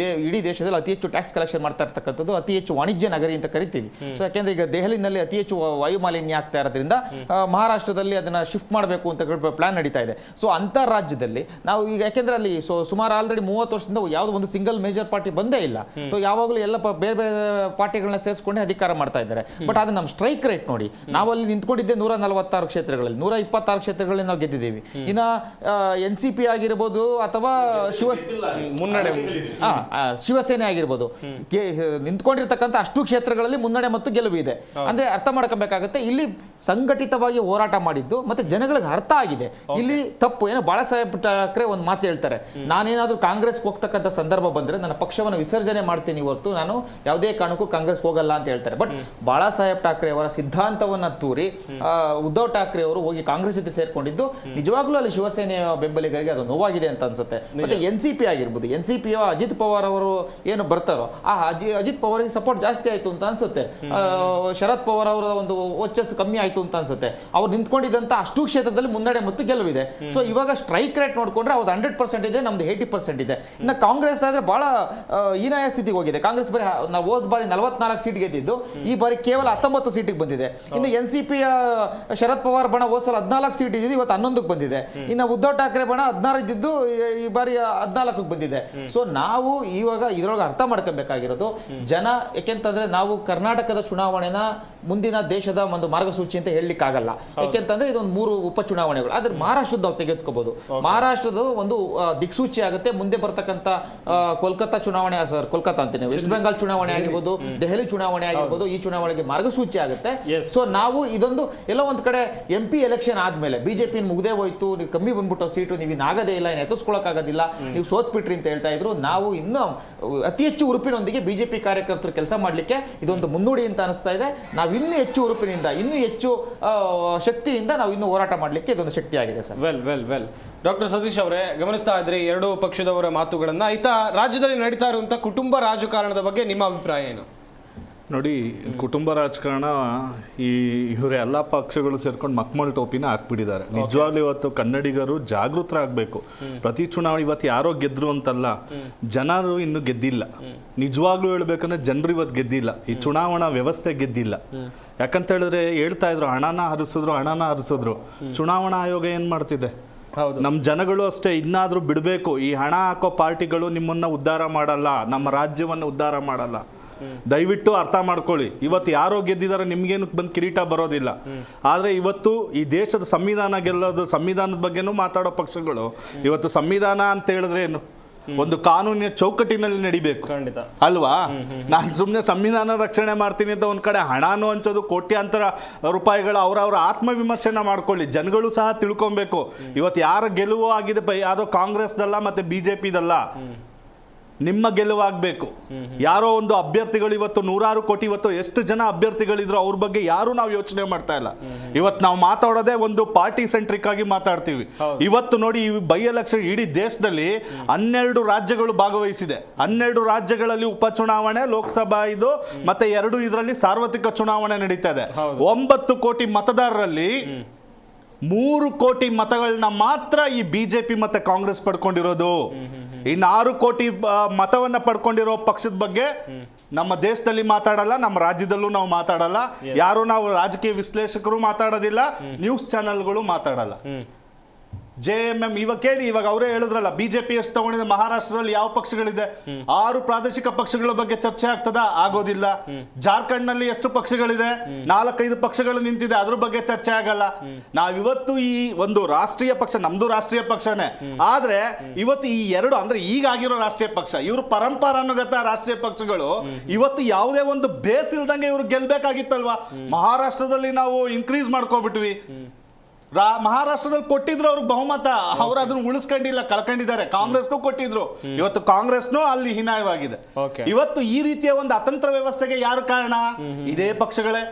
ಇಡೀ ದೇಶದಲ್ಲಿ ಅತಿ ಹೆಚ್ಚು ಟ್ಯಾಕ್ಸ್ ಕಲೆಕ್ಷನ್ ಮಾಡ್ತಾ ಇರ್ತಕ್ಕಂಥದ್ದು, ಅತಿ ಹೆಚ್ಚು ವಾಣಿಜ್ಯ ನಗರಿ ಅಂತ ಕರಿತೀವಿ. ಸೊ ಯಾಕೆಂದ್ರೆ ಈಗ ದೆಹಲಿನಲ್ಲಿ ಅತಿ ಹೆಚ್ಚು ವಾಯು ಮಾಲಿನ್ಯ ಆಗ್ತಾ ಇರೋದ್ರಿಂದ ಮಹಾರಾಷ್ಟ್ರದಲ್ಲಿ ಅದನ್ನ ಶಿಫ್ಟ್ ಮಾಡಬೇಕು ಅಂತ ಪ್ಲಾನ್ ನಡೀತಾ ಇದೆ. ಸೊ ಅಂತ ರಾಜ್ಯದಲ್ಲಿ ನಾವು ಈಗ ಯಾಕೆಂದ್ರೆ ಅಲ್ಲಿ ಸುಮಾರು ಆಲ್ರೆಡಿ 30 ವರ್ಷದಿಂದ ಯಾವುದೋ ಒಂದು ಸಿಂಗಲ್ ಮೇಜರ್ ಪಾರ್ಟಿ ಬಂದೇ ಇಲ್ಲ. ಯಾವಾಗಲೂ ಎಲ್ಲ ಬೇರೆ ಬೇರೆ ಪಾರ್ಟಿಗಳನ್ನ ಸೇರಿಸ್ಕೊಂಡೆ ಅಧಿಕಾರ ಮಾಡ್ತಾ ಇದ್ದಾರೆ. ಬಟ್ ಅದು ನಮ್ಮ ಸ್ಟ್ರೈಕ್ ರೇಟ್ ನೋಡಿ, ನಾವಲ್ಲಿ ನಿಂತ್ಕೊಂಡಿದ್ದೆ 146 ಕ್ಷೇತ್ರಗಳಲ್ಲಿ, 126 ಕ್ಷೇತ್ರಗಳಲ್ಲಿ ನಾವು ಗೆದ್ದಿದ್ದೀವಿ. ಇನ್ನು NCP ಆಗಿರ್ಬೋದು ಅಥವಾ ಶಿವಸೇನೆ ಆಗಿರ್ಬೋದು, ನಿಂತ್ಕೊಂಡಿರ್ತಕ್ಕಂಥ ಅಷ್ಟು ಕ್ಷೇತ್ರಗಳಲ್ಲಿ ಮುನ್ನಡೆ ಮತ್ತು ಗೆಲುವು ಇದೆ. ಅಂದ್ರೆ ಅರ್ಥ ಮಾಡ್ಕೊಬೇಕಾಗುತ್ತೆ, ಇಲ್ಲಿ ಸಂಘಟಿತವಾಗಿ ಹೋರಾಟ ಮಾಡಿದ್ದು ಮತ್ತೆ ಜನಗಳಿಗೆ ಅರ್ಥ ಆಗಿದೆ. ಇಲ್ಲಿ ತಪ್ಪು ಏನೋ ಬಾಳಾಸಾಹೇಬ್ ಠಾಕ್ರೆ ಒಂದು ಮಾತು ಹೇಳ್ತಾರೆ, ನಾನೇನಾದ್ರೂ ಕಾಂಗ್ರೆಸ್ ಹೋಗ್ತಕ್ಕಂಥ ಸಂದರ್ಭ ಬಂದ್ರೆ ನನ್ನ ಪಕ್ಷವನ್ನು ವಿಸರ್ಜನೆ ಮಾಡ್ತೀನಿ ಹೊರತು ನಾನು ಯಾವುದೇ ಕಾರಣಕ್ಕೂ ಕಾಂಗ್ರೆಸ್ ಹೋಗಲ್ಲ ಅಂತ ಹೇಳ್ತಾರೆ. ಬಟ್ ಬಾಳಾಸಾಹೇಬ್ ಠಾಕ್ರೆ ಅವರ ಸಿದ್ಧಾಂತವನ್ನ ತೂರಿ ಉದ್ಧವ್ ಠಾಕ್ರೆ ಅವರು ಹೋಗಿ ಕಾಂಗ್ರೆಸ್ ಜೊತೆ ಸೇರ್ಕೊಂಡಿದ್ದು ನಿಜವಾಗ್ಲೂ ಅಲ್ಲಿ ಶಿವಸೇನೆಯ ಬೆಂಬಲಿಗರಿಗೆ ಅದು ನೋವಾಗಿದೆ ಅಂತ ಅನ್ಸುತ್ತೆ. ಮತ್ತೆ NCP ಆಗಿರ್ಬೋದು, NCP ಅಜಿತ್ ಪವಾರ್ ಅವರು ಏನು ಬರ್ತಾರೋ ಆ ಅಜಿತ್ ಪವಾರ್ಗೆ ಸಪೋರ್ಟ್ ಜಾಸ್ತಿ ಆಯ್ತು ಅಂತ ಅನ್ಸುತ್ತೆ. ಶರದ್ ಪವಾರ್ ಅವರ ಒಂದು ವರ್ಚಸ್ಸು ಕಮ್ಮಿ ಆಯ್ತು ಅಂತ ಅನ್ಸುತ್ತೆ. ಅವ್ರು ನಿಂತ್ಕೊಂಡಿದ್ದಂತ ಅಷ್ಟು ಕ್ಷೇತ್ರದಲ್ಲಿ ಮುನ್ನಡೆ ಮತ್ತು ಗೆಲುವಿದೆ. ಸೊ ಇವಾಗ ಸ್ಟ್ರೈಕ್ ರೇಟ್ ನೋಡ್ಕೊಂಡ್ರೆ ಅವ್ರು 100% ಇದೆ, ನಮ್ದು 80% ಇದೆ. ಇನ್ನು ಕಾಂಗ್ರೆಸ್ ಆದ್ರೆ ಬಹಳ ಹೀನಾಯ ಸ್ಥಿತಿಗೆ ಹೋಗಿದೆ. ಕಾಂಗ್ರೆಸ್ ಬರೀ ನಾವು ಹೋದ ಬಾರಿ 44 ಸೀಟ್ ಗೆದ್ದಿದ್ದು, ಈ ಬಾರಿ ಕೇವಲ 19 ಸೀಟಿಗೆ ಬಂದಿದೆ. ಇನ್ನು NCPಯ ಶರದ್ ಪವಾರ್ ಬಣ ಹೋದ್ಸಲ 14 ಸೀಟ್ ಇದ್ದಿದ್ದು, ಇವತ್ತು 11ಕ್ಕೆ ಬಂದಿದೆ. ಇನ್ನು ಉದ್ಧವ್ ಠಾಕ್ರೆ ಬಣ 16 ಇದ್ದಿದ್ದು ಈ ಬಾರಿ 14ಕ್ಕೆ ಬಂದಿದೆ. ಸೊ ನಾವು ಇವಾಗ ಇದ್ರೊಳಗೆ ಅರ್ಥ ಮಾಡ್ಕೊಬೇಕಾಗಿರೋದು ಜನ, ಯಾಕೆಂತಂದ್ರೆ ನಾವು ಕರ್ನಾಟಕದ ಚುನಾವಣೆನ ಮುಂದಿನ ದೇಶದ ಒಂದು ಮಾರ್ಗಸೂಚಿ ಅಂತ ಹೇಳಲಿಕ್ಕಾಗಲ್ಲ. ಯಾಕೆಂತಂದ್ರೆ ಇದೊಂದು 3 ಉಪಚುನಾವಣೆಗಳು. ಆದ್ರೆ ಮಹಾರಾಷ್ಟ್ರದ ನಾವು ತೆಗೆದುಕೋಬಹುದು. ಮಹಾರಾಷ್ಟ್ರದ ಒಂದು ದಿಕ್ಸೂಚಿ ಆಗುತ್ತೆ ಮುಂದೆ ಬರ್ತಕ್ಕಂಥ ಕೋಲ್ಕತ್ತಾ ಚುನಾವಣೆ, ಕೋಲ್ಕತ್ತಾ ಅಂತೀನಿ, ವೆಸ್ಟ್ ಬೆಂಗಾಲ್ ಚುನಾವಣೆ ಆಗಿರ್ಬೋದು, ದೆಹಲಿ ಚುನಾವಣೆ ಆಗಿರ್ಬೋದು, ಈ ಚುನಾವಣೆಗೆ ಮಾರ್ಗಸೂಚಿ ಆಗುತ್ತೆ. ಸೊ ನಾವು ಇದೊಂದು ಎಲ್ಲೋ ಒಂದ್ ಕಡೆ MP ಎಲೆಕ್ಷನ್ ಆದ್ಮೇಲೆ ಬಿಜೆಪಿ ಮುಗ್ದೇ ಹೋಯ್ತು, ನೀವು ಕಮ್ಮಿ ಬಂದ್ಬಿಟ್ಟು ಸೀಟು, ನೀವು ಇನ್ನಾಗದೇ ಇಲ್ಲ, ಇನ್ನು ಎತ್ತಿಸ್ಕೊಳಕ್ಕಾಗೋದಿಲ್ಲ, ನೀವು ಸೋತ್ಬಿಟ್ರಿ ಅಂತ ಹೇಳ್ತಾ ಇದ್ರು. ನಾವು ಇನ್ನೂ ಅತಿ ಹೆಚ್ಚು ಉರುಪಿನೊಂದಿಗೆ ಬಿಜೆಪಿ ಕಾರ್ಯಕರ್ತರು ಕೆಲಸ ಮಾಡ್ಲಿಕ್ಕೆ ಇದೊಂದು ಮುನ್ನುಡಿ ಅಂತ ಅನಿಸ್ತಾ ಇದೆ. ನಾವು ಇನ್ನೂ ಹೆಚ್ಚು ಉರುಪಿನಿಂದ, ಇನ್ನೂ ಹೆಚ್ಚು ಶಕ್ತಿಯಿಂದ ನಾವು ಇನ್ನೂ ಹೋರಾಟ ಮಾಡಲಿಕ್ಕೆ ಇದೊಂದು ಶಕ್ತಿ ಆಗಿದೆ ಸರ್. ವೆಲ್ ಡಾಕ್ಟರ್ ಸತೀಶ್ ಅವರೇ, ಗಮನಿಸ್ತಾ ಇದ್ರಿ ಎರಡೂ ಪಕ್ಷದವರ ಮಾತುಗಳನ್ನ. ರಾಜ್ಯದಲ್ಲಿ ನಡೀತಾ ಇರುವಂತ ಕುಟುಂಬ ರಾಜಕಾರಣದ ಬಗ್ಗೆ ನಿಮ್ಮ ಅಭಿಪ್ರಾಯ ಏನು? ನೋಡಿ, ಕುಟುಂಬ ರಾಜಕಾರಣ ಇವರ ಎಲ್ಲ ಪಕ್ಷಗಳು ಸೇರ್ಕೊಂಡು ಮಕ್ಮಲ್ ಟೋಪಿನ ಹಾಕ್ಬಿಟ್ಟಿದ್ದಾರೆ. ನಿಜವಾಗ್ಲೂ ಇವತ್ತು ಕನ್ನಡಿಗರು ಜಾಗೃತರಾಗಬೇಕು. ಪ್ರತಿ ಚುನಾವಣೆ ಇವತ್ತು ಯಾರೋ ಗೆದ್ರು ಅಂತಲ್ಲ, ಜನರು ಇನ್ನು ಗೆದ್ದಿಲ್ಲ. ನಿಜವಾಗ್ಲೂ ಹೇಳ್ಬೇಕಂದ್ರೆ ಜನರು ಇವತ್ತು ಗೆದ್ದಿಲ್ಲ, ಈ ಚುನಾವಣಾ ವ್ಯವಸ್ಥೆ ಗೆದ್ದಿಲ್ಲ. ಯಾಕಂತ ಹೇಳಿದ್ರೆ ಹೇಳ್ತಾ ಇದ್ರು ಹಣನ ಹರಿಸಿದ್ರು. ಚುನಾವಣಾ ಆಯೋಗ ಏನ್ ಮಾಡ್ತಿದೆ? ನಮ್ಮ ಜನಗಳು ಅಷ್ಟೇ, ಇನ್ನಾದ್ರೂ ಬಿಡಬೇಕು. ಈ ಹಣ ಹಾಕೋ ಪಾರ್ಟಿಗಳು ನಿಮ್ಮನ್ನ ಉದ್ಧಾರ ಮಾಡಲ್ಲ, ನಮ್ಮ ರಾಜ್ಯವನ್ನು ಉದ್ಧಾರ ಮಾಡಲ್ಲ. ದಯವಿಟ್ಟು ಅರ್ಥ ಮಾಡ್ಕೊಳ್ಳಿ. ಇವತ್ತು ಯಾರೋ ಗೆದ್ದಿದ್ದಾರೆ, ನಿಮ್ಗೇನು ಬಂದು ಕಿರೀಟ ಬರೋದಿಲ್ಲ. ಆದ್ರೆ ಇವತ್ತು ಈ ದೇಶದ ಸಂವಿಧಾನ ಗೆಲ್ಲೋದು, ಸಂವಿಧಾನದ ಬಗ್ಗೆನೂ ಮಾತಾಡೋ ಪಕ್ಷಗಳು ಇವತ್ತು ಸಂವಿಧಾನ ಅಂತ ಹೇಳಿದ್ರೆ ಏನು, ಒಂದು ಕಾನೂನಿನ ಚೌಕಟ್ಟಿನಲ್ಲಿ ನಡಿಬೇಕು ಅಲ್ವಾ? ನಾನು ಸುಮ್ಮನೆ ಸಂವಿಧಾನ ರಕ್ಷಣೆ ಮಾಡ್ತೀನಿ ಅಂತ ಒಂದ್ ಕಡೆ ಹಣನೂ ಹಂಚೋದು, ಕೋಟ್ಯಾಂತರ ರೂಪಾಯಿಗಳ ಅವರವರ ಆತ್ಮವಿಮರ್ಶೆನ ಮಾಡ್ಕೊಳ್ಳಿ. ಜನಗಳು ಸಹ ತಿಳ್ಕೊಬೇಕು. ಇವತ್ತು ಯಾರ ಗೆಲುವು ಆಗಿದೆ ಯಾವುದೋ ಕಾಂಗ್ರೆಸ್ದಲ್ಲ ಮತ್ತೆ ಬಿಜೆಪಿದಲ್ಲ, ನಿಮ್ಮ ಗೆಲುವಾಗಬೇಕು. ಯಾರೋ ಒಂದು ಅಭ್ಯರ್ಥಿಗಳು ಇವತ್ತು 100 ಕೋಟಿ, ಇವತ್ತು ಎಷ್ಟು ಜನ ಅಭ್ಯರ್ಥಿಗಳಿದ್ರು ಅವ್ರ ಬಗ್ಗೆ ಯಾರು ನಾವು ಯೋಚನೆ ಮಾಡ್ತಾ ಇಲ್ಲ. ಇವತ್ತು ನಾವು ಮಾತಾಡೋದೇ ಒಂದು ಪಾರ್ಟಿ ಸೆಂಟ್ರಿಕ್ ಆಗಿ ಮಾತಾಡ್ತೀವಿ. ಇವತ್ತು ನೋಡಿ, ಈ ಬೈ ಎಲೆಕ್ಷನ್ ಇಡೀ ದೇಶದಲ್ಲಿ 12 ರಾಜ್ಯಗಳು ಭಾಗವಹಿಸಿದೆ. 12 ರಾಜ್ಯಗಳಲ್ಲಿ ಉಪಚುನಾವಣೆ, ಲೋಕಸಭಾ ಇದು ಮತ್ತೆ 2 ಇದರಲ್ಲಿ ಸಾರ್ವತ್ರಿಕ ಚುನಾವಣೆ ನಡೀತಾ ಇದೆ. 9 ಕೋಟಿ ಮತದಾರರಲ್ಲಿ 3 ಕೋಟಿ ಮತಗಳನ್ನ ಮಾತ್ರ ಈ ಬಿಜೆಪಿ ಮತ್ತೆ ಕಾಂಗ್ರೆಸ್ ಪಡ್ಕೊಂಡಿರೋದು. ಇನ್ನು 6 ಕೋಟಿ ಮತವನ್ನ ಪಡ್ಕೊಂಡಿರೋ ಪಕ್ಷದ ಬಗ್ಗೆ ನಮ್ಮ ದೇಶದಲ್ಲಿ ಮಾತಾಡಲ್ಲ, ನಮ್ಮ ರಾಜ್ಯದಲ್ಲೂ ನಾವು ಮಾತಾಡಲ್ಲ, ಯಾರು ನಾವು ರಾಜಕೀಯ ವಿಶ್ಲೇಷಕರು ಮಾತಾಡೋದಿಲ್ಲ, ನ್ಯೂಸ್ ಚಾನೆಲ್ಗಳು ಮಾತಾಡಲ್ಲ. JMM ಇವಾಗ ಕೇಳಿ, ಇವಾಗ ಅವರೇ ಹೇಳಿದ್ರಲ್ಲ ಬಿಜೆಪಿ ಎಷ್ಟು ತಗೊಂಡಿದೆ, ಮಹಾರಾಷ್ಟ್ರದಲ್ಲಿ ಯಾವ ಪಕ್ಷಗಳಿದೆ? 6 ಪ್ರಾದೇಶಿಕ ಪಕ್ಷಗಳ ಬಗ್ಗೆ ಚರ್ಚೆ ಆಗ್ತದಾ? ಆಗೋದಿಲ್ಲ. ಜಾರ್ಖಂಡ್ ನಲ್ಲಿ ಎಷ್ಟು ಪಕ್ಷಗಳಿದೆ? 4-5 ಪಕ್ಷಗಳು ನಿಂತಿದೆ, ಅದ್ರ ಬಗ್ಗೆ ಚರ್ಚೆ ಆಗಲ್ಲ. ನಾವಿವತ್ತು ಈ ಒಂದು ರಾಷ್ಟ್ರೀಯ ಪಕ್ಷ, ನಮ್ದು ರಾಷ್ಟ್ರೀಯ ಪಕ್ಷನೇ, ಆದ್ರೆ ಇವತ್ತು ಈ 2 ಅಂದ್ರೆ ಈಗಾಗಿರೋ ರಾಷ್ಟ್ರೀಯ ಪಕ್ಷ, ಇವರು ಪರಂಪರಾನುಗತ ರಾಷ್ಟ್ರೀಯ ಪಕ್ಷಗಳು ಇವತ್ತು ಯಾವುದೇ ಒಂದು ಬೇಸ್ ಇಲ್ದಂಗೆ ಇವ್ರು ಗೆಲ್ಬೇಕಾಗಿತ್ತಲ್ವಾ? ಮಹಾರಾಷ್ಟ್ರದಲ್ಲಿ ನಾವು ಇನ್ಕ್ರೀಸ್ ಮಾಡ್ಕೊಬಿಟ್ವಿ. ಮಹಾರಾಷ್ಟ್ರದಲ್ಲಿ ಕೊಟ್ಟಿದ್ರು ಅವ್ರಿಗೆ ಬಹುಮತ, ಅವ್ರು ಅದನ್ನ ಉಳಿಸ್ಕೊಂಡಿಲ್ಲ, ಕಳ್ಕೊಂಡಿದ್ದಾರೆ. ಕಾಂಗ್ರೆಸ್ಗೂ ಕೊಟ್ಟಿದ್ರು, ಇವತ್ತು ಕಾಂಗ್ರೆಸ್ನೂ ಅಲ್ಲಿ ಹೀನಾಯವಾಗಿದೆ. ಇವತ್ತು ಈ ರೀತಿಯ ಒಂದು ಅತಂತ್ರ ವ್ಯವಸ್ಥೆಗೆ ಯಾರು ಕಾರಣ? ಇದೇ ಪಕ್ಷಗಳೇ.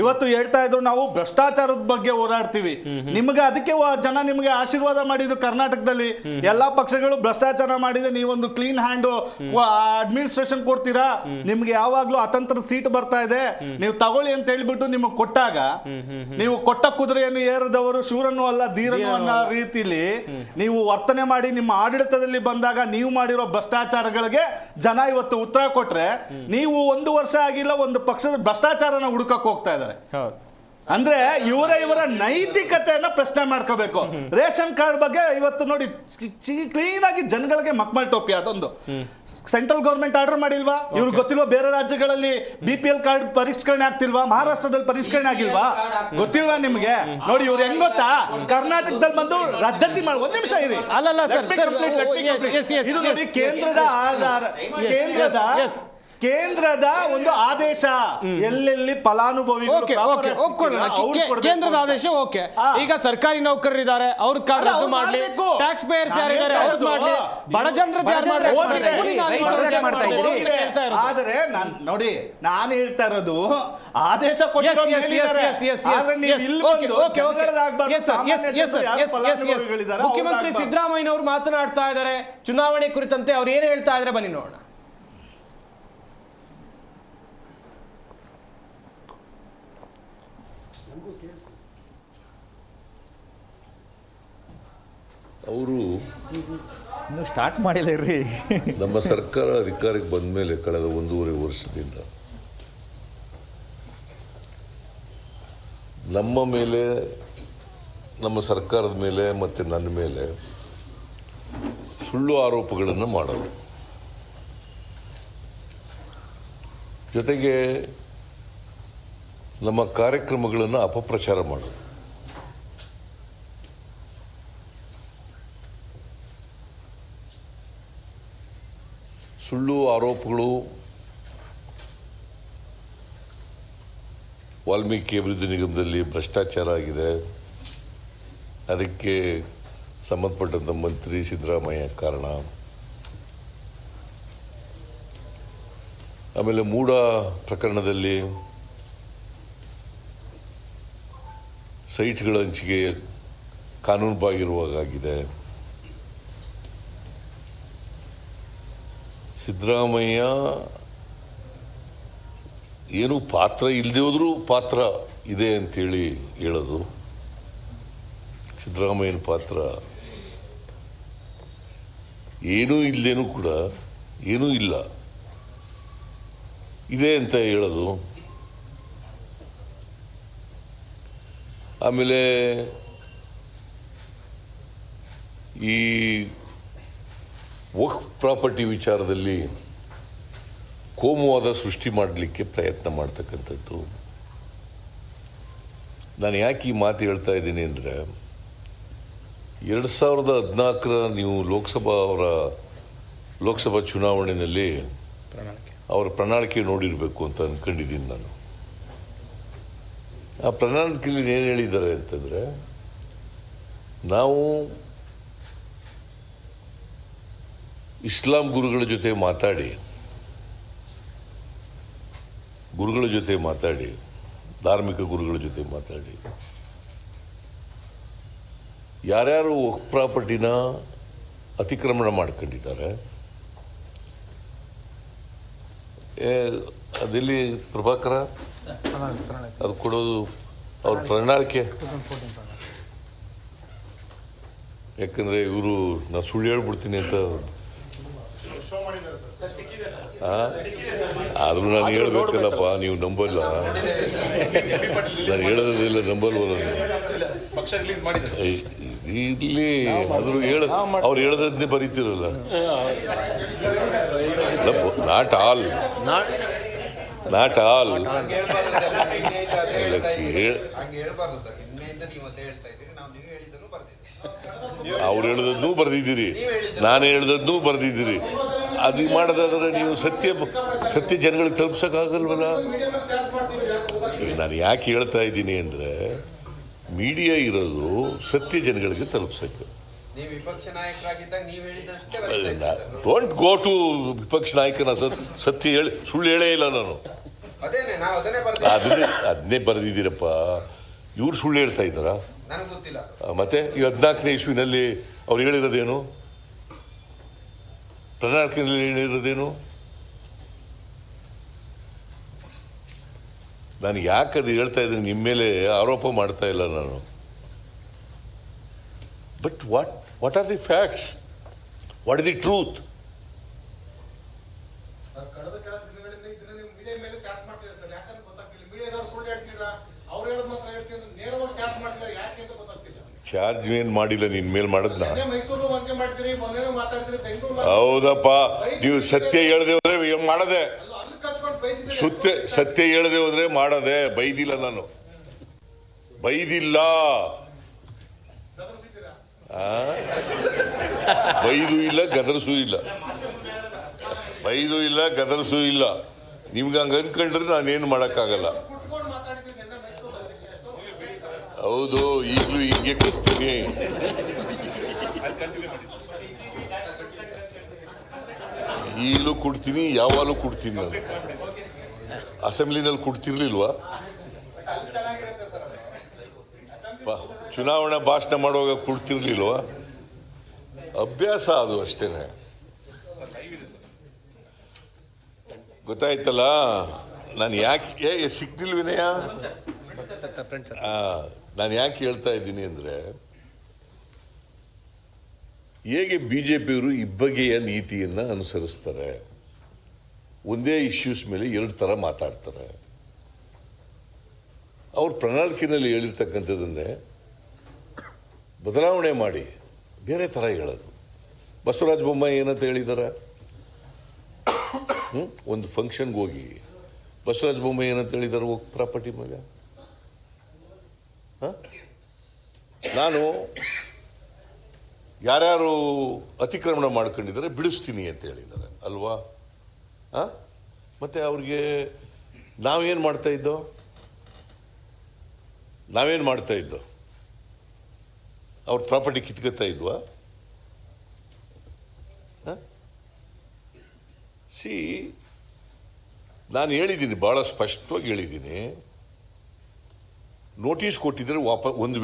ಇವತ್ತು ಹೇಳ್ತಾ ಇದ್ರು ನಾವು ಭ್ರಷ್ಟಾಚಾರದ ಬಗ್ಗೆ ಹೋರಾಡ್ತೀವಿ, ನಿಮಗೆ ಅದಕ್ಕೆ ಜನ ನಿಮಗೆ ಆಶೀರ್ವಾದ ಮಾಡಿದ್ರು. ಕರ್ನಾಟಕದಲ್ಲಿ ಎಲ್ಲಾ ಪಕ್ಷಗಳು ಭ್ರಷ್ಟಾಚಾರ ಮಾಡಿದೆ, ನೀವೊಂದು ಕ್ಲೀನ್ ಹ್ಯಾಂಡ್ ಅಡ್ಮಿನಿಸ್ಟ್ರೇಷನ್ ಕೊಡ್ತೀರಾ, ನಿಮ್ಗೆ ಯಾವಾಗ್ಲೂ ಅತಂತ್ರ ಸೀಟ್ ಬರ್ತಾ ಇದೆ, ನೀವು ತಗೊಳ್ಳಿ ಅಂತ ಹೇಳ್ಬಿಟ್ಟು ನಿಮಗೆ ಕೊಟ್ಟಾಗ, ನೀವು ಕೊಟ್ಟ ಕುದುರೆಯನ್ನು ಏರದವರು ಶೂರನು ಅಲ್ಲ ಧೀರನು ಅನ್ನೋ ರೀತಿಲಿ ನೀವು ವರ್ತನೆ ಮಾಡಿ ನಿಮ್ಮ ಆಡಳಿತದಲ್ಲಿ ಬಂದಾಗ ನೀವು ಮಾಡಿರೋ ಭ್ರಷ್ಟಾಚಾರಗಳಿಗೆ ಜನ ಇವತ್ತು ಉತ್ತರ ಕೊಟ್ರೆ, ನೀವು 1 ವರ್ಷ ಆಗಿಲ್ಲ ಒಂದು ಪಕ್ಷದ ಭ್ರಷ್ಟಾಚಾರನ ಹುಡುಕಕ್ಕೆ ಹೋಗ್ತಾ ಇದ್ದಾರೆ. ಅಂದ್ರೆ ಇವರ ನೈತಿಕತೆಯನ್ನ ಪ್ರಶ್ನೆ ಮಾಡ್ಕೋಬೇಕು. ರೇಷನ್ ಕಾರ್ಡ್ ಬಗ್ಗೆ ಇವತ್ತು ನೋಡಿ ಕ್ಲೀನ್ ಆಗಿ ಜನಗಳಿಗೆ ಮಕ್ಮಲ್ ಟೋಪಿ, ಅದೊಂದು ಸೆಂಟ್ರಲ್ ಗವರ್ಮೆಂಟ್ ಆರ್ಡರ್ ಮಾಡಿಲ್ವಾ? ಇವ್ರಿಗೆ ಗೊತ್ತಿಲ್ವಾ? ಬೇರೆ ರಾಜ್ಯಗಳಲ್ಲಿ BPL ಕಾರ್ಡ್ ಪರಿಷ್ಕರಣೆ ಆಗ್ತಿಲ್ವಾ? ಮಹಾರಾಷ್ಟ್ರದಲ್ಲಿ ಪರಿಷ್ಕರಣೆ ಆಗಿಲ್ವಾ? ಗೊತ್ತಿಲ್ವಾ ನಿಮ್ಗೆ? ನೋಡಿ ಇವ್ರು ಹೆಂಗ್ ಗೊತ್ತಾ, ಕರ್ನಾಟಕದಲ್ಲಿ ಬಂದು ರದ್ದತಿ ಮಾಡಿ, 1 ನಿಮಿಷ ಇರಿ, ಅಲ್ಲಲ್ಲ ಸರ್, ಇದು ನೋಡಿ ಕೇಂದ್ರದ ಆಧಾರ, ಕೇಂದ್ರದ ಒಂದು ಆದೇಶ, ಎಲ್ಲೆಲ್ಲಿ ಫಲಾನುಭವಿಗಳು ಕೇಂದ್ರದ ಆದೇಶ. ಓಕೆ, ಈಗ ಸರ್ಕಾರಿ ನೌಕರರಿದ್ದಾರೆ, ಅವ್ರ ಕಾರ್ಡ್ ರದ್ದು ಮಾಡ್ಲಿ, ಟ್ಯಾಕ್ಸ್ ಪೇಯರ್ಸ್ ಯಾರಿದ್ದಾರೆ ಅವ್ರು ಮಾಡ್ಲಿ, ಬಡ ಜನರದ್ದು ಯಾರು ಆದ್ರೆ ನೋಡಿ ನಾನು ಹೇಳ್ತಾ ಇರೋದು ಆದೇಶ ಮುಖ್ಯಮಂತ್ರಿ ಸಿದ್ದರಾಮಯ್ಯ ಅವರು ಮಾತನಾಡ್ತಾ ಇದ್ದಾರೆ ಚುನಾವಣೆ ಕುರಿತಂತೆ. ಅವ್ರು ಏನ್ ಹೇಳ್ತಾ ಇದ್ದಾರೆ ಬನ್ನಿ ನೋಡೋಣ. ಅವರು ಇನ್ನು ಸ್ಟಾರ್ಟ್ ಮಾಡಿಲ್ಲ ರೀ. ನಮ್ಮ ಸರ್ಕಾರ ಅಧಿಕಾರಕ್ಕೆ ಬಂದ ಮೇಲೆ ಕಳೆದ 1.5 ವರ್ಷದಿಂದ ನಮ್ಮ ಮೇಲೆ, ನಮ್ಮ ಸರ್ಕಾರದ ಮೇಲೆ ಮತ್ತು ನನ್ನ ಮೇಲೆ ಸುಳ್ಳು ಆರೋಪಗಳನ್ನು ಮಾಡೋದು, ಜೊತೆಗೆ ನಮ್ಮ ಕಾರ್ಯಕ್ರಮಗಳನ್ನು ಅಪಪ್ರಚಾರ ಮಾಡೋದು. ಸುಳ್ಳು ಆರೋಪಗಳು ವಾಲ್ಮೀಕಿ ಅಭಿವೃದ್ಧಿ ನಿಗಮದಲ್ಲಿ ಭ್ರಷ್ಟಾಚಾರ ಆಗಿದೆ, ಅದಕ್ಕೆ ಸಂಬಂಧಪಟ್ಟಂಥ ಮಂತ್ರಿ ಸಿದ್ದರಾಮಯ್ಯ ಕಾರಣ. ಆಮೇಲೆ ಮೂಡ ಪ್ರಕರಣದಲ್ಲಿ ಸೈಟ್ಗಳ ಹಂಚಿಕೆ ಕಾನೂನುಬಾಹಿರವಾಗಿದೆ. ಸಿದ್ದರಾಮಯ್ಯ ಏನು ಪಾತ್ರ ಇಲ್ಲದೆ ಹೋದರೂ ಪಾತ್ರ ಇದೆ ಅಂತೇಳಿ ಹೇಳೋದು. ಸಿದ್ದರಾಮಯ್ಯನ ಪಾತ್ರ ಏನೂ ಇಲ್ಲದೇನೂ ಕೂಡ ಏನೂ ಇಲ್ಲ ಇದೆ ಅಂತ ಹೇಳೋದು. ಆಮೇಲೆ ಈ ವಕ್ಫ್ ಪ್ರಾಪರ್ಟಿ ವಿಚಾರದಲ್ಲಿ ಕೋಮುವಾದ ಸೃಷ್ಟಿ ಮಾಡಲಿಕ್ಕೆ ಪ್ರಯತ್ನ ಮಾಡ್ತಕ್ಕಂಥದ್ದು. ನಾನು ಯಾಕೆ ಈ ಮಾತು ಹೇಳ್ತಾ ಇದ್ದೀನಿ ಅಂದರೆ 2014 ನೀವು ಲೋಕಸಭಾ ಚುನಾವಣೆಯಲ್ಲಿ ಅವರ ಪ್ರಣಾಳಿಕೆ ನೋಡಿರಬೇಕು ಅಂತ ಅಂದ್ಕೊಂಡಿದ್ದೀನಿ ನಾನು. ಆ ಪ್ರಣಾಳಿಕೆಯಲ್ಲಿ ಏನು ಹೇಳಿದ್ದಾರೆ ಅಂತಂದರೆ, ನಾವು ಇಸ್ಲಾಂ ಗುರುಗಳ ಜೊತೆ ಮಾತಾಡಿ ಧಾರ್ಮಿಕ ಗುರುಗಳ ಜೊತೆ ಮಾತಾಡಿ ಯಾರ್ಯಾರು ವಕ್ಫ್ ಪ್ರಾಪರ್ಟಿನ ಅತಿಕ್ರಮಣ ಮಾಡ್ಕೊಂಡಿದ್ದಾರೆ, ಅದೆಲ್ಲಿ ಪ್ರಭಾಕರ ಅದು ಕೊಡೋದು ಅವ್ರ ಪ್ರಣಾಳಿಕೆ. ಯಾಕಂದ್ರೆ ಇವರು ನಾ ಸುಳ್ಳು ಹೇಳ್ಬಿಡ್ತೀನಿ ಅಂತ ಆದ್ರೂ ನಾನು ಹೇಳ್ಬೇಕಲ್ಲಪ್ಪ, ನೀವು ನಂಬಲ್ಲ. ನಾನು ಹೇಳೋದಿಲ್ಲ, ನಂಬಲ್ವಲ್ಲ ಇಲ್ಲಿ. ಆದ್ರೂ ಅವ್ರು ಹೇಳೋದನ್ನೇ ಬರೀತಿರಲ್ಲ. ನಾಟ್ ಆಲ್ ಅವ್ರು ಹೇಳದನ್ನೂ ಬರೆದಿದ್ದೀರಿ, ನಾನು ಹೇಳದನ್ನೂ ಬರೆದಿದ್ದೀರಿ. ಅದು ಮಾಡೋದಾದ್ರೆ ನೀವು ಸತ್ಯ ಜನಗಳಿಗೆ ತಲುಪ್ಸಕ್ಕಾಗಲ್ವಲ್ಲ. ನಾನು ಯಾಕೆ ಹೇಳ್ತಾ ಇದ್ದೀನಿ ಅಂದರೆ, ಮೀಡಿಯಾ ಇರೋದು ಸತ್ಯ ಜನಗಳಿಗೆ ತಲುಪ್ಸಕ್ಕೆ. ಡೋಂಟ್ ಗೋ ಟು ವಿಪಕ್ಷ ನಾಯಕನ ಸತ್ಯ ಹೇಳಿ ಸುಳ್ಳು ಹೇಳೇ ಇಲ್ಲ ನಾನು. ಅದನ್ನೇ ಬರೆದಿದ್ದೀರಪ್ಪ. ಇವ್ರು ಸುಳ್ಳು ಹೇಳ್ತಾ ಇದ್ದಾರಾ? ಮತ್ತೆ ಈ 14ನೇ ಇಸ್ವಿನಲ್ಲಿ ಅವ್ರು ಹೇಳಿರೋದೇನು? ಪ್ರಣಾಳಿಕೆಯಲ್ಲಿ ಹೇಳಿರೋದೇನು? ನಾನು ಯಾಕೆ ಅದು ಹೇಳ್ತಾ ಇದ್ದೀನಿ, ನಿಮ್ಮ ಮೇಲೆ ಆರೋಪ ಮಾಡ್ತಾ ಇಲ್ಲ ನಾನು. But what are the facts? What is the truth? Charge ಏನ್ ಮಾಡಿಲ್ಲ, ನಿನ್ ಮೇಲೆ ಮಾಡದ್ನ. ಹೌದಪ್ಪ, ನೀವು ಸತ್ಯ ಹೇಳದೆ ಹೋದ್ರೆ ಮಾಡದೆ, ಸತ್ಯ ಹೇಳದೆ ಹೋದ್ರೆ ಮಾಡದೆ. ಬೈದಿಲ್ಲ ನಾನು, ಬೈದಿಲ್ಲ, ಬೈದು ಇಲ್ಲ, ಗದರ್ಸೂ ಇಲ್ಲ. ನಿಮ್ಗೆ ಹಂಗ ಅನ್ಕೊಂಡ್ರೆ ನಾನೇನು ಮಾಡಕ್ಕಾಗಲ್ಲ. ಹೌದು, ಈಗಲೂ ಹಿಂಗೆ ಕೊಡ್ತೀನಿ. ಈಗಲೂ ಕೊಡ್ತೀನಿ, ಯಾವಾಗಲೂ ಕೊಡ್ತೀನಿ. ನಾನು ಅಸೆಂಬ್ಲಿನಲ್ಲಿ ಕೊಡ್ತಿರ್ಲಿಲ್ವಾ? ಚುನಾವಣಾ ಭಾಷಣ ಮಾಡುವಾಗ ಕೊಡ್ತಿರ್ಲಿಲ್ವಾ? ಅಭ್ಯಾಸ ಅದು ಅಷ್ಟೇನೆ. ಗೊತ್ತಾಯ್ತಲ್ಲ. ನಾನು ಯಾಕೆ ಸಿಕ್ತಿಲ್ ವಿನಯ, ನಾನು ಯಾಕೆ ಹೇಳ್ತಾ ಇದ್ದೀನಿ ಅಂದರೆ, ಹೇಗೆ ಬಿಜೆಪಿಯವರು ಇಬ್ಬಗೆಯ ನೀತಿಯನ್ನು ಅನುಸರಿಸ್ತಾರೆ. ಒಂದೇ ಇಶ್ಯೂಸ್ ಮೇಲೆ 2 ಥರ ಮಾತಾಡ್ತಾರೆ. ಅವ್ರ ಪ್ರಣಾಳಿಕೆಯಲ್ಲಿ ಹೇಳಿರ್ತಕ್ಕಂಥದ್ದನ್ನೇ ಬದಲಾವಣೆ ಮಾಡಿ ಬೇರೆ ಥರ ಹೇಳೋದು. ಬಸವರಾಜ ಬೊಮ್ಮಾಯಿ ಏನಂತ ಹೇಳಿದ್ದಾರೆ? ಒಂದು ಫಂಕ್ಷನ್ಗೆ ಹೋಗಿ ಬಸವರಾಜ ಬೊಮ್ಮಾಯಿ ಏನಂತ ಹೇಳಿದ್ದಾರೆ ವಕ್ಫ್ ಪ್ರಾಪರ್ಟಿ ಮೇಲೆ? ನಾನು ಯಾರ್ಯಾರು ಅತಿಕ್ರಮಣ ಮಾಡ್ಕೊಂಡಿದ್ದಾರೆ ಬಿಡಿಸ್ತೀನಿ ಅಂತ ಹೇಳಿದ್ದಾರೆ ಅಲ್ವಾ? ಮತ್ತು ಅವ್ರಿಗೆ ನಾವೇನು ಮಾಡ್ತಾ ಇದ್ದೋ ಅವ್ರ ಪ್ರಾಪರ್ಟಿ ಕಿತ್ಕೊತಾ ಇದ್ವಾ? ನಾನು ಹೇಳಿದ್ದೀನಿ, ಭಾಳ ಸ್ಪಷ್ಟವಾಗಿ ಹೇಳಿದ್ದೀನಿ, ನೋಟಿಸ್ ಕೊಟ್ಟಿದ್ರೆ ಒಂದು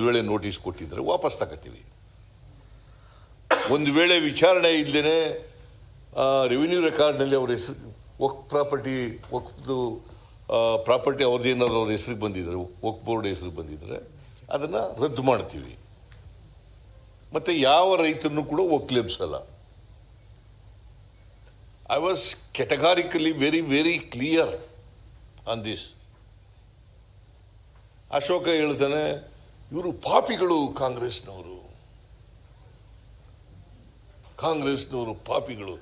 ವೇಳೆ ನೋಟಿಸ್ ಕೊಟ್ಟಿದ್ರೆ ವಾಪಸ್ ತಗೋತೀವಿ. ಒಂದು ವೇಳೆ ವಿಚಾರಣೆ ಇಲ್ಲದೇ ರೆವಿನ್ಯೂ ರೆಕಾರ್ಡ್ನಲ್ಲಿ ಅವ್ರ ಹೆಸರು ಪ್ರಾಪರ್ಟಿ ಅವ್ರದ್ದೇನಾದ್ರು ಅವ್ರ ಹೆಸರಿಗೆ ಬಂದಿದ್ರೆ, ವಕ್ಫ್ ಬೋರ್ಡ್ ಹೆಸರಿಗೆ ಬಂದಿದ್ರೆ ಅದನ್ನು ರದ್ದು ಮಾಡ್ತೀವಿ. ಮತ್ತು ಯಾವ ರೈತರನ್ನು ಕೂಡ ಒಕ್ಲೆಬ್ಸಲ್ಲ. I was categorically very clear on this. Ashoka ಹೇಳ್ತಾನೆ, ಇವರು ಪಾಪಿಗಳು, ಕಾಂಗ್ರೆಸ್ನವರು ಪಾಪಿಗಳು.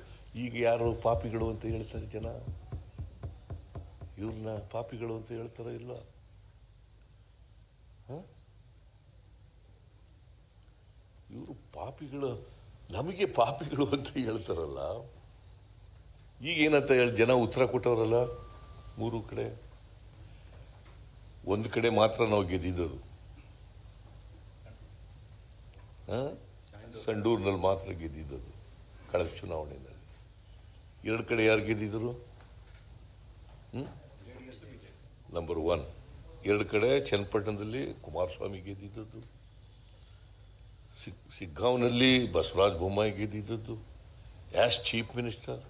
ಈಗ ಯಾರು ಪಾಪಿಗಳು ಅಂತ ಹೇಳ್ತಾರೆ ಜನ? ಇವ್ರನ್ನ ಪಾಪಿಗಳು ಅಂತ ಹೇಳ್ತಾರ ಇಲ್ಲ? ಇವರು ಪಾಪಿಗಳು, ನಮಗೆ ಪಾಪಿಗಳು ಅಂತ ಹೇಳ್ತಾರಲ್ಲ. ಈಗ ಏನಂತ ಹೇಳಿ ಜನ ಉತ್ತರ ಕೊಟ್ಟವರಲ್ಲ, 3 ಕಡೆ. ಒಂದು ಕಡೆ ಮಾತ್ರ ನಾವು ಗೆದ್ದಿದ್ದದು, ಸಂಡೂರಿನಲ್ಲಿ ಮಾತ್ರ ಗೆದ್ದಿದ್ದದು ಕಳೆದ ಚುನಾವಣೆಯಲ್ಲಿ. 2 ಕಡೆ ಯಾರು ಗೆದ್ದಿದ್ರು? ನಂಬರ್ 1. 2 ಕಡೆ ಚನ್ನಪಟ್ಟಣದಲ್ಲಿ ಕುಮಾರಸ್ವಾಮಿ ಗೆದ್ದಿದ್ದದ್ದು, ಸಿಗ್ಗಾಂವ್ನಲ್ಲಿ ಬಸವರಾಜ ಬೊಮ್ಮಾಯಿ ಗೆದ್ದಿದ್ದದ್ದು ಆಸ್ ಚೀಫ್ ಮಿನಿಸ್ಟರ್.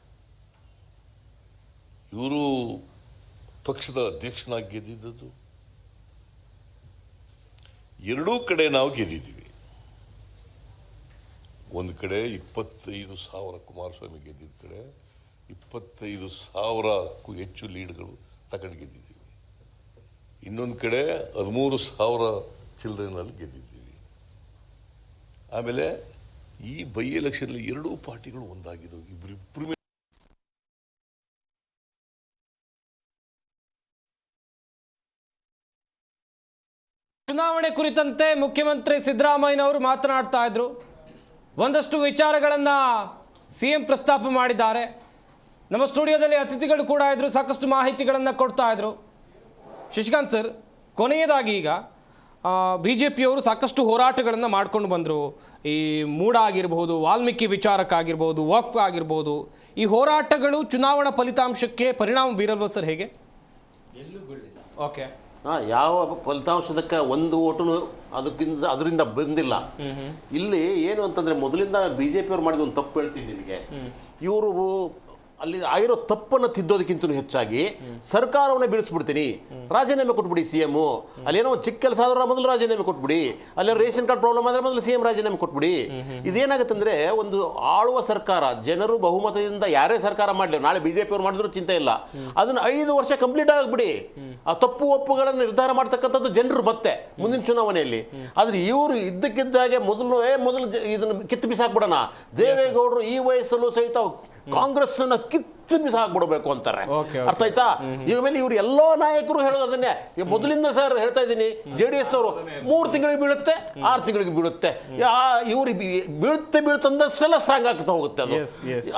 ಇವರು ಪಕ್ಷದ ಅಧ್ಯಕ್ಷನಾಗಿ ಗೆದ್ದಿದ್ದದ್ದು. 2 ಕಡೆ ನಾವು ಗೆದ್ದಿದ್ದೀವಿ. ಒಂದು ಕಡೆ 25,000 ಕುಮಾರಸ್ವಾಮಿ ಗೆದ್ದಿದ್ದ ಕಡೆ 25,000ಕ್ಕೂ ಹೆಚ್ಚು ಲೀಡ್ಗಳು ತಗೊಂಡು ಗೆದ್ದಿದ್ದೀವಿ. ಇನ್ನೊಂದು ಕಡೆ 13,000 ಚಿಲ್ಡ್ರನಲ್ಲಿ ಗೆದ್ದಿದ್ದೀವಿ. ಆಮೇಲೆ ಈ ಬೈ ಎಲೆಕ್ಷನ್ 2 ಪಾರ್ಟಿಗಳು ಒಂದಾಗಿದ್ದವು. ಇಬ್ಬರು ಚುನಾವಣೆ ಕುರಿತಂತೆ ಮುಖ್ಯಮಂತ್ರಿ ಸಿದ್ದರಾಮಯ್ಯನವರು ಮಾತನಾಡ್ತಾ ಇದ್ರು. ಒಂದಷ್ಟು ವಿಚಾರಗಳನ್ನು ಸಿಎಂ ಪ್ರಸ್ತಾಪ ಮಾಡಿದ್ದಾರೆ. ನಮ್ಮ ಸ್ಟುಡಿಯೋದಲ್ಲಿ ಅತಿಥಿಗಳು ಕೂಡ ಇದ್ರು, ಸಾಕಷ್ಟು ಮಾಹಿತಿಗಳನ್ನು ಕೊಡ್ತಾ ಇದ್ರು. ಶಶಿಕಾಂತ್ ಸರ್, ಕೊನೆಯದಾಗಿ ಈಗ BJPಯವರು ಸಾಕಷ್ಟು ಹೋರಾಟಗಳನ್ನು ಮಾಡ್ಕೊಂಡು ಬಂದರು. ಈ ಮೂಡ ಆಗಿರ್ಬೋದು, ವಾಲ್ಮೀಕಿ ವಿಚಾರಕ್ಕಾಗಿರ್ಬೋದು, ವಕ್ಫ್ ಆಗಿರ್ಬೋದು. ಈ ಹೋರಾಟಗಳು ಚುನಾವಣಾ ಫಲಿತಾಂಶಕ್ಕೆ ಪರಿಣಾಮ ಬೀರಲ್ವ ಸರ್? ಹೇಗೆ? ಎಲ್ಲೂ ಬೀಳಿಲ್ಲ. ಓಕೆ, ಯಾವ ಫಲಿತಾಂಶದಕ್ಕೆ ಒಂದು ಓಟು ಅದರಿಂದ ಬಂದಿಲ್ಲ. ಇಲ್ಲಿ ಏನು ಅಂತಂದ್ರೆ, ಮೊದಲಿಂದ BJP ಅವ್ರು ಮಾಡಿದ ಒಂದು ತಪ್ಪು ಹೇಳ್ತೀನಿ ನಿಮಗೆ. ಇವರು ಅಲ್ಲಿ ಆಗಿರೋ ತಪ್ಪನ್ನು ತಿದ್ದೋದಕ್ಕಿಂತ ಹೆಚ್ಚಾಗಿ ಸರ್ಕಾರವನ್ನೇ ಬೀಳಿಸ್ಬಿಡ್ತೀನಿ, ರಾಜೀನಾಮೆ ಕೊಟ್ಬಿಡಿ CM. ಅಲ್ಲೇನೋ ಚಿಕ್ಕ ಕೆಲಸ ಆದ್ರೆ ಮೊದಲು ರಾಜೀನಾಮೆ ಕೊಟ್ಬಿಡಿ, ಅಲ್ಲಿ ರೇಷನ್ ಕಾರ್ಡ್ ಪ್ರಾಬ್ಲಮ್ ಆದ್ರೆ ಮೊದಲು CM ರಾಜೀನಾಮೆ ಕೊಟ್ಬಿಡಿ. ಇದೇನಾಗುತ್ತೆ ಅಂದ್ರೆ, ಒಂದು ಆಳುವ ಸರ್ಕಾರ, ಜನರು ಬಹುಮತದಿಂದ ಯಾರೇ ಸರ್ಕಾರ ಮಾಡಲಿ, ನಾಳೆ BJP ಅವ್ರು ಮಾಡಿದ್ರು ಚಿಂತೆ ಇಲ್ಲ, ಅದನ್ನ 5 ವರ್ಷ ಕಂಪ್ಲೀಟ್ ಆಗಿಬಿಡಿ. ಆ ತಪ್ಪು ಒಪ್ಪುಗಳನ್ನು ನಿರ್ಧಾರ ಮಾಡ್ತಕ್ಕಂಥದ್ದು ಜನರು ಮತ್ತೆ ಮುಂದಿನ ಚುನಾವಣೆಯಲ್ಲಿ. ಆದ್ರೆ ಇವರು ಇದ್ದಕ್ಕಿದ್ದಾಗೆ ಮೊದಲು ಇದನ್ನು ಕಿತ್ತು ಬಿಸಾಕ್ಬಿಡೋಣ, ದೇವೇಗೌಡರು ಈ ವಯಸ್ಸಲ್ಲೂ ಸಹಿತ ಕಾಂಗ್ರೆಸ್ ಕಿತ್ತು ಬಿಸಾಕ್ಬಿಡಬೇಕು ಅಂತಾರೆ. ಅರ್ಥ ಆಯ್ತಾ? ಈಗ ಮೇಲೆ ಇವ್ರು ಎಲ್ಲೋ ನಾಯಕರು ಹೇಳೋದು ಅದನ್ನೇ. ಮೊದಲಿಂದ ಸರ್ ಹೇಳ್ತಾ ಇದ್ದೀನಿ, JDSನವರು 3 ತಿಂಗಳಿಗೆ ಬೀಳುತ್ತೆ, 6 ತಿಂಗಳಿಗೆ ಬೀಳುತ್ತೆ, ಇವ್ರಿಗೆ ಬೀಳುತ್ತಂದಷ್ಟೆಲ್ಲ ಸ್ಟ್ರಾಂಗ್ ಆಗ್ತಾ ಹೋಗುತ್ತೆ. ಅದು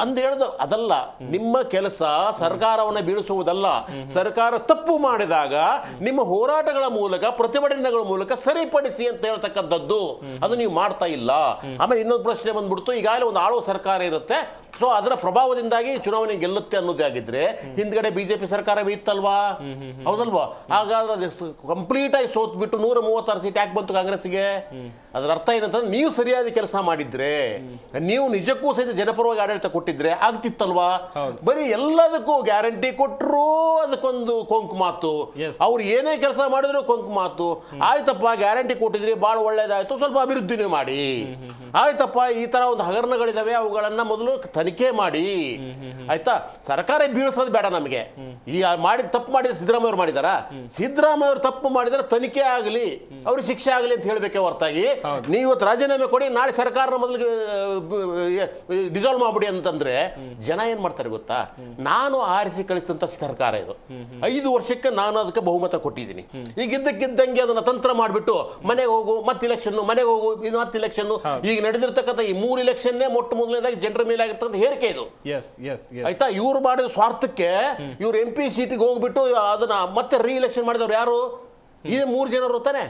ಅಂದ ಹೇಳ್ದು ಅದಲ್ಲ. ನಿಮ್ಮ ಕೆಲಸ ಸರ್ಕಾರವನ್ನು ಬೀಳಿಸುವುದಲ್ಲ. ಸರ್ಕಾರ ತಪ್ಪು ಮಾಡಿದಾಗ ನಿಮ್ಮ ಹೋರಾಟಗಳ ಮೂಲಕ, ಪ್ರತಿಭಟನೆಗಳ ಮೂಲಕ ಸರಿಪಡಿಸಿ ಅಂತ ಹೇಳ್ತಕ್ಕಂಥದ್ದು, ಅದು ನೀವು ಮಾಡ್ತಾ ಇಲ್ಲ. ಆಮೇಲೆ ಇನ್ನೊಂದು ಪ್ರಶ್ನೆ ಬಂದ್ಬಿಡ್ತು, ಈಗಾಗಲೇ ಒಂದು ಆಳುವ ಸರ್ಕಾರ ಇರುತ್ತೆ, ಸೊ ಅದರ ಪ್ರಭಾವದಿಂದಾಗಿ ಚುನಾವಣೆ ಗೆಲ್ಲುತ್ತೆ ಅನ್ನೋದೇ ಆಗಿದ್ರೆ ಹಿಂದ್ಗಡೆ BJP ಸರ್ಕಾರವೇ ಇತ್ತಲ್ವಾ? ಹೌದಲ್ವಾ? ಹಾಗಾದ್ರೆ ಅದು ಕಂಪ್ಲೀಟ್ ಆಗಿ ಸೋತ್ಬಿಟ್ಟು 136 ಸೀಟ್ ಯಾಕೆ ಬಂತು ಕಾಂಗ್ರೆಸ್ಗೆ? ಅದರ ಅರ್ಥ ಏನಂತಂದ್ರೆ, ನೀವು ಸರಿಯಾದ ಕೆಲಸ ಮಾಡಿದ್ರೆ, ನೀವು ನಿಜಕ್ಕೂ ಸಹಿತ ಜನಪರವಾಗಿ ಆಡಳಿತ ಕೊಟ್ಟಿದ್ರೆ ಆಗ್ತಿತ್ತಲ್ವಾ? ಬರೀ ಎಲ್ಲದಕ್ಕೂ ಗ್ಯಾರಂಟಿ ಕೊಟ್ಟರು ಅದಕ್ಕೊಂದು ಕೊಂಕು ಮಾತು, ಅವ್ರು ಏನೇ ಕೆಲಸ ಮಾಡಿದ್ರು ಕೊಂಕು ಮಾತು. ಆಯ್ತಪ್ಪ, ಗ್ಯಾರಂಟಿ ಕೊಟ್ಟಿದ್ರಿ, ಬಹಳ ಒಳ್ಳೇದಾಯ್ತು, ಸ್ವಲ್ಪ ಅಭಿವೃದ್ಧಿನೇ ಮಾಡಿ. ಆಯ್ತಪ್ಪ, ಈ ತರ ಒಂದು ಹಗರಣಗಳಿದಾವೆ, ಅವುಗಳನ್ನ ಮೊದಲು ತನಿಖೆ ಮಾಡಿ. ಆಯ್ತಾ? ಸರ್ಕಾರ ಬೀಳಿಸೋದು ಬೇಡ ನಮಗೆ. ಈ ತಪ್ಪು ಮಾಡಿದ್ರೆ ಸಿದ್ದರಾಮಯ್ಯ ಅವರು ಮಾಡಿದಾರ? ಸಿದ್ದರಾಮಯ್ಯ ಅವರು ತಪ್ಪು ಮಾಡಿದ್ರೆ ತನಿಖೆ ಆಗಲಿ, ಅವ್ರಿಗೆ ಶಿಕ್ಷೆ ಆಗಲಿ ಅಂತ ಹೇಳಬೇಕೆ ಹೊರತಾಗಿ, ನೀವು ಇವತ್ತು ರಾಜೀನಾಮೆ ಕೊಡಿ, ನಾಳೆ ಸರ್ಕಾರನ ಮೊದಲಿಗೆ ಡಿಸಾಲ್ವ್ ಮಾಡ್ಬಿಡಿ ಅಂತಂದ್ರೆ ಜನ ಏನ್ ಮಾಡ್ತಾರೆ ಗೊತ್ತಾ? ನಾನು ಆರಿಸಿ ಕಳಿಸಿದಂತ ಸರ್ಕಾರ ಇದು, 5 ವರ್ಷಕ್ಕೆ ನಾನು ಅದಕ್ಕೆ ಬಹುಮತ ಕೊಟ್ಟಿದ್ದೀನಿ. ಈಗ ಇದ್ದಕ್ಕಿದ್ದಂಗೆ ಅದನ್ನ ತಂತ್ರ ಮಾಡಿಬಿಟ್ಟು ಮನೆಗೆ ಹೋಗು, ಮತ್ತೆ ಇಲೆಕ್ಷನ್, ಮನೆಗೆ ಹೋಗು, ಇದು ಮತ್ತೆ ಇಲೆಕ್ಷನ್. ಈಗ ನಡೆದಿರ್ತಕ್ಕಂಥ ಈ 3 ಇಲೆಕ್ಷನ್ನೇ ಮೊಟ್ಟ ಮೊದಲನೇದಾಗಿ ಜನರ ಮೇಲೆ ಆಗಿರ್ತಕ್ಕಂಥ ಹೇರಿಕೆ ಇದು. ಆಯ್ತಾ? ಇವ್ರು ಮಾಡಿದ ಸ್ವಾರ್ಥಕ್ಕೆ ಇವ್ರು MP ಸೀಟಿಗೆ ಹೋಗ್ಬಿಟ್ಟು ಅದನ್ನ ಮತ್ತೆ ರೀಎಲೆಕ್ಷನ್ ಮಾಡಿದವ್ರು ಯಾರು? ಈ 3 ಜನರು ತಾನೆ.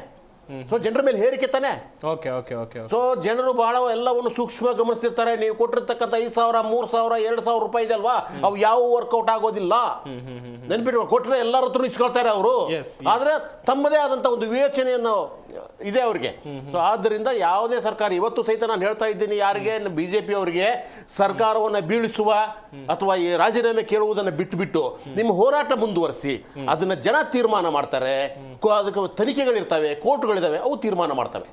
ಸೊ ಜನರ ಮೇಲೆ ಹೇರಿಕೆ ತಾನೆ. ಓಕೆ ಓಕೆ ಓಕೆ ಸೊ ಜನರು ಬಹಳ ಎಲ್ಲವನ್ನು ಸೂಕ್ಷ್ಮ ಗಮನಿಸ್ತಿರ್ತಾರೆ. ನೀವು ಕೊಟ್ಟಿರ್ತಕ್ಕಂಥ 5,000, 3,000, 2,000 ರೂಪಾಯಿ ಇದೆ ಅಲ್ವಾ, ಅವು ಯಾವ ವರ್ಕೌಟ್ ಆಗೋದಿಲ್ಲ. ನೆನ್ಪಿಟ್ಟು ಕೊಟ್ಟರೆ ಎಲ್ಲರ ಹತ್ರ ಇಸ್ಕೊಳ್ತಾರೆ ಅವರು. ಆದ್ರೆ ತಮ್ಮದೇ ಆದಂತ ಒಂದು ವಿವೇಚನೆಯನ್ನು ಇದೆ ಅವ್ರಿಗೆ. ಸೊ ಆದ್ದರಿಂದ ಯಾವುದೇ ಸರ್ಕಾರ, ಇವತ್ತು ಸಹಿತ ನಾನು ಹೇಳ್ತಾ ಇದ್ದೀನಿ, ಯಾರಿಗೆ BJP ಅವರಿಗೆ ಸರ್ಕಾರವನ್ನು ಬೀಳಿಸುವ ಅಥವಾ ಈ ರಾಜೀನಾಮೆ ಕೇಳುವುದನ್ನು ಬಿಟ್ಟು ನಿಮ್ಮ ಹೋರಾಟ ಮುಂದುವರಿಸಿ. ಅದನ್ನ ಜನ ತೀರ್ಮಾನ ಮಾಡ್ತಾರೆ. ಅದಕ್ಕೆ ತನಿಖೆಗಳಿರ್ತವೆ, ಕೋರ್ಟ್ಗಳಿದಾವೆ, ಅವು ತೀರ್ಮಾನ ಮಾಡ್ತವೆ.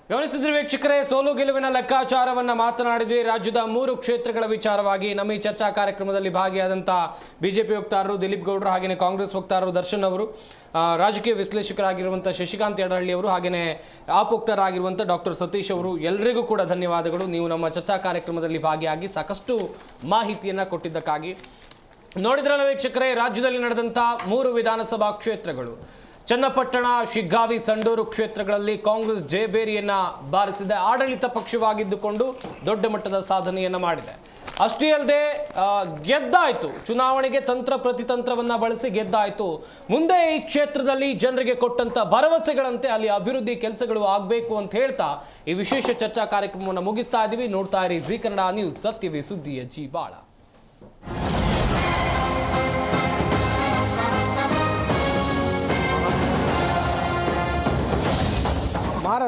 ಗಮನಿಸಿದ್ರಿ ವೀಕ್ಷಕರೇ, ಸೋಲು ಗೆಲುವಿನ ಲೆಕ್ಕಾಚಾರವನ್ನ ಮಾತನಾಡಿದ್ವಿ. ರಾಜ್ಯದ 3 ಕ್ಷೇತ್ರಗಳ ವಿಚಾರವಾಗಿ ನಮ್ಮ ಈ ಚರ್ಚಾ ಕಾರ್ಯಕ್ರಮದಲ್ಲಿ ಭಾಗಿಯಾದಂಥ BJP ವಕ್ತಾರರು ದಿಲೀಪ್ ಗೌಡ್ರು, ಹಾಗೆಯೇ ಕಾಂಗ್ರೆಸ್ ವಕ್ತಾರರು ದರ್ಶನ್ ಅವರು, ರಾಜಕೀಯ ವಿಶ್ಲೇಷಕರಾಗಿರುವಂಥ ಶಶಿಕಾಂತ್ ಯಡಹಳ್ಳಿ ಅವರು, ಹಾಗೆಯೇ ಆಪ್ ವಕ್ತಾರರಾಗಿರುವಂಥ ಡಾಕ್ಟರ್ ಸತೀಶ್ ಅವರು, ಎಲ್ಲರಿಗೂ ಕೂಡ ಧನ್ಯವಾದಗಳು. ನೀವು ನಮ್ಮ ಚರ್ಚಾ ಕಾರ್ಯಕ್ರಮದಲ್ಲಿ ಭಾಗಿಯಾಗಿ ಸಾಕಷ್ಟು ಮಾಹಿತಿಯನ್ನು ಕೊಟ್ಟಿದ್ದಕ್ಕಾಗಿ. ನೋಡಿದ್ರಲ್ಲ ವೀಕ್ಷಕರೇ, ರಾಜ್ಯದಲ್ಲಿ ನಡೆದಂಥ 3 ವಿಧಾನಸಭಾ ಕ್ಷೇತ್ರಗಳು, ಚನ್ನಪಟ್ಟಣ, ಶಿಗ್ಗಾವಿ, ಸಂಡೂರು ಕ್ಷೇತ್ರಗಳಲ್ಲಿ ಕಾಂಗ್ರೆಸ್ ಜಯಬೇರಿಯನ್ನ ಬಾರಿಸಿದೆ. ಆಡಳಿತ ಪಕ್ಷವಾಗಿದ್ದುಕೊಂಡು ದೊಡ್ಡ ಮಟ್ಟದ ಸಾಧನೆಯನ್ನ ಮಾಡಿದೆ. ಅಷ್ಟೇ ಅಲ್ಲದೆ ಗೆದ್ದಾಯ್ತು. ಚುನಾವಣೆಗೆ ತಂತ್ರ ಪ್ರತಿತಂತ್ರವನ್ನ ಬಳಸಿ ಗೆದ್ದಾಯ್ತು. ಮುಂದೆ ಈ ಕ್ಷೇತ್ರದಲ್ಲಿ ಜನರಿಗೆ ಕೊಟ್ಟಂತ ಭರವಸೆಗಳಂತೆ ಅಲ್ಲಿ ಅಭಿವೃದ್ಧಿ ಕೆಲಸಗಳು ಆಗಬೇಕು ಅಂತ ಹೇಳ್ತಾ ಈ ವಿಶೇಷ ಚರ್ಚಾ ಕಾರ್ಯಕ್ರಮವನ್ನು ಮುಗಿಸ್ತಾ ಇದ್ದೀವಿ. ನೋಡ್ತಾ ಇರಿ ಜಿ ಕನ್ನಡ ನ್ಯೂಸ್, ಸತ್ಯವೇ ಸುದ್ದಿಯ ಜೀವಾಳ. ಮಾರ